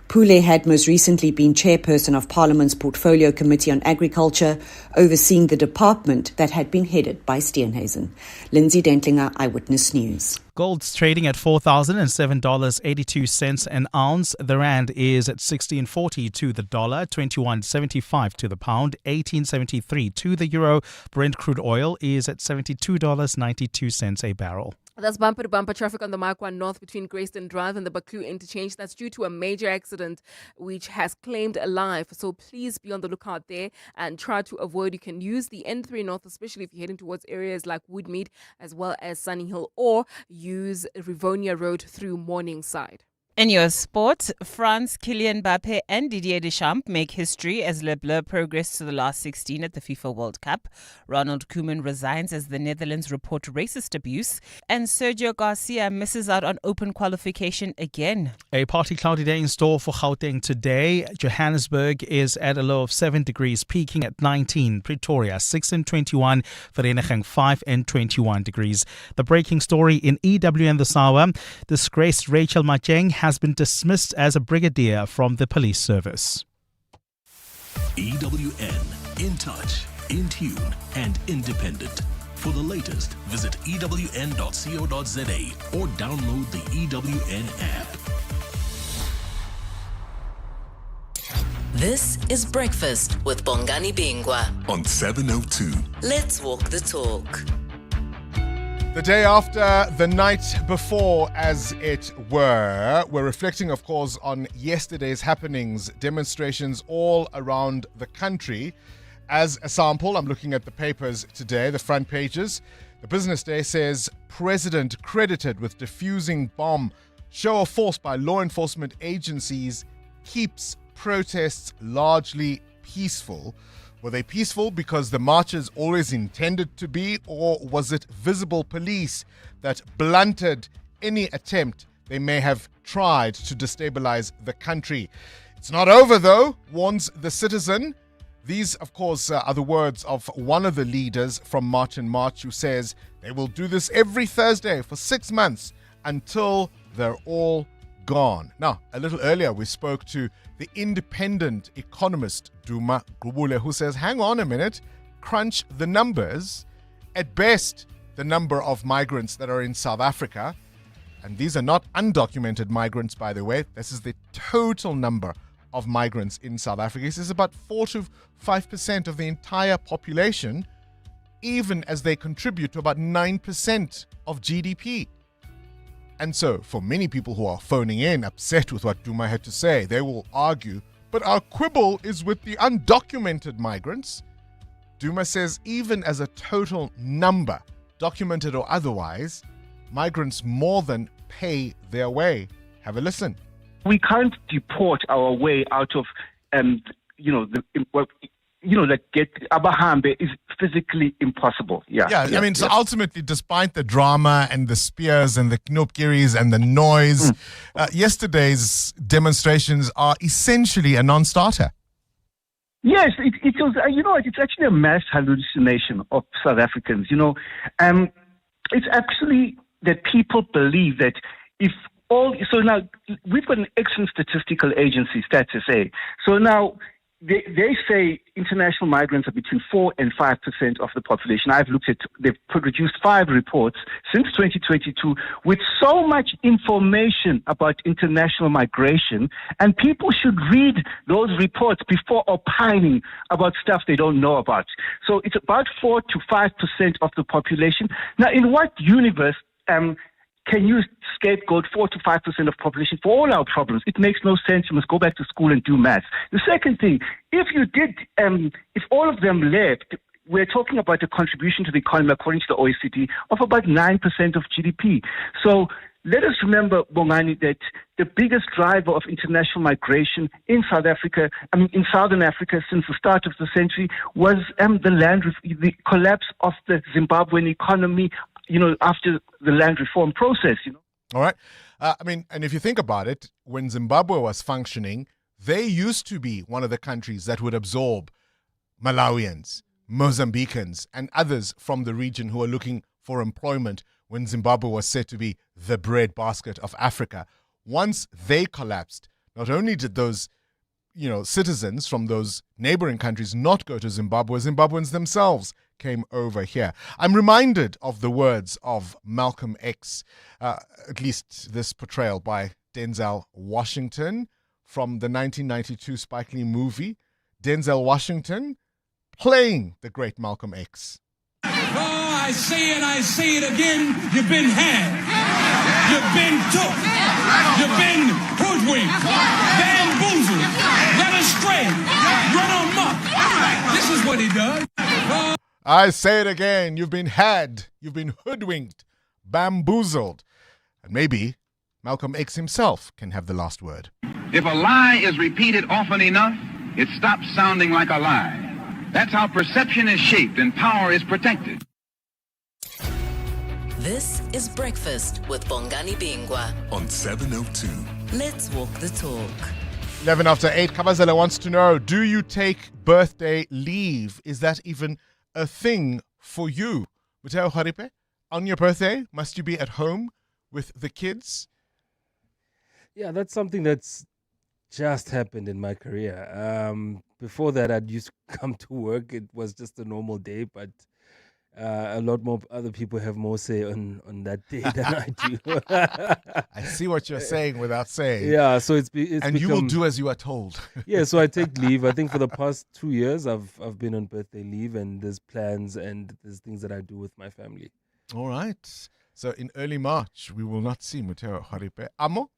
Pule had most recently been chairperson of Parliament's Portfolio Committee on Agriculture, overseeing the department that had been headed by Steenhuisen. Lindsay Dentlinger, Eyewitness News. Gold's trading at $4,007.82 an ounce. The rand is at 16.40 to the dollar, 21.75 to the pound, 18.73 to the euro. Brent crude oil is at $72.92 a barrel. That's bumper-to-bumper traffic on the Mark 1 North between Greyston Drive and the Baku interchange. That's due to a major accident which has claimed a life. So please be on the lookout there and try to avoid. You can use the N3 North, especially if you're heading towards areas like Woodmead as well as Sunny Hill, or use Rivonia Road through Morningside. In your sport, France, Kylian Mbappe and Didier Deschamps make history as Le Bleu progress to the last 16 at the FIFA World Cup. Ronald Koeman resigns as the Netherlands report racist abuse. And Sergio Garcia misses out on open qualification again. A partly cloudy day in store for Gauteng today. Johannesburg is at a low of 7 degrees, peaking at 19. Pretoria, 6 and 21. Vereeniging, 5 and 21 degrees. The breaking story in EWN this hour. Disgraced Rachel Macheng has been dismissed as a brigadier from the police service. EWN, in touch, in tune, and independent. For the latest, visit ewn.co.za or download the EWN app. This is Breakfast with Bongani Bingwa on 702. Let's walk the talk. The day after, the night before, as it were, we're reflecting, of course, on yesterday's happenings, demonstrations all around the country. As a sample, I'm looking at the papers today, the front pages. The Business Day says, President credited with defusing bomb. Show of force by law enforcement agencies keeps protests largely peaceful. Were they peaceful because the marches always intended to be, or was it visible police that blunted any attempt they may have tried to destabilize the country? It's not over, though, warns the Citizen. These, of course, are the words of one of the leaders from March and March, who says they will do this every Thursday for 6 months until they're all gone. Now, a little earlier, we spoke to the independent economist Duma Gubule, who says, hang on a minute, crunch the numbers. At best, the number of migrants that are in South Africa, and these are not undocumented migrants, by the way, this is the total number of migrants in South Africa. This is about 4 to 5% of the entire population, even as they contribute to about 9% of GDP. And so, for many people who are phoning in, upset with what Duma had to say, they will argue, but our quibble is with the undocumented migrants. Duma says even as a total number, documented or otherwise, migrants more than pay their way. Have a listen. We can't deport our way out of, get Abahambe is physically impossible. I mean, so ultimately, despite the drama and the spears and the knopkiris and the noise, yesterday's demonstrations are essentially a non-starter. Yes, it was, it's actually a mass hallucination of South Africans. It's actually that people believe that so now we've got an excellent statistical agency, Stats SA. So now, they say international migrants are between 4 and 5% of the population. They've produced 5 reports since 2022 with so much information about international migration, and people should read those reports before opining about stuff they don't know about. So it's about 4 to 5% of the population. Now, in what universe can you scapegoat 4 to 5% of population for all our problems? It makes no sense. You must go back to school and do maths. The second thing, if all of them left, we're talking about a contribution to the economy, according to the OECD, of about 9% of GDP. So let us remember, Bongani, that the biggest driver of international migration in Southern Africa since the start of the century was the collapse of the Zimbabwean economy, after the land reform process, All right. And if you think about it, when Zimbabwe was functioning, they used to be one of the countries that would absorb Malawians, Mozambicans, and others from the region who are looking for employment when Zimbabwe was said to be the breadbasket of Africa. Once they collapsed, not only did those citizens from those neighboring countries not go to Zimbabwe, Zimbabweans themselves came over here. I'm reminded of the words of Malcolm X, at least this portrayal by Denzel Washington from the 1992 Spike Lee movie. Denzel Washington playing the great Malcolm X. Oh, I say it again, you've been had. You've been took. You've been hoodwinked, bamboozled, led astray, run amok. This is what he does. I say it again, you've been had, you've been hoodwinked, bamboozled. And maybe Malcolm X himself can have the last word. If a lie is repeated often enough, it stops sounding like a lie. That's how perception is shaped and power is protected. This is Breakfast with Bongani Bingwa on 702. Let's walk the talk. 11 after 8, Kabazela wants to know, do you take birthday leave? Is that even a thing for you? Muteo Haripe, on your birthday, must you be at home with the kids? Yeah, that's something that's just happened in my career. Before that, I'd used to come to work. It was just a normal day, but a lot more other people have more say on that day than I do. I see what you're saying without saying. Yeah, so it's and you will do as you are told. Yeah, so I take leave. I think for the past 2 years, I've been on birthday leave, and there's plans and there's things that I do with my family. All right. So in early March, we will not see Muteo Haripe. Amo?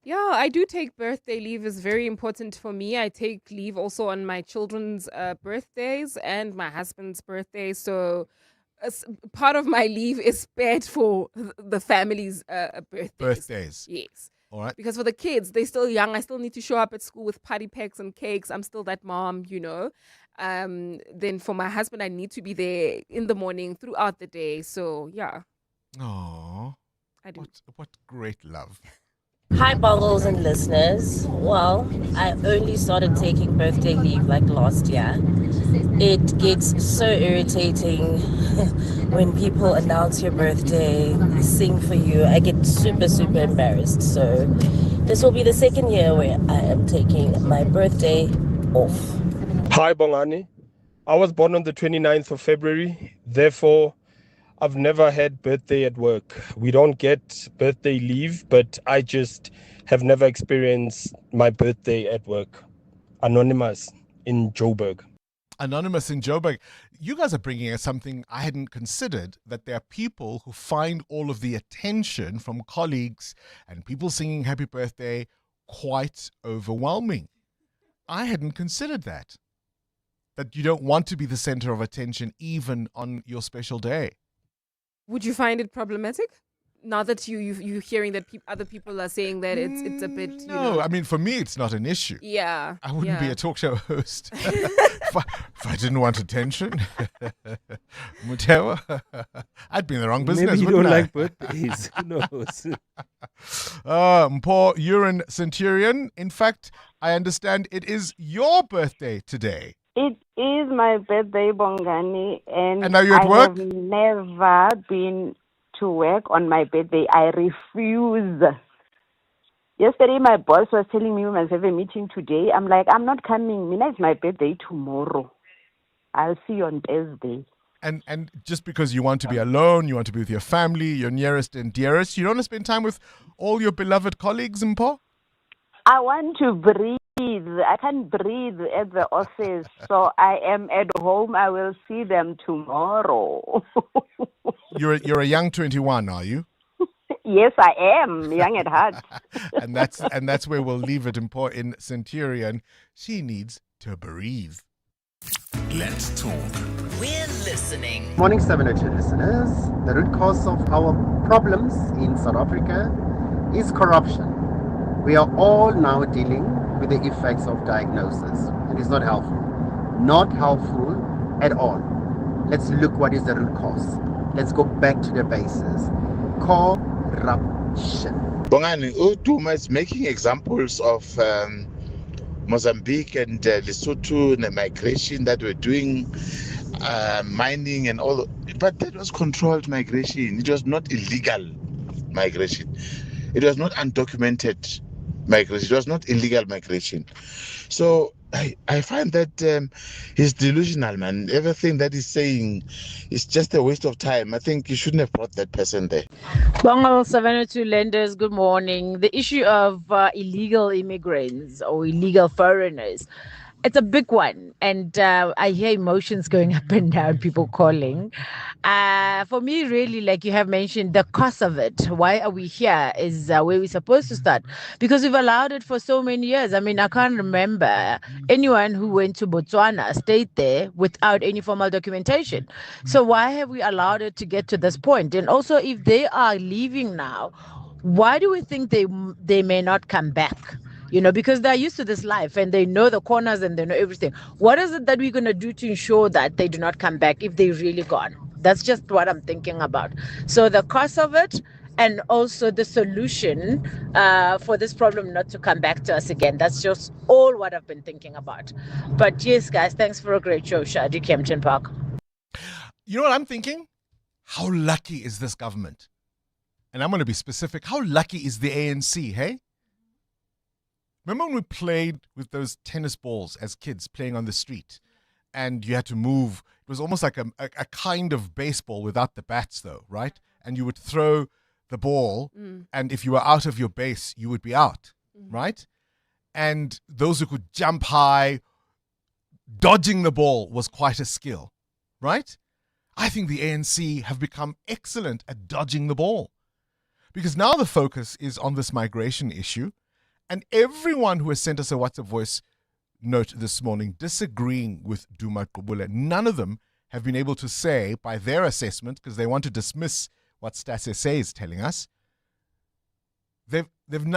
Yeah, I do take birthday leave. It's very important for me. I take leave also on my children's birthdays and my husband's birthday. So part of my leave is spared for the family's birthdays. Yes. All right. Because for the kids, they're still young. I still need to show up at school with party packs and cakes. I'm still that mom, Then for my husband, I need to be there in the morning throughout the day. So, yeah. Oh, I do. What great love. Hi, Bongles and listeners. Well, I only started taking birthday leave like last year. It gets so irritating when people announce your birthday, sing for you. I get super, super embarrassed. So this will be the second year where I am taking my birthday off. Hi, Bongani. I was born on the 29th of February. Therefore, I've never had birthday at work. We don't get birthday leave, but I just have never experienced my birthday at work. Anonymous in Joburg. Anonymous in Joburg. You guys are bringing us something I hadn't considered, that there are people who find all of the attention from colleagues and people singing happy birthday quite overwhelming. I hadn't considered that. That you don't want to be the center of attention even on your special day. Would you find it problematic? Now that you're hearing that other people are saying that it's a bit, No, I mean, for me, it's not an issue. Yeah. I wouldn't be a talk show host if I didn't want attention. Muteo, I'd be in the wrong business. Maybe you don't like birthdays. Who knows? Poor Urine Centurion. In fact, I understand it is your birthday today. It is my birthday, Bongani, and are you at work? I have never been to work on my birthday. I refuse. Yesterday, my boss was telling me we must have a meeting today. I'm like, I'm not coming. Mina, it's my birthday tomorrow. I'll see you on Thursday. And just because you want to be alone, you want to be with your family, your nearest and dearest, you don't want to spend time with all your beloved colleagues, Mpho? I want to breathe. I can't breathe at the office, so I am at home. I will see them tomorrow. You're a young 21, are you? Yes, I am young at heart. and that's where we'll leave it. Mpho in Centurion. She needs to breathe. Let's talk. We're listening. Morning 702 listeners. The root cause of our problems in South Africa is corruption. We are all now dealing with the effects of diagnosis. It is not helpful. Not helpful at all. Let's look what is the root cause. Let's go back to the basis. Corruption. Bongani, Uduma is making examples of Mozambique and Lesotho and the migration that we're doing, mining and all. But that was controlled migration. It was not illegal migration. It was not undocumented migration. It was not illegal migration. So I find that he's delusional, man. Everything that he's saying is just a waste of time. I think you shouldn't have brought that person there. Bongo 702 lenders, good morning. The issue of illegal immigrants or illegal foreigners, it's a big one. And I hear emotions going up and down, people calling. For me, really, like you have mentioned, the cost of it, why are we here, is where we're supposed to start. Because we've allowed it for so many years. I mean, I can't remember anyone who went to Botswana, stayed there without any formal documentation. So why have we allowed it to get to this point? And also, if they are leaving now, why do we think they may not come back? You know, because they're used to this life and they know the corners and they know everything. What is it that we're going to do to ensure that they do not come back if they're really gone? That's just what I'm thinking about. So the cost of it and also the solution for this problem not to come back to us again. That's just all what I've been thinking about. But yes, guys, thanks for a great show, Shadi Kempton Park. You know what I'm thinking? How lucky is this government? And I'm going to be specific. How lucky is the ANC, hey? Remember when we played with those tennis balls as kids playing on the street and you had to move? It was almost like a kind of baseball without the bats though, right? And you would throw the ball and if you were out of your base, you would be out, right? And those who could jump high, dodging the ball was quite a skill, right? I think the ANC have become excellent at dodging the ball because now the focus is on this migration issue. And everyone who has sent us a WhatsApp voice note this morning disagreeing with Duma Qubule, none of them have been able to say by their assessment, because they want to dismiss what Stats SA is telling us,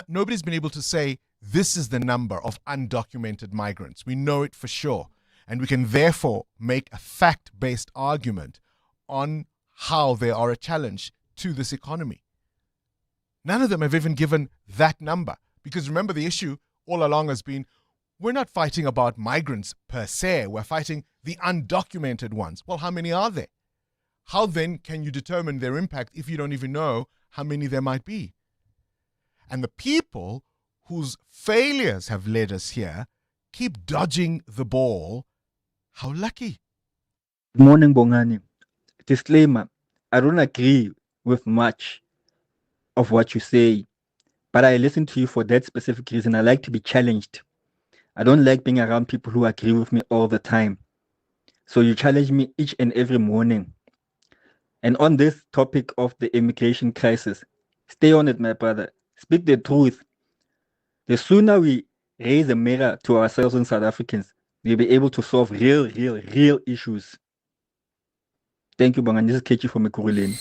nobody's been able to say this is the number of undocumented migrants. We know it for sure. And we can therefore make a fact-based argument on how they are a challenge to this economy. None of them have even given that number. Because remember, the issue all along has been, we're not fighting about migrants per se. We're fighting the undocumented ones. Well, how many are there? How then can you determine their impact if you don't even know how many there might be? And the people whose failures have led us here keep dodging the ball. How lucky. Good morning, Bongani. Disclaimer, I don't agree with much of what you say. But I listen to you for that specific reason. I like to be challenged. I don't like being around people who agree with me all the time. So you challenge me each and every morning. And on this topic of the immigration crisis, stay on it, my brother. Speak the truth. The sooner we raise a mirror to ourselves and South Africans, we'll be able to solve real issues. Thank you, Bongani. This is Kechi from Ekurhuleni.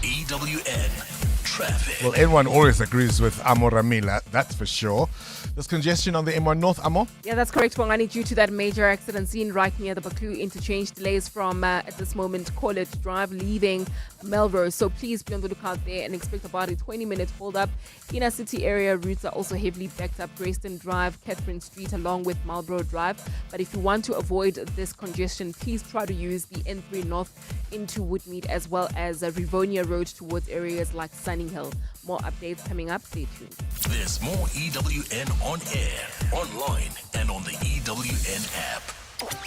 EWN Traffic. Well, everyone always agrees with Amo Ramila, that's for sure. There's congestion on the M1 North, Amo? Yeah, that's correct, Bongani. Due to that major accident seen right near the Baku interchange, delays from, at this moment, College Drive leaving Melrose. So please be on the lookout there and expect about a 20-minute hold-up. Inner city area routes are also heavily backed up. Grayston Drive, Catherine Street, along with Marlborough Drive. But if you want to avoid this congestion, please try to use the N3 North into Woodmead as well as Rivonia Road towards areas like Sunny Hill. More updates coming up. Stay tuned. There's more EWN on air, online, and on the EWN app.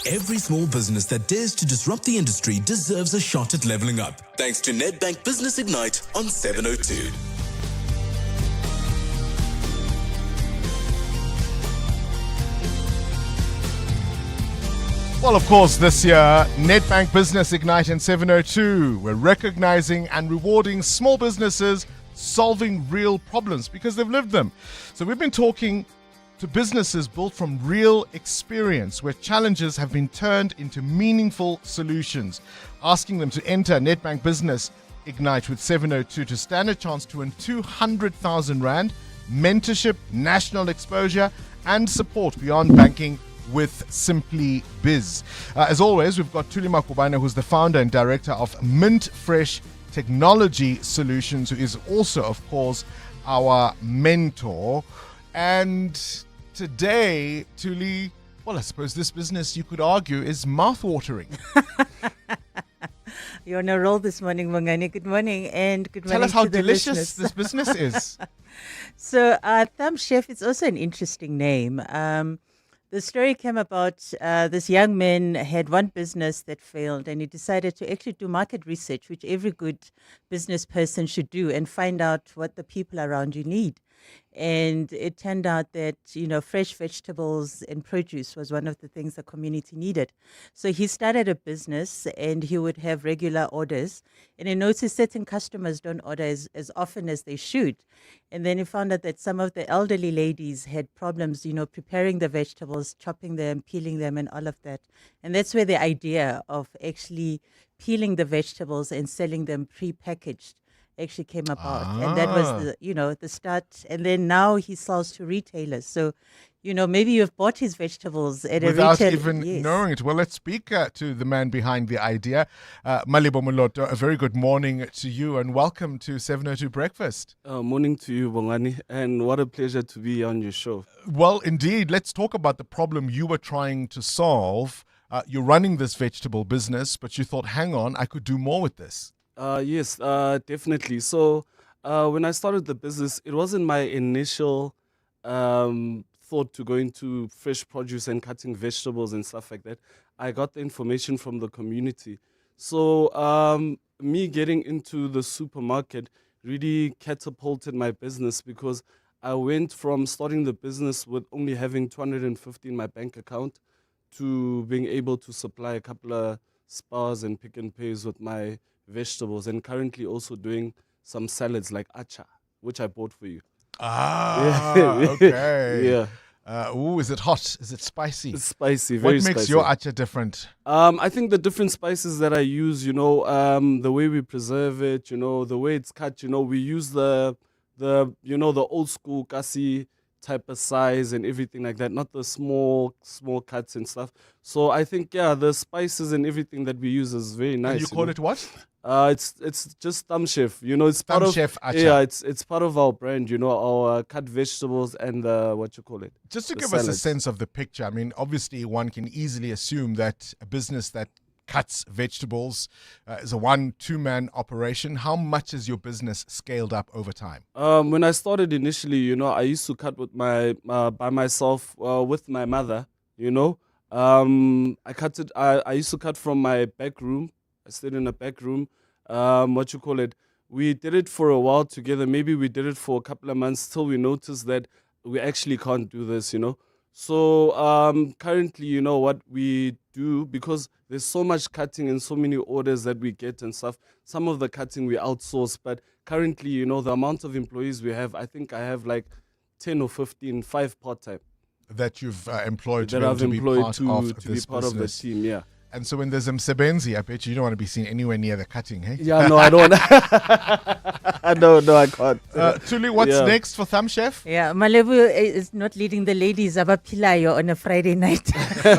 Every small business that dares to disrupt the industry deserves a shot at leveling up. Thanks to Nedbank Business Ignite on 702. Well, of course, this year, Nedbank Business Ignite and 702, we're recognizing and rewarding small businesses solving real problems because they've lived them. So we've been talking to businesses built from real experience where challenges have been turned into meaningful solutions, asking them to enter Nedbank Business Ignite with 702 to stand a chance to win 200,000 Rand, mentorship, national exposure, and support beyond banking with Simply Biz. As always, we've got Thuli Makubane, who's the founder and director of Mint Fresh Technology Solutions, who is also, of course, our mentor. And today, Thuli, well, I suppose this business, you could argue, is mouth-watering. You're on a roll this morning, Bongani. Good morning, and good morning. Tell us how to the delicious listeners. this business is. So, Thumb Chef is also an interesting name. The story came about this young man had one business that failed, and he decided to actually do market research, which every good business person should do, and find out what the people around you need. And it turned out that, fresh vegetables and produce was one of the things the community needed. So he started a business, and he would have regular orders. And he noticed certain customers don't order as often as they should. And then he found out that some of the elderly ladies had problems, preparing the vegetables, chopping them, peeling them, and all of that. And that's where the idea of actually peeling the vegetables and selling them pre-packaged actually came about. And that was the start. And then now he sells to retailers. So, maybe you've bought his vegetables at without a retail. even knowing it. Well, let's speak to the man behind the idea. Malibo Moloto, a very good morning to you and welcome to 702 Breakfast. Morning to you, Bongani, and what a pleasure to be on your show. Well, indeed, let's talk about the problem you were trying to solve. You're running this vegetable business, but you thought, hang on, I could do more with this. Yes, definitely. So when I started the business, it wasn't my initial thought to go into fresh produce and cutting vegetables and stuff like that. I got the information from the community. So me getting into the supermarket really catapulted my business because I went from starting the business with only having 250 in my bank account to being able to supply a couple of Spars and Pick and Pays with my vegetables, and currently also doing some salads like acha, which I bought for you. Okay. Yeah. Is it hot? Is it spicy? It's spicy, very spicy. What makes your acha different? I think the different spices that I use, the way we preserve it, the way it's cut, we use the old school kasi type of size and everything like that, not the small cuts and stuff. So I think, the spices and everything that we use is very nice. And you call it what? It's just Thumb Chef. It's part of Chef acha. Yeah, it's part of our brand. Our cut vegetables and Just to give us a sense of the picture. I mean, obviously, one can easily assume that a business that cuts vegetables is a 1-2 man operation. How much has your business scaled up over time? When I started initially, I used to cut with by myself with my mother. I cut it. I used to cut from my back room. I stayed in a back room. We did it for a while together. Maybe we did it for a couple of months till we noticed that we actually can't do this, So currently, what we do, because there's so much cutting and so many orders that we get and stuff, some of the cutting we outsource. But currently, the amount of employees we have, I think I have like 10 or 15, 5 part-time. That you've employed that I've employed to be part of the team, yeah. And so when there's msebenzi, I bet you don't want to be seen anywhere near the cutting, hey? Yeah, no, I don't. No, I can't. Thuli, what's next for Thumb Chef? Yeah, Malebu is not leading the ladies abapilayo on a Friday night.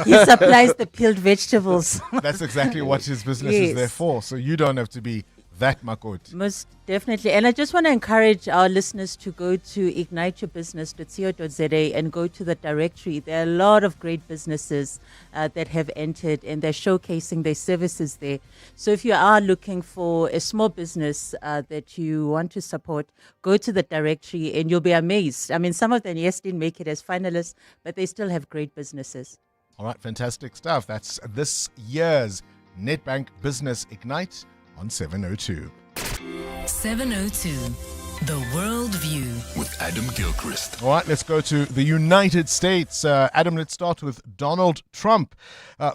He supplies the peeled vegetables. That's exactly what his business is there for. So you don't have to be that, Makoti. Most definitely. And I just want to encourage our listeners to go to igniteyourbusiness.co.za and go to the directory. There are a lot of great businesses that have entered, and they're showcasing their services there. So if you are looking for a small business that you want to support, go to the directory and you'll be amazed. I mean, some of them, yes, didn't make it as finalists, but they still have great businesses. All right, fantastic stuff. That's this year's Nedbank Business Ignite on 702. 702, The World View. With Adam Gilchrist. All right, let's go to the United States. Adam, let's start with Donald Trump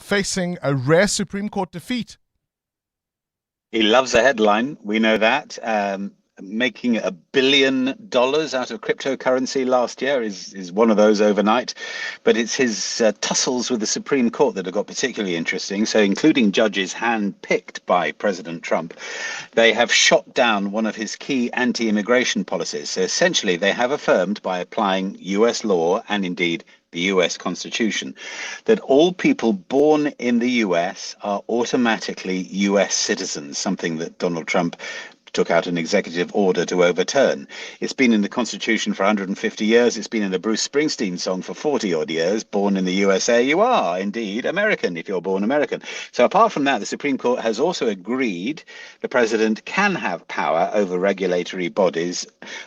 facing a rare Supreme Court defeat. He loves a headline. We know that. Making $1 billion out of cryptocurrency last year is one of those overnight. But it's his tussles with the Supreme Court that have got particularly interesting. So including judges hand-picked by President Trump, they have shot down one of his key anti-immigration policies. So essentially, they have affirmed by applying US law and indeed the US Constitution, that all people born in the US are automatically US citizens, something that Donald Trump took out an executive order to overturn. It's been in the Constitution for 150 years. It's been in a Bruce Springsteen song for 40 odd years. Born in the USA, you are indeed American if you're born American. So apart from that, the Supreme Court has also agreed the president can have power over regulatory bodies,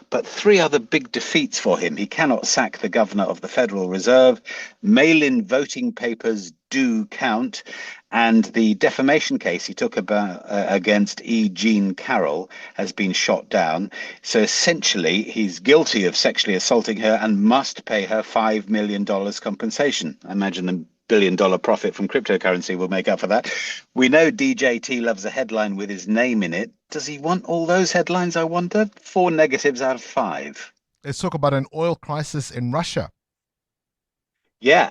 but 3 other big defeats for him. He cannot sack the governor of the Federal Reserve. Mail-in voting papers do count, and the defamation case he took against E. Jean Carroll has been shot down. So essentially, he's guilty of sexually assaulting her and must pay her $5 million compensation. I imagine the $1 billion profit from cryptocurrency will make up for that. We know DJT loves a headline with his name in it. Does he want all those headlines, I wonder? 4 negatives out of 5. Let's talk about an oil crisis in Russia. Yeah,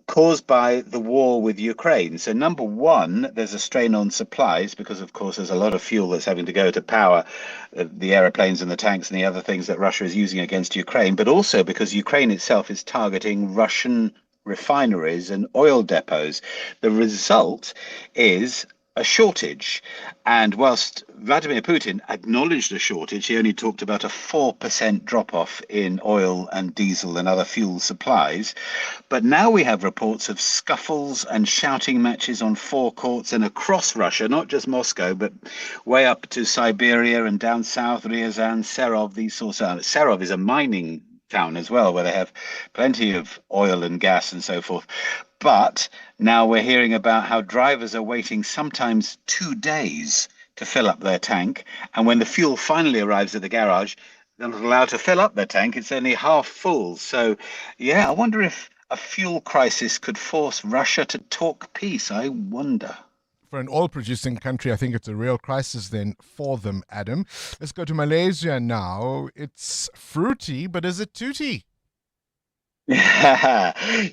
caused by the war with Ukraine. So number one, there's a strain on supplies because, of course, there's a lot of fuel that's having to go to power the aeroplanes and the tanks and the other things that Russia is using against Ukraine, but also because Ukraine itself is targeting Russian refineries and oil depots. The result is a shortage. And whilst Vladimir Putin acknowledged a shortage, he only talked about a 4% drop-off in oil and diesel and other fuel supplies. But now we have reports of scuffles and shouting matches on forecourts and across Russia, not just Moscow, but way up to Siberia and down south, Ryazan, Serov, these sorts of... Serov is a mining town as well, where they have plenty of oil and gas and so forth. But now we're hearing about how drivers are waiting sometimes 2 days to fill up their tank. And when the fuel finally arrives at the garage, they're not allowed to fill up their tank. It's only half full. So, yeah, I wonder if a fuel crisis could force Russia to talk peace. I wonder. For an oil-producing country, I think it's a real crisis then for them, Adam. Let's go to Malaysia now. It's fruity, but is it tooty?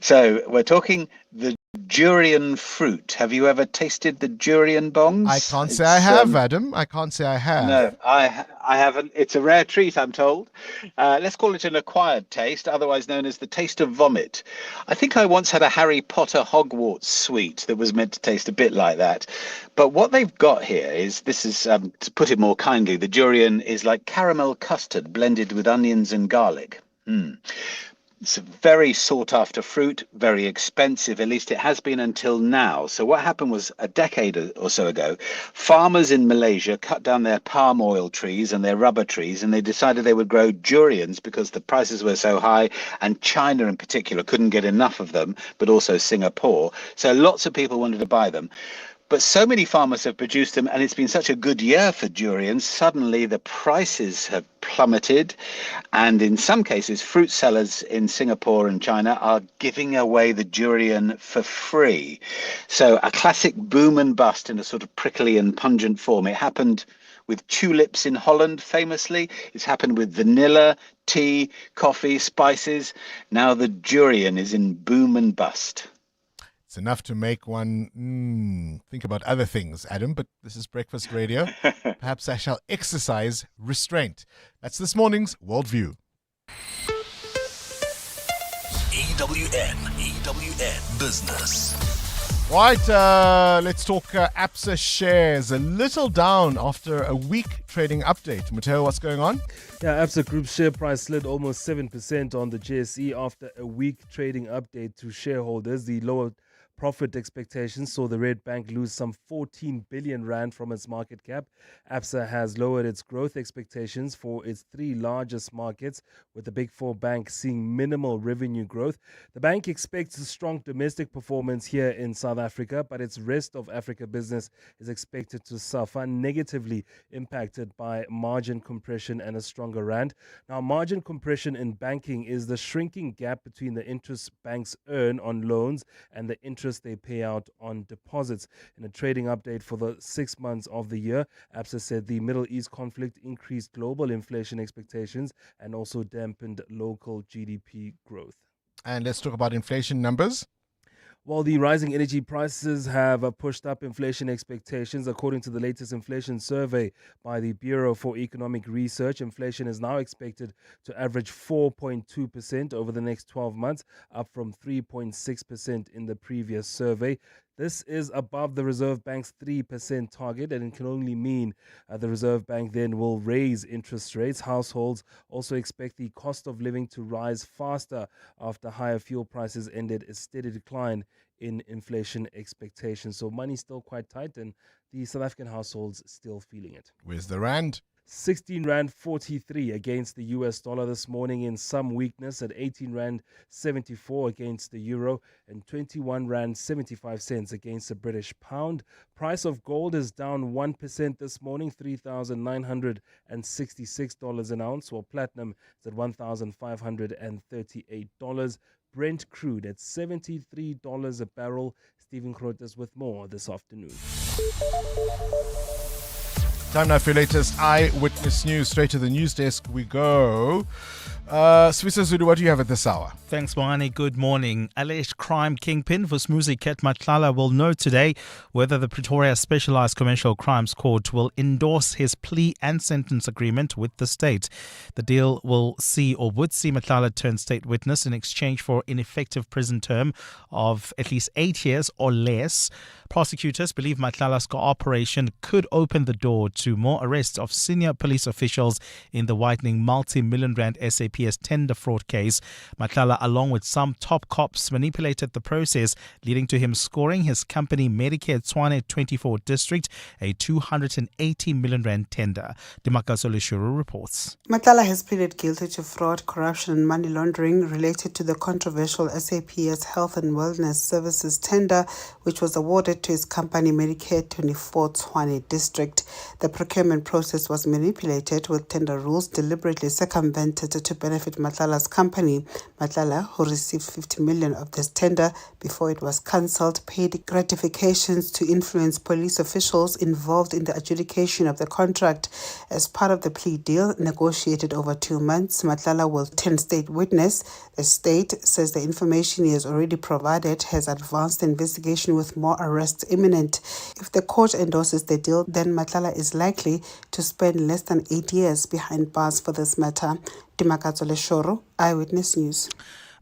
So we're talking the durian fruit. Have you ever tasted the durian bongs? I can't say I have, Adam. I can't say I have. No, I haven't. It's a rare treat, I'm told. Let's call it an acquired taste, otherwise known as the taste of vomit. I think I once had a Harry Potter Hogwarts sweet that was meant to taste a bit like that. But what they've got here is, to put it more kindly, the durian is like caramel custard blended with onions and garlic. It's a very sought-after fruit, very expensive, at least it has been until now. So what happened was a decade or so ago, farmers in Malaysia cut down their palm oil trees and their rubber trees, and they decided they would grow durians because the prices were so high, and China in particular couldn't get enough of them, but also Singapore. So lots of people wanted to buy them. But so many farmers have produced them, and it's been such a good year for durians, suddenly the prices have plummeted. And in some cases, fruit sellers in Singapore and China are giving away the durian for free. So a classic boom and bust in a sort of prickly and pungent form. It happened with tulips in Holland, famously. It's happened with vanilla, tea, coffee, spices. Now the durian is in boom and bust. It's enough to make one think about other things, Adam, but this is Breakfast Radio. Perhaps I shall exercise restraint. That's this morning's Worldview. EWN Business. Right, let's talk ABSA shares. A little down after a week trading update. Matteo, what's going on? Yeah, ABSA Group share price slid almost 7% on the JSE after a weak trading update to shareholders. The lower profit expectations saw the Red Bank lose some 14 billion rand from its market cap. ABSA has lowered its growth expectations for its three largest markets, with the Big Four banks seeing minimal revenue growth. The bank expects a strong domestic performance here in South Africa, but its rest of Africa business is expected to suffer, negatively impacted by margin compression and a stronger rand. Now, margin compression in banking is the shrinking gap between the interest banks earn on loans and the interest they pay out on deposits. In a trading update for the 6 months of the year, ABSA said the Middle East conflict increased global inflation expectations and also dampened local GDP growth. And let's talk about inflation numbers. While the rising energy prices have pushed up inflation expectations, according to the latest inflation survey by the Bureau for Economic Research, inflation is now expected to average 4.2% over the next 12 months, up from 3.6% in the previous survey. This is above the Reserve Bank's 3% target, and it can only mean the Reserve Bank then will raise interest rates. Households also expect the cost of living to rise faster after higher fuel prices ended a steady decline in inflation expectations. So money's still quite tight, and the South African households still feeling it. Where's the rand? 16 Rand 43 against the US dollar this morning, in some weakness at 18 Rand 74 against the euro and 21 Rand 75 cents against the British pound. Price of gold is down 1% this morning, $3,966 an ounce, while platinum is at $1,538. Brent crude at $73 a barrel. Stephen Krotas with more this afternoon. Time now for your latest Eyewitness News. Straight to the news desk we go. Swisa Zulu, what do you have at this hour? Thanks, Bongani. Good morning. Alleged crime kingpin Vusmuzi Ket Matlala will know today whether the Pretoria Specialized Commercial Crimes Court will endorse his plea and sentence agreement with the state. The deal will see, or would see, Matlala turn state witness in exchange for an effective prison term of at least 8 years or less. Prosecutors believe Matlala's cooperation could open the door to more arrests of senior police officials in the widening multi-million rand SAPS tender fraud case. Matlala, along with some top cops, manipulated the process, leading to him scoring his company Medicare Tshwane 24 district a 280 million rand tender. Dimakaso Leshuru reports. Matlala has pleaded guilty to fraud, corruption and money laundering related to the controversial SAPS Health and Wellness Services tender, which was awarded to his company Medicare 24 Tshwane district. The procurement process was manipulated, with tender rules deliberately circumvented to benefit Matlala's company. Matlala, who received 50 million of this tender before it was cancelled, paid gratifications to influence police officials involved in the adjudication of the contract. As part of the plea deal negotiated over 2 months, Matlala will turn state witness. The state says the information he has already provided has advanced the investigation, with more arrests imminent. If the court endorses the deal, then Matlala is likely to spend less than 8 years behind bars for this matter. Dimakato Leshoro, Eyewitness News.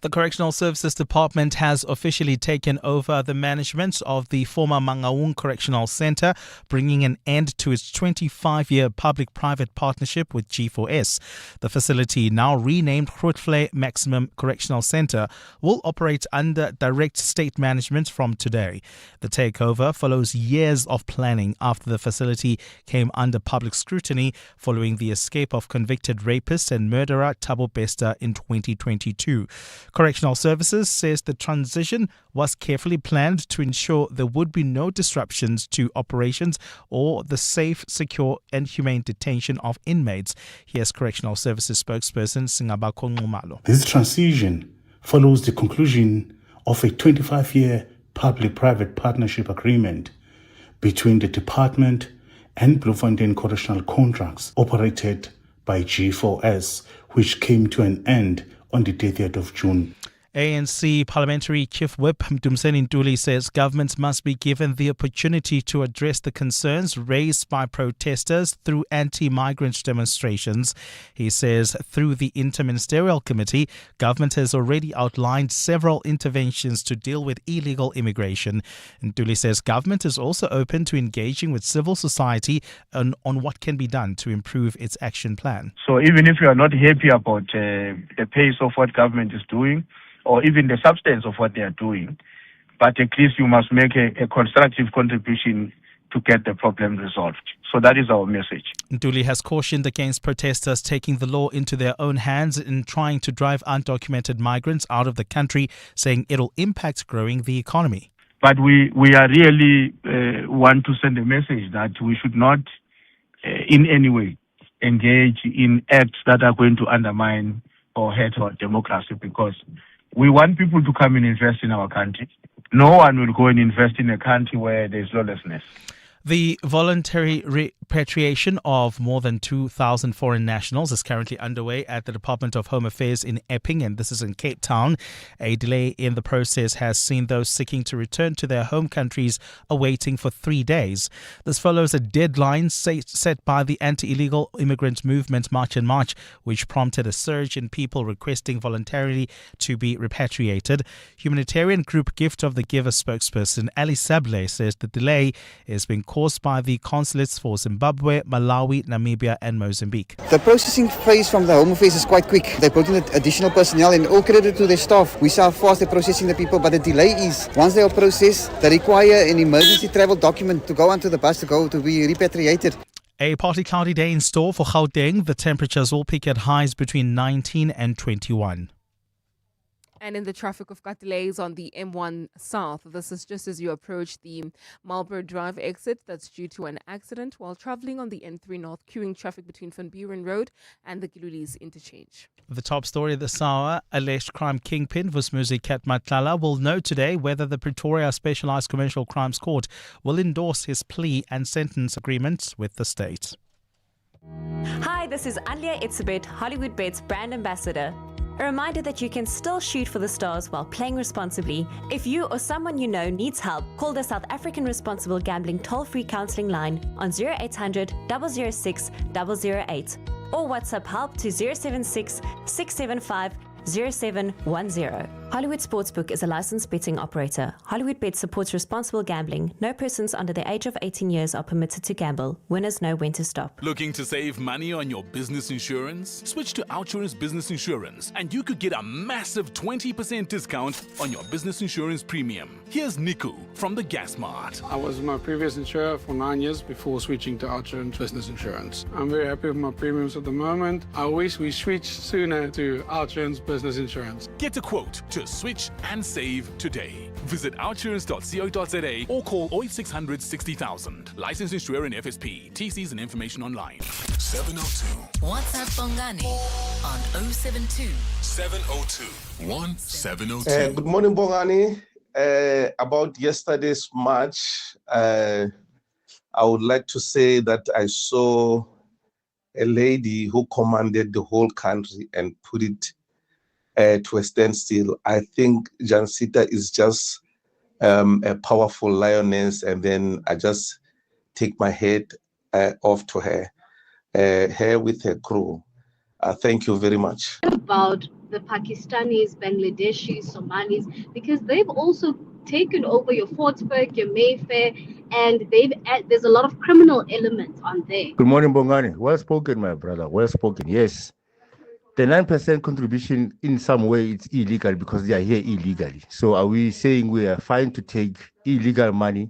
The Correctional Services Department has officially taken over the management of the former Mangaung Correctional Centre, bringing an end to its 25-year public-private partnership with G4S. The facility, now renamed Grootfontein Maximum Correctional Centre, will operate under direct state management from today. The takeover follows years of planning after the facility came under public scrutiny following the escape of convicted rapist and murderer Thabo Bester in 2022. Correctional Services says the transition was carefully planned to ensure there would be no disruptions to operations or the safe, secure and humane detention of inmates. Here's Correctional Services spokesperson Singabako Nxumalo. This transition follows the conclusion of a 25-year public-private partnership agreement between the department and Bloemfontein Correctional Contracts operated by G4S, which came to an end on the 30th of June. ANC Parliamentary Chief Whip Mdumiseni Ntuli says governments must be given the opportunity to address the concerns raised by protesters through anti-migrant demonstrations. He says through the Interministerial Committee, government has already outlined several interventions to deal with illegal immigration. Ntuli says government is also open to engaging with civil society on what can be done to improve its action plan. So even if you are not happy about the pace of what government is doing, or even the substance of what they are doing, but at least you must make a constructive contribution to get the problem resolved. So that is our message. Ntuli has cautioned against protesters taking the law into their own hands in trying to drive undocumented migrants out of the country, saying it'll impact growing the economy. But we are really want to send a message that we should not in any way engage in acts that are going to undermine or hurt our democracy, because we want people to come and invest in our country. No one will go and invest in a country where there's lawlessness. The voluntary repatriation of more than 2,000 foreign nationals is currently underway at the Department of Home Affairs in Epping, and this is in Cape Town. A delay in the process has seen those seeking to return to their home countries awaiting for 3 days. This follows a deadline set by the anti-illegal immigrant movement March and March, which prompted a surge in people requesting voluntarily to be repatriated. Humanitarian group Gift of the Giver spokesperson Ali Sable says the delay is being caused by the consulates for Zimbabwe, Malawi, Namibia and Mozambique. The processing phase from the Home Affairs is quite quick. They put in additional personnel and all credit to their staff. We see how fast they're processing the people, but the delay is once they are processed, they require an emergency travel document to go onto the bus to be repatriated. A partly cloudy day in store for Gauteng. The temperatures will peak at highs between 19 and 21. And in the traffic, we've got delays on the M1 South. This is just as you approach the Marlborough Drive exit. That's due to an accident while traveling on the N3 North, queuing traffic between Van Buren Road and the Gilulis interchange. The top story this hour, alleged crime kingpin Vusmuzi Matlala will know today whether the Pretoria Specialized Commercial Crimes Court will endorse his plea and sentence agreements with the state. Hi, this is Anlia Itzebet, Hollywood Bets brand ambassador. A reminder that you can still shoot for the stars while playing responsibly. If you or someone you know needs help, call the South African Responsible Gambling toll-free counselling line on 0800 006 008 or WhatsApp help to 076 675 0710. Hollywood Sportsbook is a licensed betting operator. Hollywood Bet supports responsible gambling. No persons under the age of 18 years are permitted to gamble. Winners know when to stop. Looking to save money on your business insurance? Switch to OUTsurance Business Insurance and you could get a massive 20% discount on your business insurance premium. Here's Niku from the Gas Mart. I was with my previous insurer for 9 years before switching to OUTsurance Business Insurance. I'm very happy with my premiums at the moment. I wish we switched sooner to OUTsurance Business Insurance. Get a quote to switch and save today. Visit outsurance.co.za or call 0600 60,000. Licensed insurer in FSP. TCs and information online. 702. WhatsApp Bongani on 072 702 1702. Good morning, Bongani. About yesterday's match, I would like to say that I saw a lady who commanded the whole country and put it to a standstill. I think Jansita is just a powerful lioness, and then I just take my head off to her, her with her crew. Thank you very much. About the Pakistanis, Bangladeshis, Somalis, because they've also taken over your Fortsburg, your Mayfair, and there's a lot of criminal elements on there. Good morning, Bongani. Well spoken, my brother. Well spoken. Yes. The 9% contribution in some way it's illegal because they are here illegally. So are we saying we are fine to take illegal money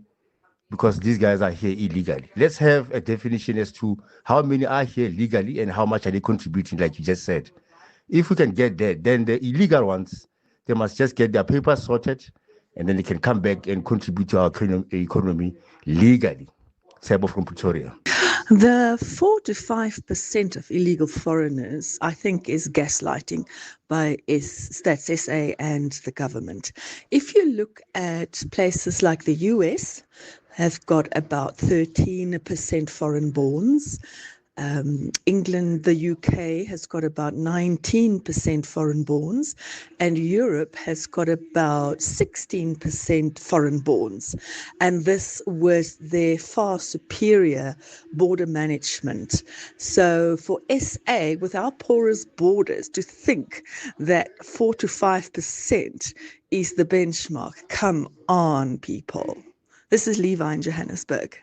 because these guys are here illegally? Let's have a definition as to how many are here legally and how much are they contributing, like you just said. If we can get that, then the illegal ones, they must just get their papers sorted and then they can come back and contribute to our economy legally. Sabo from Pretoria. The 4 to 5% of illegal foreigners, I think, is gaslighting by Stats SA and the government. If you look at places like the US, have got about 13% foreign borns. England, the UK has got about 19% foreign borns, and Europe has got about 16% foreign borns. And this was their far superior border management. So for SA, with our porous borders, to think that 4 to 5% is the benchmark, come on, people. This is Levi in Johannesburg.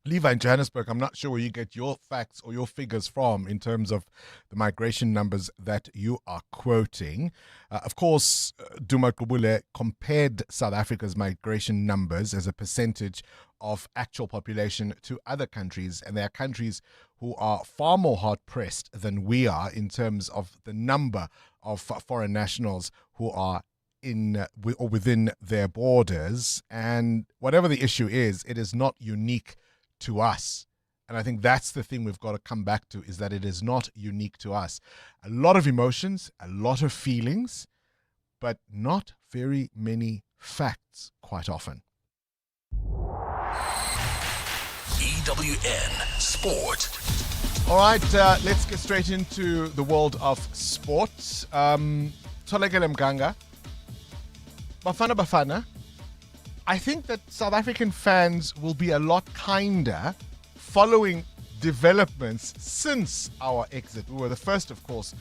Levi in Johannesburg, I'm not sure where you get your facts or your figures from in terms of the migration numbers that you are quoting. Of course, Duma Kubule compared South Africa's migration numbers as a percentage of actual population to other countries, and there are countries who are far more hard-pressed than we are in terms of the number of foreign nationals who are in or within their borders. And whatever the issue is, it is not unique to us. And I think that's the thing we've got to come back to, is that it is not unique to us. A lot of emotions, a lot of feelings, but not very many facts quite often. EWN Sport. All right, let's get straight into the world of sport. Tolekele Mganga, Bafana. I think that South African fans will be a lot kinder following developments since our exit. We were the first, of course,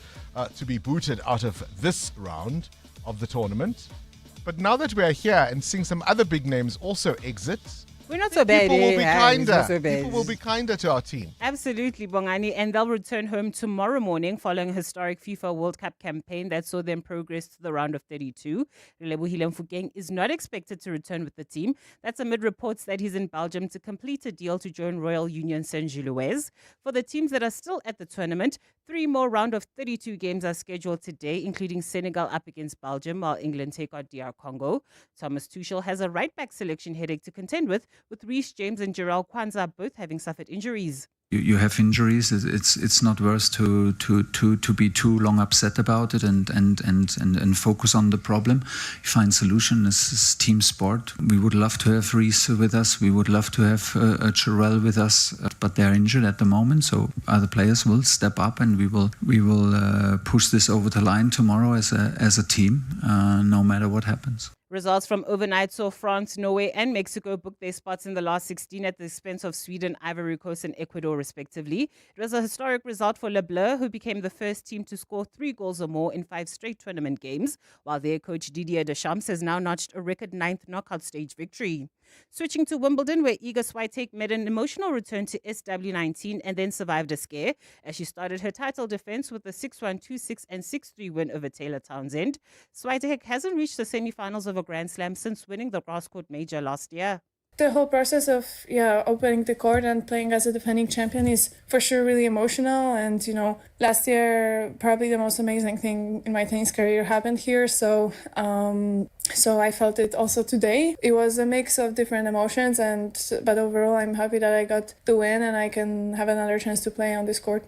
to be booted out of this round of the tournament. But now that we are here and seeing some other big names also exit, we're not so bad. People will be kinder. So People will be kinder to our team. Absolutely, Bongani. And they'll return home tomorrow morning following a historic FIFA World Cup campaign that saw them progress to the round of 32. Relebohile Mofokeng is not expected to return with the team. That's amid reports that he's in Belgium to complete a deal to join Royal Union Saint-Gilloise. For the teams that are still at the tournament, 3 more round of 32 games are scheduled today, including Senegal up against Belgium, while England take out DR Congo. Thomas Tuchel has a right-back selection headache to contend with Reece James and Jarrell Kwanzaa both having suffered injuries. You have injuries. It's not worth to be too long upset about it and focus on the problem. You find solution. This is team sport. We would love to have Reece with us. We would love to have Jarrell with us, but they're injured at the moment. So other players will step up, and we will push this over the line tomorrow as a team, no matter what happens. Results from overnight saw France, Norway and Mexico book their spots in the last 16 at the expense of Sweden, Ivory Coast and Ecuador, respectively. It was a historic result for Le Bleu, who became the first team to score 3 goals or more in 5 straight tournament games, while their coach Didier Deschamps has now notched a record 9th knockout stage victory. Switching to Wimbledon, where Iga Swiatek made an emotional return to SW19 and then survived a scare as she started her title defense with a 6-1, 2-6 and 6-3 win over Taylor Townsend. Swiatek hasn't reached the semi-finals of a Grand Slam since winning the grass court major last year. The whole process of opening the court and playing as a defending champion is for sure really emotional. And last year probably the most amazing thing in my tennis career happened here. So I felt it also today. It was a mix of different emotions, but overall I'm happy that I got the win and I can have another chance to play on this court.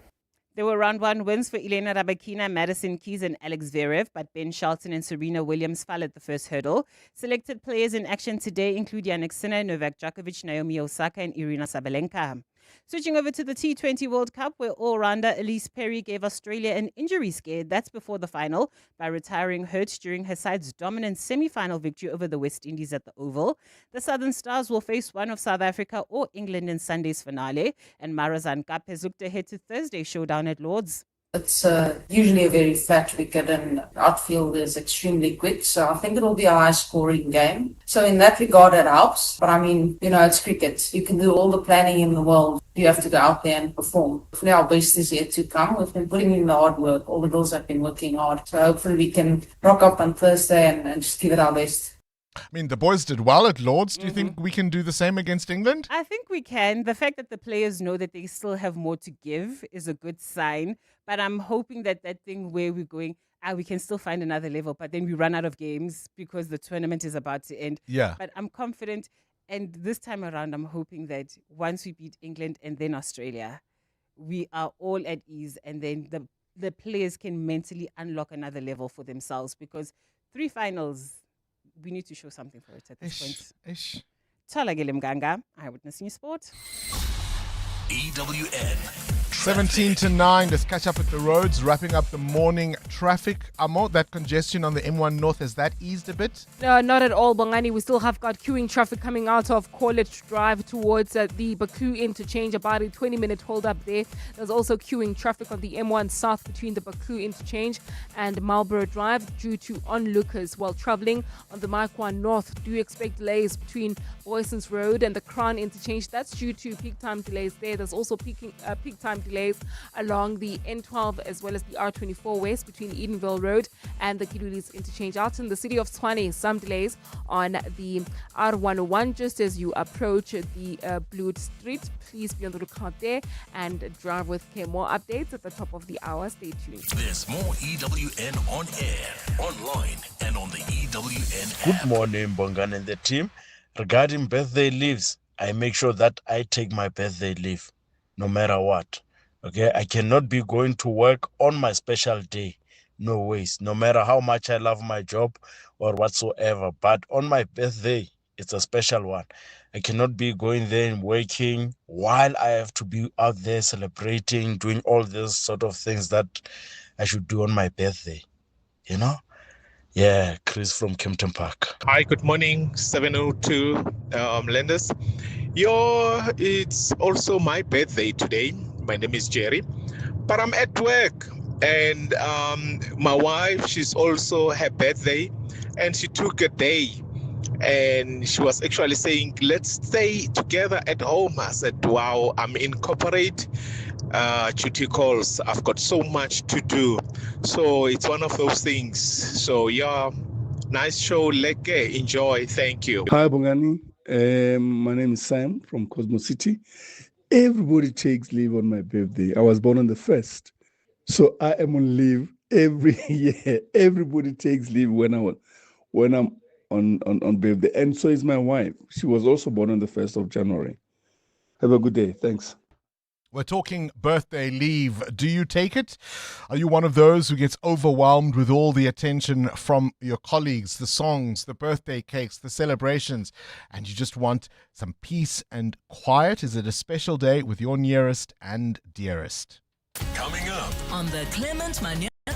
There were round 1 wins for Elena Rybakina, Madison Keys and Alex Zverev, but Ben Shelton and Serena Williams fell at the first hurdle. Selected players in action today include Jannik Sinner, Novak Djokovic, Naomi Osaka and Irina Sabalenka. Switching over to the T20 World Cup, where all-rounder Elise Perry gave Australia an injury scare. That's before the final by retiring hurt during her side's dominant semi-final victory over the West Indies at the Oval. The Southern Stars will face one of South Africa or England in Sunday's finale, and Marazan Cup has looked ahead to Thursday's showdown at Lord's. It's usually a very flat wicket and outfield is extremely quick. So I think it'll be a high scoring game. So in that regard, it helps. But I mean, it's cricket. You can do all the planning in the world. You have to go out there and perform. Hopefully our best is yet to come. We've been putting in the hard work. All the girls have been working hard. So hopefully we can rock up on Thursday and just give it our best. I mean, the boys did well at Lord's. Do you think we can do the same against England? I think we can. The fact that the players know that they still have more to give is a good sign. But I'm hoping that thing where we're going, we can still find another level, but then we run out of games because the tournament is about to end. Yeah. But I'm confident. And this time around, I'm hoping that once we beat England and then Australia, we are all at ease. And then the players can mentally unlock another level for themselves, because 3 finals, we need to show something for it at this point. Tolekele Mganga, Eyewitness News Sport. EWN 17 to 9, let's catch up with the roads, wrapping up the morning traffic. Amo, that congestion on the M1 North, has that eased a bit? No, not at all, Bongani. We still have got queuing traffic coming out of College Drive towards the Baku interchange, about a 20-minute hold up there. There's also queuing traffic on the M1 South between the Baku interchange and Marlborough Drive due to onlookers while traveling on the Mike-1 North. Do expect delays between Boyson's Road and the Crown interchange. That's due to peak time delays there. There's also peak time delays along the N12 as well as the R24 West between Edenville Road and the Kidulis interchange. Out in the city of Tshwane, some delays on the R101 just as you approach the Blue Street. Please be on the lookout there and drive with care. More updates at the top of the hour. Stay tuned. There's more EWN on air, online, and on the EWN app. Good morning, Bongani and the team. Regarding birthday leaves, I make sure that I take my birthday leave no matter what. Okay, I cannot be going to work on my special day. No ways. No matter how much I love my job or whatsoever. But on my birthday, it's a special one. I cannot be going there and working while I have to be out there celebrating, doing all these sort of things that I should do on my birthday. You know? Yeah, Chris from Kempton Park. Hi, good morning, 702 lenders. It's also my birthday today. My name is Jerry, but I'm at work, and my wife, she's also her birthday, and she took a day, and she was actually saying, let's stay together at home. I said, wow, I'm in corporate duty calls. I've got so much to do. So it's one of those things. So yeah, nice show, Leke. Enjoy. Thank you. Hi, Bongani. My name is Sam from Cosmo City. Everybody takes leave on my birthday. I was born on the 1st. So I am on leave every year. Everybody takes leave when I'm on birthday. And so is my wife. She was also born on the 1st of January. Have a good day. Thanks. We're talking birthday leave. Do you take it? Are you one of those who gets overwhelmed with all the attention from your colleagues, the songs, the birthday cakes, the celebrations, and you just want some peace and quiet? Is it a special day with your nearest and dearest? Coming up on the Clement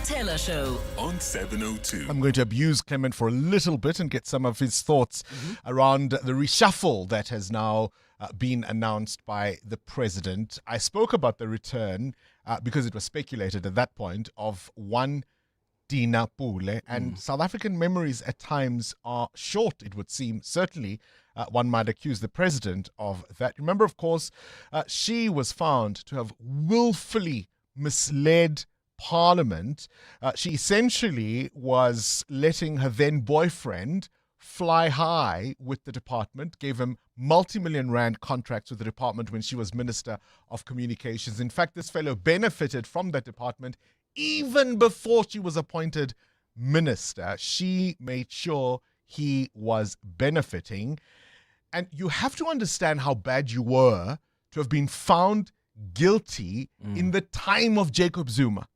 Taylor Show on 702. I'm going to abuse Clement for a little bit and get some of his thoughts around the reshuffle that has now been announced by the president. I spoke about the return because it was speculated at that point of one Dina Pule, and South African memories at times are short, it would seem. Certainly, one might accuse the president of that. Remember, of course, she was found to have willfully misled Parliament. She essentially was letting her then boyfriend fly high with the department, gave him multi-million rand contracts with the department when she was Minister of Communications. In fact, this fellow benefited from that department even before she was appointed minister. She made sure he was benefiting. And you have to understand how bad you were to have been found guilty in the time of Jacob Zuma.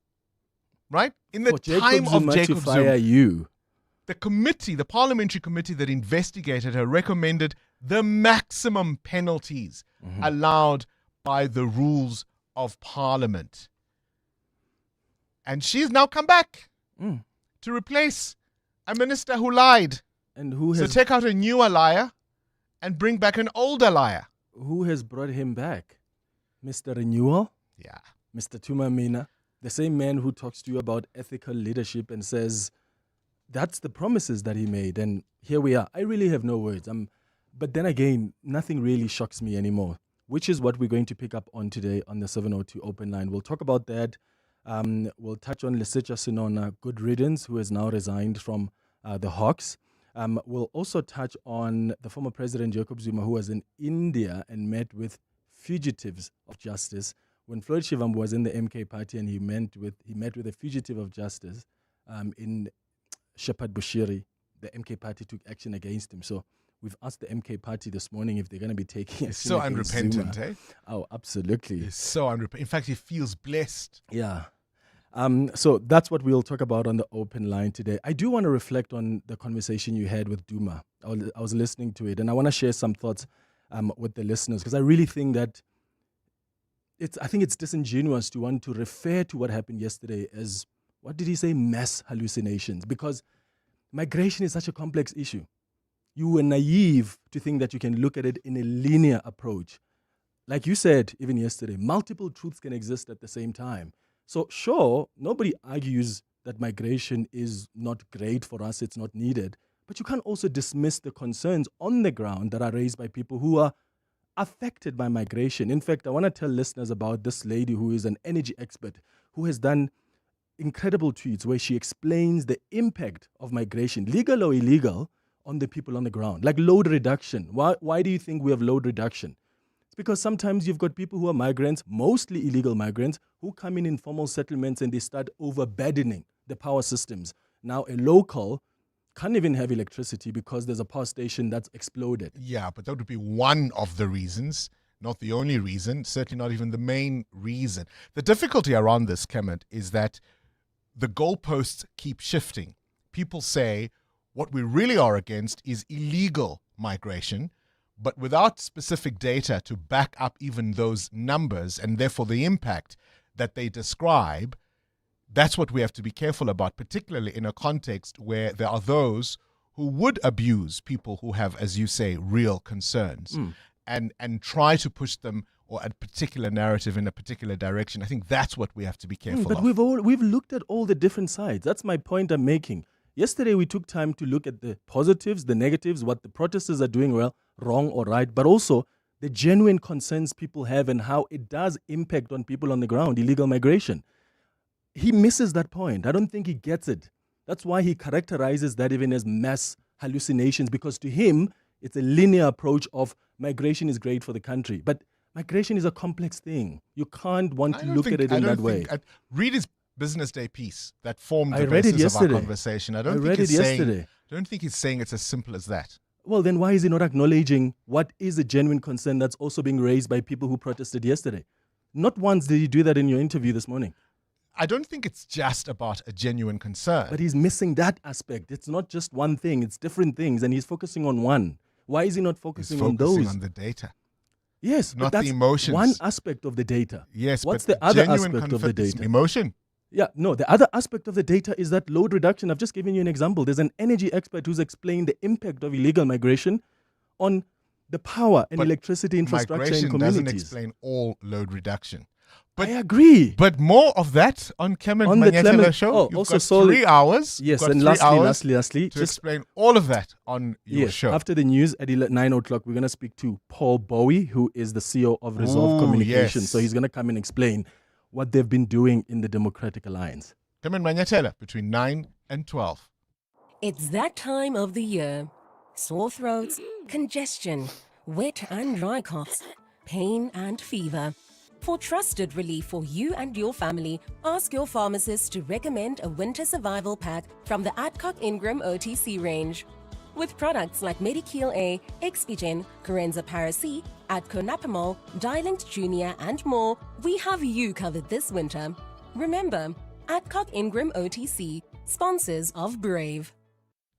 Right? In the time of Jacob Zuma. You. The committee, the parliamentary committee that investigated her, recommended the maximum penalties allowed by the rules of Parliament. And she's now come back to replace a minister who lied. And who So has take out a newer liar and bring back an older liar. who has brought him back? Mr. Renewal? Yeah. Mr. Tumamina, the same man who talks to you about ethical leadership and says that's the promises that he made. And here we are. I really have no words. But then again, nothing really shocks me anymore, which is what we're going to pick up on today on the 702 Open Line. We'll talk about that. We'll touch on Lesetja Sinona, good riddance, who has now resigned from the Hawks. We'll also touch on the former President Jacob Zuma, who was in India and met with fugitives of justice. When Floyd Shivambu was in the MK party and he met with a fugitive of justice in Shepherd Bushiri, the MK party took action against him. So we've asked the MK party this morning if they're going to be taking It's action so against unrepentant, Zuma. eh? Oh, absolutely. It's so unrepentant. In fact, he feels blessed. Yeah. So that's what we'll talk about on the open line today. I do want to reflect on the conversation you had with Duma. I was listening to it, and I want to share some thoughts with the listeners, because I really think that I think it's disingenuous to want to refer to what happened yesterday as, what did he say, mass hallucinations, because migration is such a complex issue. You were naive to think that you can look at it in a linear approach. Like you said, even yesterday, multiple truths can exist at the same time. So sure, nobody argues that migration is not great for us, it's not needed, but you can't also dismiss the concerns on the ground that are raised by people who are affected by migration. In fact, I want to tell listeners about this lady who is an energy expert who has done incredible tweets where she explains the impact of migration, legal or illegal, on the people on the ground. Like load reduction. Why do you think we have load reduction? It's because sometimes you've got people who are migrants, mostly illegal migrants, who come in informal settlements and they start overburdening the power systems. Now, a local can't even have electricity because there's a power station that's exploded. Yeah, but that would be one of the reasons, not the only reason, certainly not even the main reason. The difficulty around this, Clement, is that the goalposts keep shifting. People say what we really are against is illegal migration, but without specific data to back up even those numbers and therefore the impact that they describe. That's what we have to be careful about, particularly in a context where there are those who would abuse people who have, as you say, real concerns and try to push them or a particular narrative in a particular direction. I think that's what we have to be careful But of. we've looked at all the different sides. That's my point I'm making. Yesterday, we took time to look at the positives, the negatives, what the protesters are doing well, wrong or right, but also the genuine concerns people have and how it does impact on people on the ground, illegal migration. He misses that point. I don't think he gets it. That's why he characterizes that even as mass hallucinations, because to him, it's a linear approach of migration is great for the country. But migration is a complex thing. You can't want to look at it in that way. Read his Business Day piece that formed I the read it basis of our yesterday. conversation. I read it yesterday. don't think he's saying it's as simple as that. Well, then why is he not acknowledging what is a genuine concern that's also being raised by people who protested yesterday? Not once did you do that in your interview this morning. I don't think it's just about a genuine concern. But he's missing that aspect. It's not just one thing, it's different things, and he's focusing on one. Why is he not focusing on those? He's focusing on the data. Yes, not but that's the emotions. one aspect of the data. Yes, what's but the other genuine aspect of the data? Emotion. Yeah, no, the other aspect of the data is that load reduction. I've just given you an example. There's an energy expert who's explained the impact of illegal migration on the power and electricity infrastructure in communities. Migration doesn't explain all load reduction. But, I agree. But more of that on Clement On the Manyetela Clement- show. oh, You've also got solely- 3 hours. Yes, You've got and 3 hours lastly, to just explain all of that on your show. After the news at 9 o'clock, we're going to speak to Paul Bowie, who is the CEO of Resolve Communication. Yes. So he's going to come and explain what they've been doing in the Democratic Alliance. Clement Manyetela between 9 and 12. It's that time of the year. Sore throats, congestion, wet and dry coughs, pain and fever. For trusted relief for you and your family, ask your pharmacist to recommend a winter survival pack from the Adcock Ingram OTC range. With products like Medikil A, Expigen, Corenza Paracy, Adco Napamol, Dilinct Junior and more, we have you covered this winter. Remember, Adcock Ingram OTC, sponsors of Brave.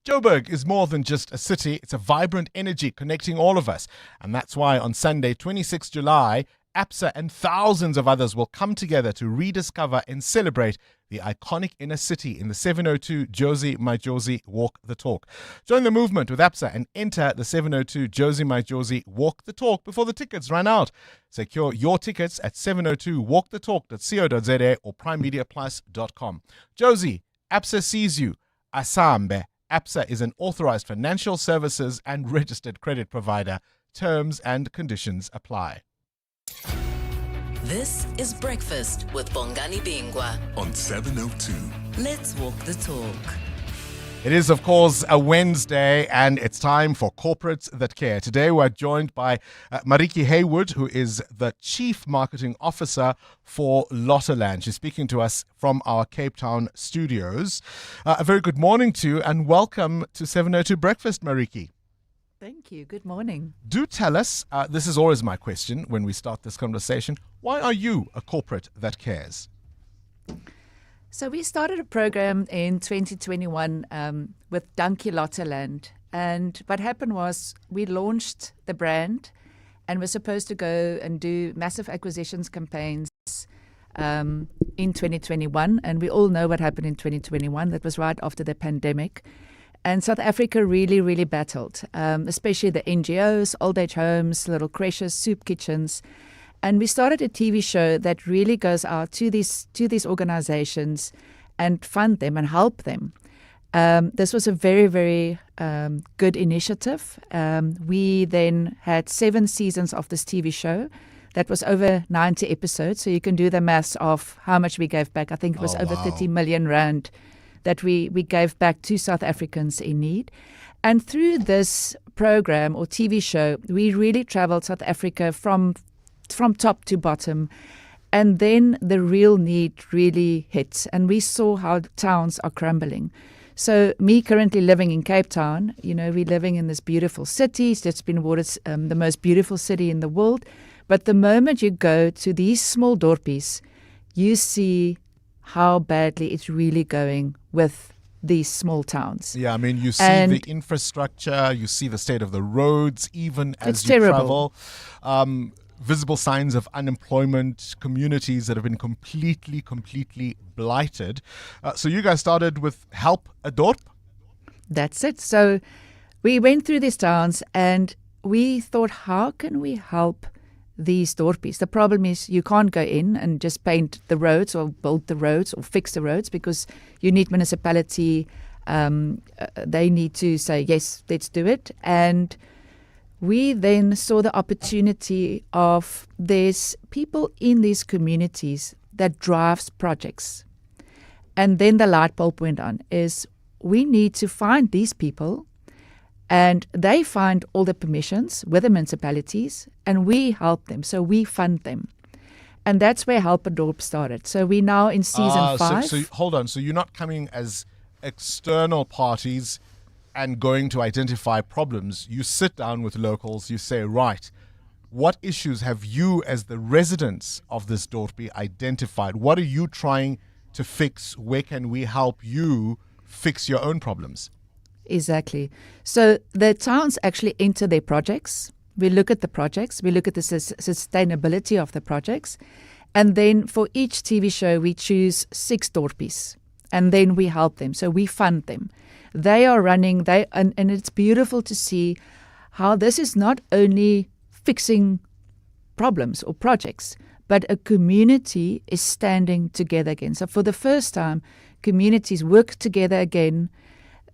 Joburg is more than just a city, it's a vibrant energy connecting all of us. And that's why on Sunday, 26 July, APSA and thousands of others will come together to rediscover and celebrate the iconic inner city in the 702 Josie My Josie Walk the Talk. Join the movement with APSA and enter the 702 Josie My Josie Walk the Talk before the tickets run out. Secure your tickets at 702walkthetalk.co.za or primemediaplus.com. Josie, APSA sees you. Asambe. APSA is an authorized financial services and registered credit provider. Terms and conditions apply. This is Breakfast with Bongani Bingwa on 702. Let's walk the talk. It is, of course, a Wednesday, and it's time for Corporates That Care. Today, we're joined by Mariki Haywood, who is the Chief Marketing Officer for Lotterland. She's speaking to us from our Cape Town studios. A very good morning to you, and welcome to 702 Breakfast, Mariki. Thank you. Good morning. Do tell us, this is always my question when we start this conversation, why are you a corporate that cares? So we started a program in 2021 with Dankie Lotterland. And what happened was we launched the brand and we're supposed to go and do massive acquisitions campaigns in 2021. And we all know what happened in 2021. That was right after the pandemic. And South Africa really, really battled, especially the NGOs, old age homes, little creches, soup kitchens. And we started a TV show that really goes out to these organizations and fund them and help them. This was a very, very good initiative. We then had 7 seasons of this TV show. That was over 90 episodes. So you can do the maths of how much we gave back. I think it was over 30 million rand that we gave back to South Africans in need. And through this program or TV show, we really traveled South Africa from top to bottom. And then the real need really hits. And we saw how towns are crumbling. So me currently living in Cape Town, we're living in this beautiful city. It's been awarded the most beautiful city in the world. But the moment you go to these small dorpies, you see how badly it's really going with these small towns. Yeah, I mean, you see the infrastructure, you see the state of the roads, even as you terrible. travel. Visible signs of unemployment, communities that have been completely blighted. So you guys started with Help a Dorp? That's it. So we went through these towns and we thought, how can we help these dorpies? The problem is you can't go in and just paint the roads or build the roads or fix the roads because you need municipality. They need to say, yes, let's do it. And we then saw the opportunity of there's people in these communities that drives projects. And then the light bulb went on, is we need to find these people and they find all the permissions with the municipalities and we help them. So we fund them. And that's where Help a Dorp started. So we're now in season 5. So hold on. So you're not coming as external parties and going to identify problems. You sit down with locals, you say, right, what issues have you as the residents of this dorpie identified? What are you trying to fix? Where can we help you fix your own problems? Exactly. So the towns actually enter their projects. We look at the projects, we look at the sustainability of the projects, and then for each TV show we choose 6 dorpies and then we help them. So we fund them. They are running, and it's beautiful to see how this is not only fixing problems or projects, but a community is standing together again. So for the first time, communities work together again.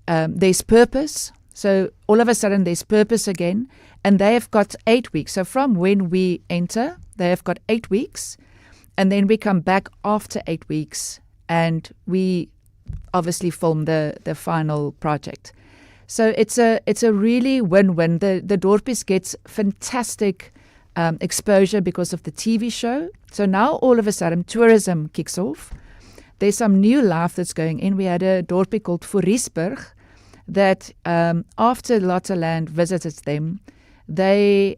There's purpose. So all of a sudden there's purpose again. And they have got 8 weeks. So from when we enter, they have got 8 weeks. And then we come back after 8 weeks and we obviously film the final project. So it's a really win-win. The dorpies gets fantastic exposure because of the TV show. So now all of a sudden tourism kicks off. There's some new life that's going in. We had a dorpie called Voorisburg that after Lotterland visited them, their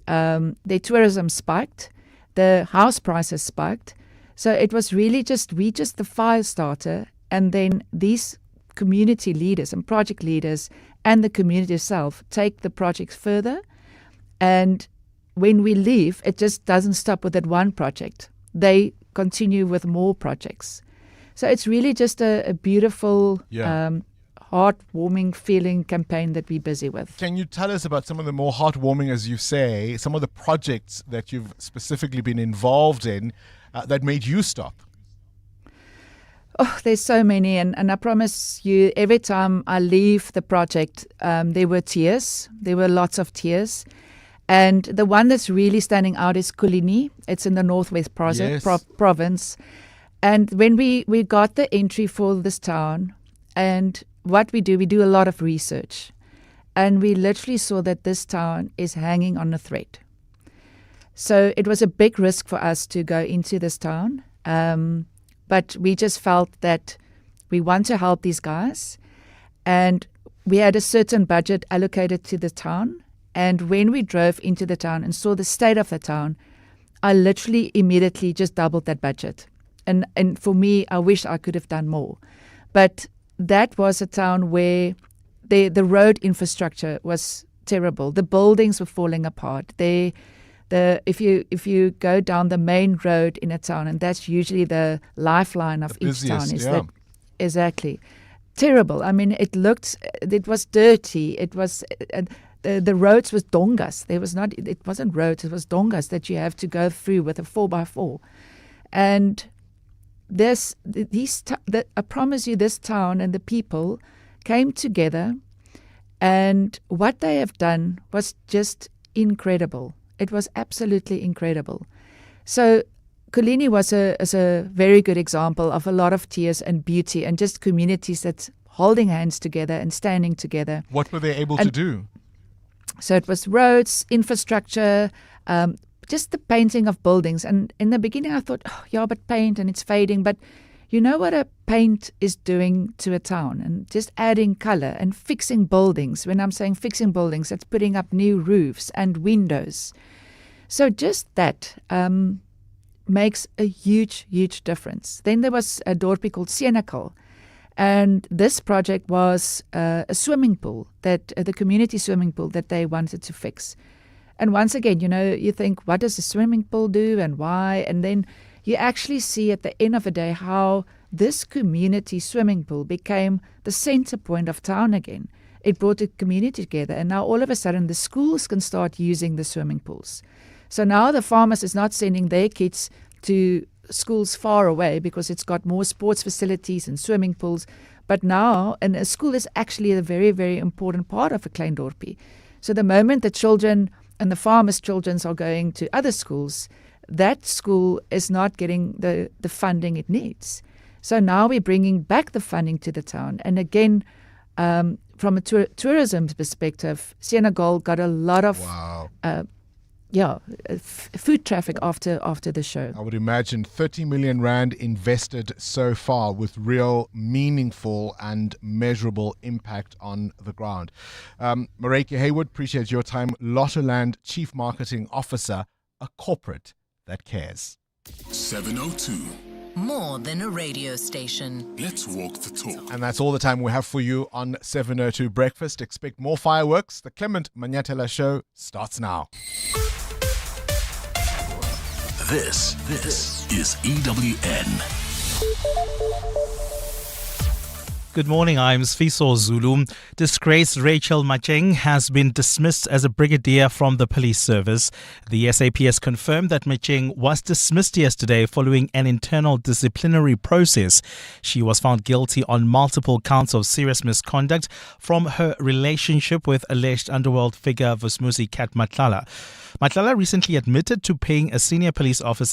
tourism spiked, the house prices spiked. So it was really just the fire starter. And then these community leaders and project leaders and the community itself take the project further. And when we leave, it just doesn't stop with that one project. They continue with more projects. So it's really just a beautiful, heartwarming feeling campaign that we're busy with. Can you tell us about some of the more heartwarming, as you say, some of the projects that you've specifically been involved in that made you stop? Oh, there's so many. And I promise you, every time I leave the project, there were tears. There were lots of tears. And the one that's really standing out is Kulini. It's in the Northwest province. And when we got the entry for this town, and what we do a lot of research. And we literally saw that this town is hanging on a thread. So it was a big risk for us to go into this town. But we just felt that we want to help these guys. And we had a certain budget allocated to the town. And when we drove into the town and saw the state of the town, I literally immediately just doubled that budget. And for me, I wish I could have done more. But that was a town where the road infrastructure was terrible. The buildings were falling apart. The if you go down the main road in a town, and that's usually the lifeline of each town, is that exactly terrible. I mean, it was dirty. It was the roads was dongas. It wasn't roads. It was dongas that you have to go through with a 4x4, and I promise you, this town and the people came together, and what they have done was just incredible. It was absolutely incredible. So Kulini was a very good example of a lot of tears and beauty and just communities that's holding hands together and standing together. What were they able to do? So it was roads, infrastructure, just the painting of buildings. And in the beginning I thought, but paint and it's fading. But you know what a paint is doing to a town, and just adding color and fixing buildings. When I'm saying fixing buildings, it's putting up new roofs and windows. So just that makes a huge, huge difference. Then there was a dorpie called Senekal, and this project was a swimming pool, that the community swimming pool that they wanted to fix. And once again, you think, what does a swimming pool do and why? And then you actually see at the end of the day how this community swimming pool became the center point of town again. It brought the community together, and now all of a sudden the schools can start using the swimming pools. So now the farmers is not sending their kids to schools far away because it's got more sports facilities and swimming pools. But now, and a school is actually a very, very important part of a klein dorpie. So the moment the children and the farmers' children are going to other schools, that school is not getting the funding it needs. So now we're bringing back the funding to the town. And again, from a tourism perspective, Senekal got a lot of food traffic after the show. I would imagine 30 million rand invested so far with real, meaningful and measurable impact on the ground. Mareke Haywood, appreciate your time. Lottoland Chief Marketing Officer, a corporate that cares. 702. More than a radio station. Let's walk the talk. And that's all the time we have for you on 702 Breakfast. Expect more fireworks. The Clement Manyatela Show starts now. This is EWN. Good morning, I'm Sfiso Zulu. Disgraced Rachel Macheng has been dismissed as a brigadier from the police service. The SAP has confirmed that Macheng was dismissed yesterday following an internal disciplinary process. She was found guilty on multiple counts of serious misconduct from her relationship with alleged underworld figure Vusmuzi Kat Matlala. Matlala recently admitted to paying a senior police officer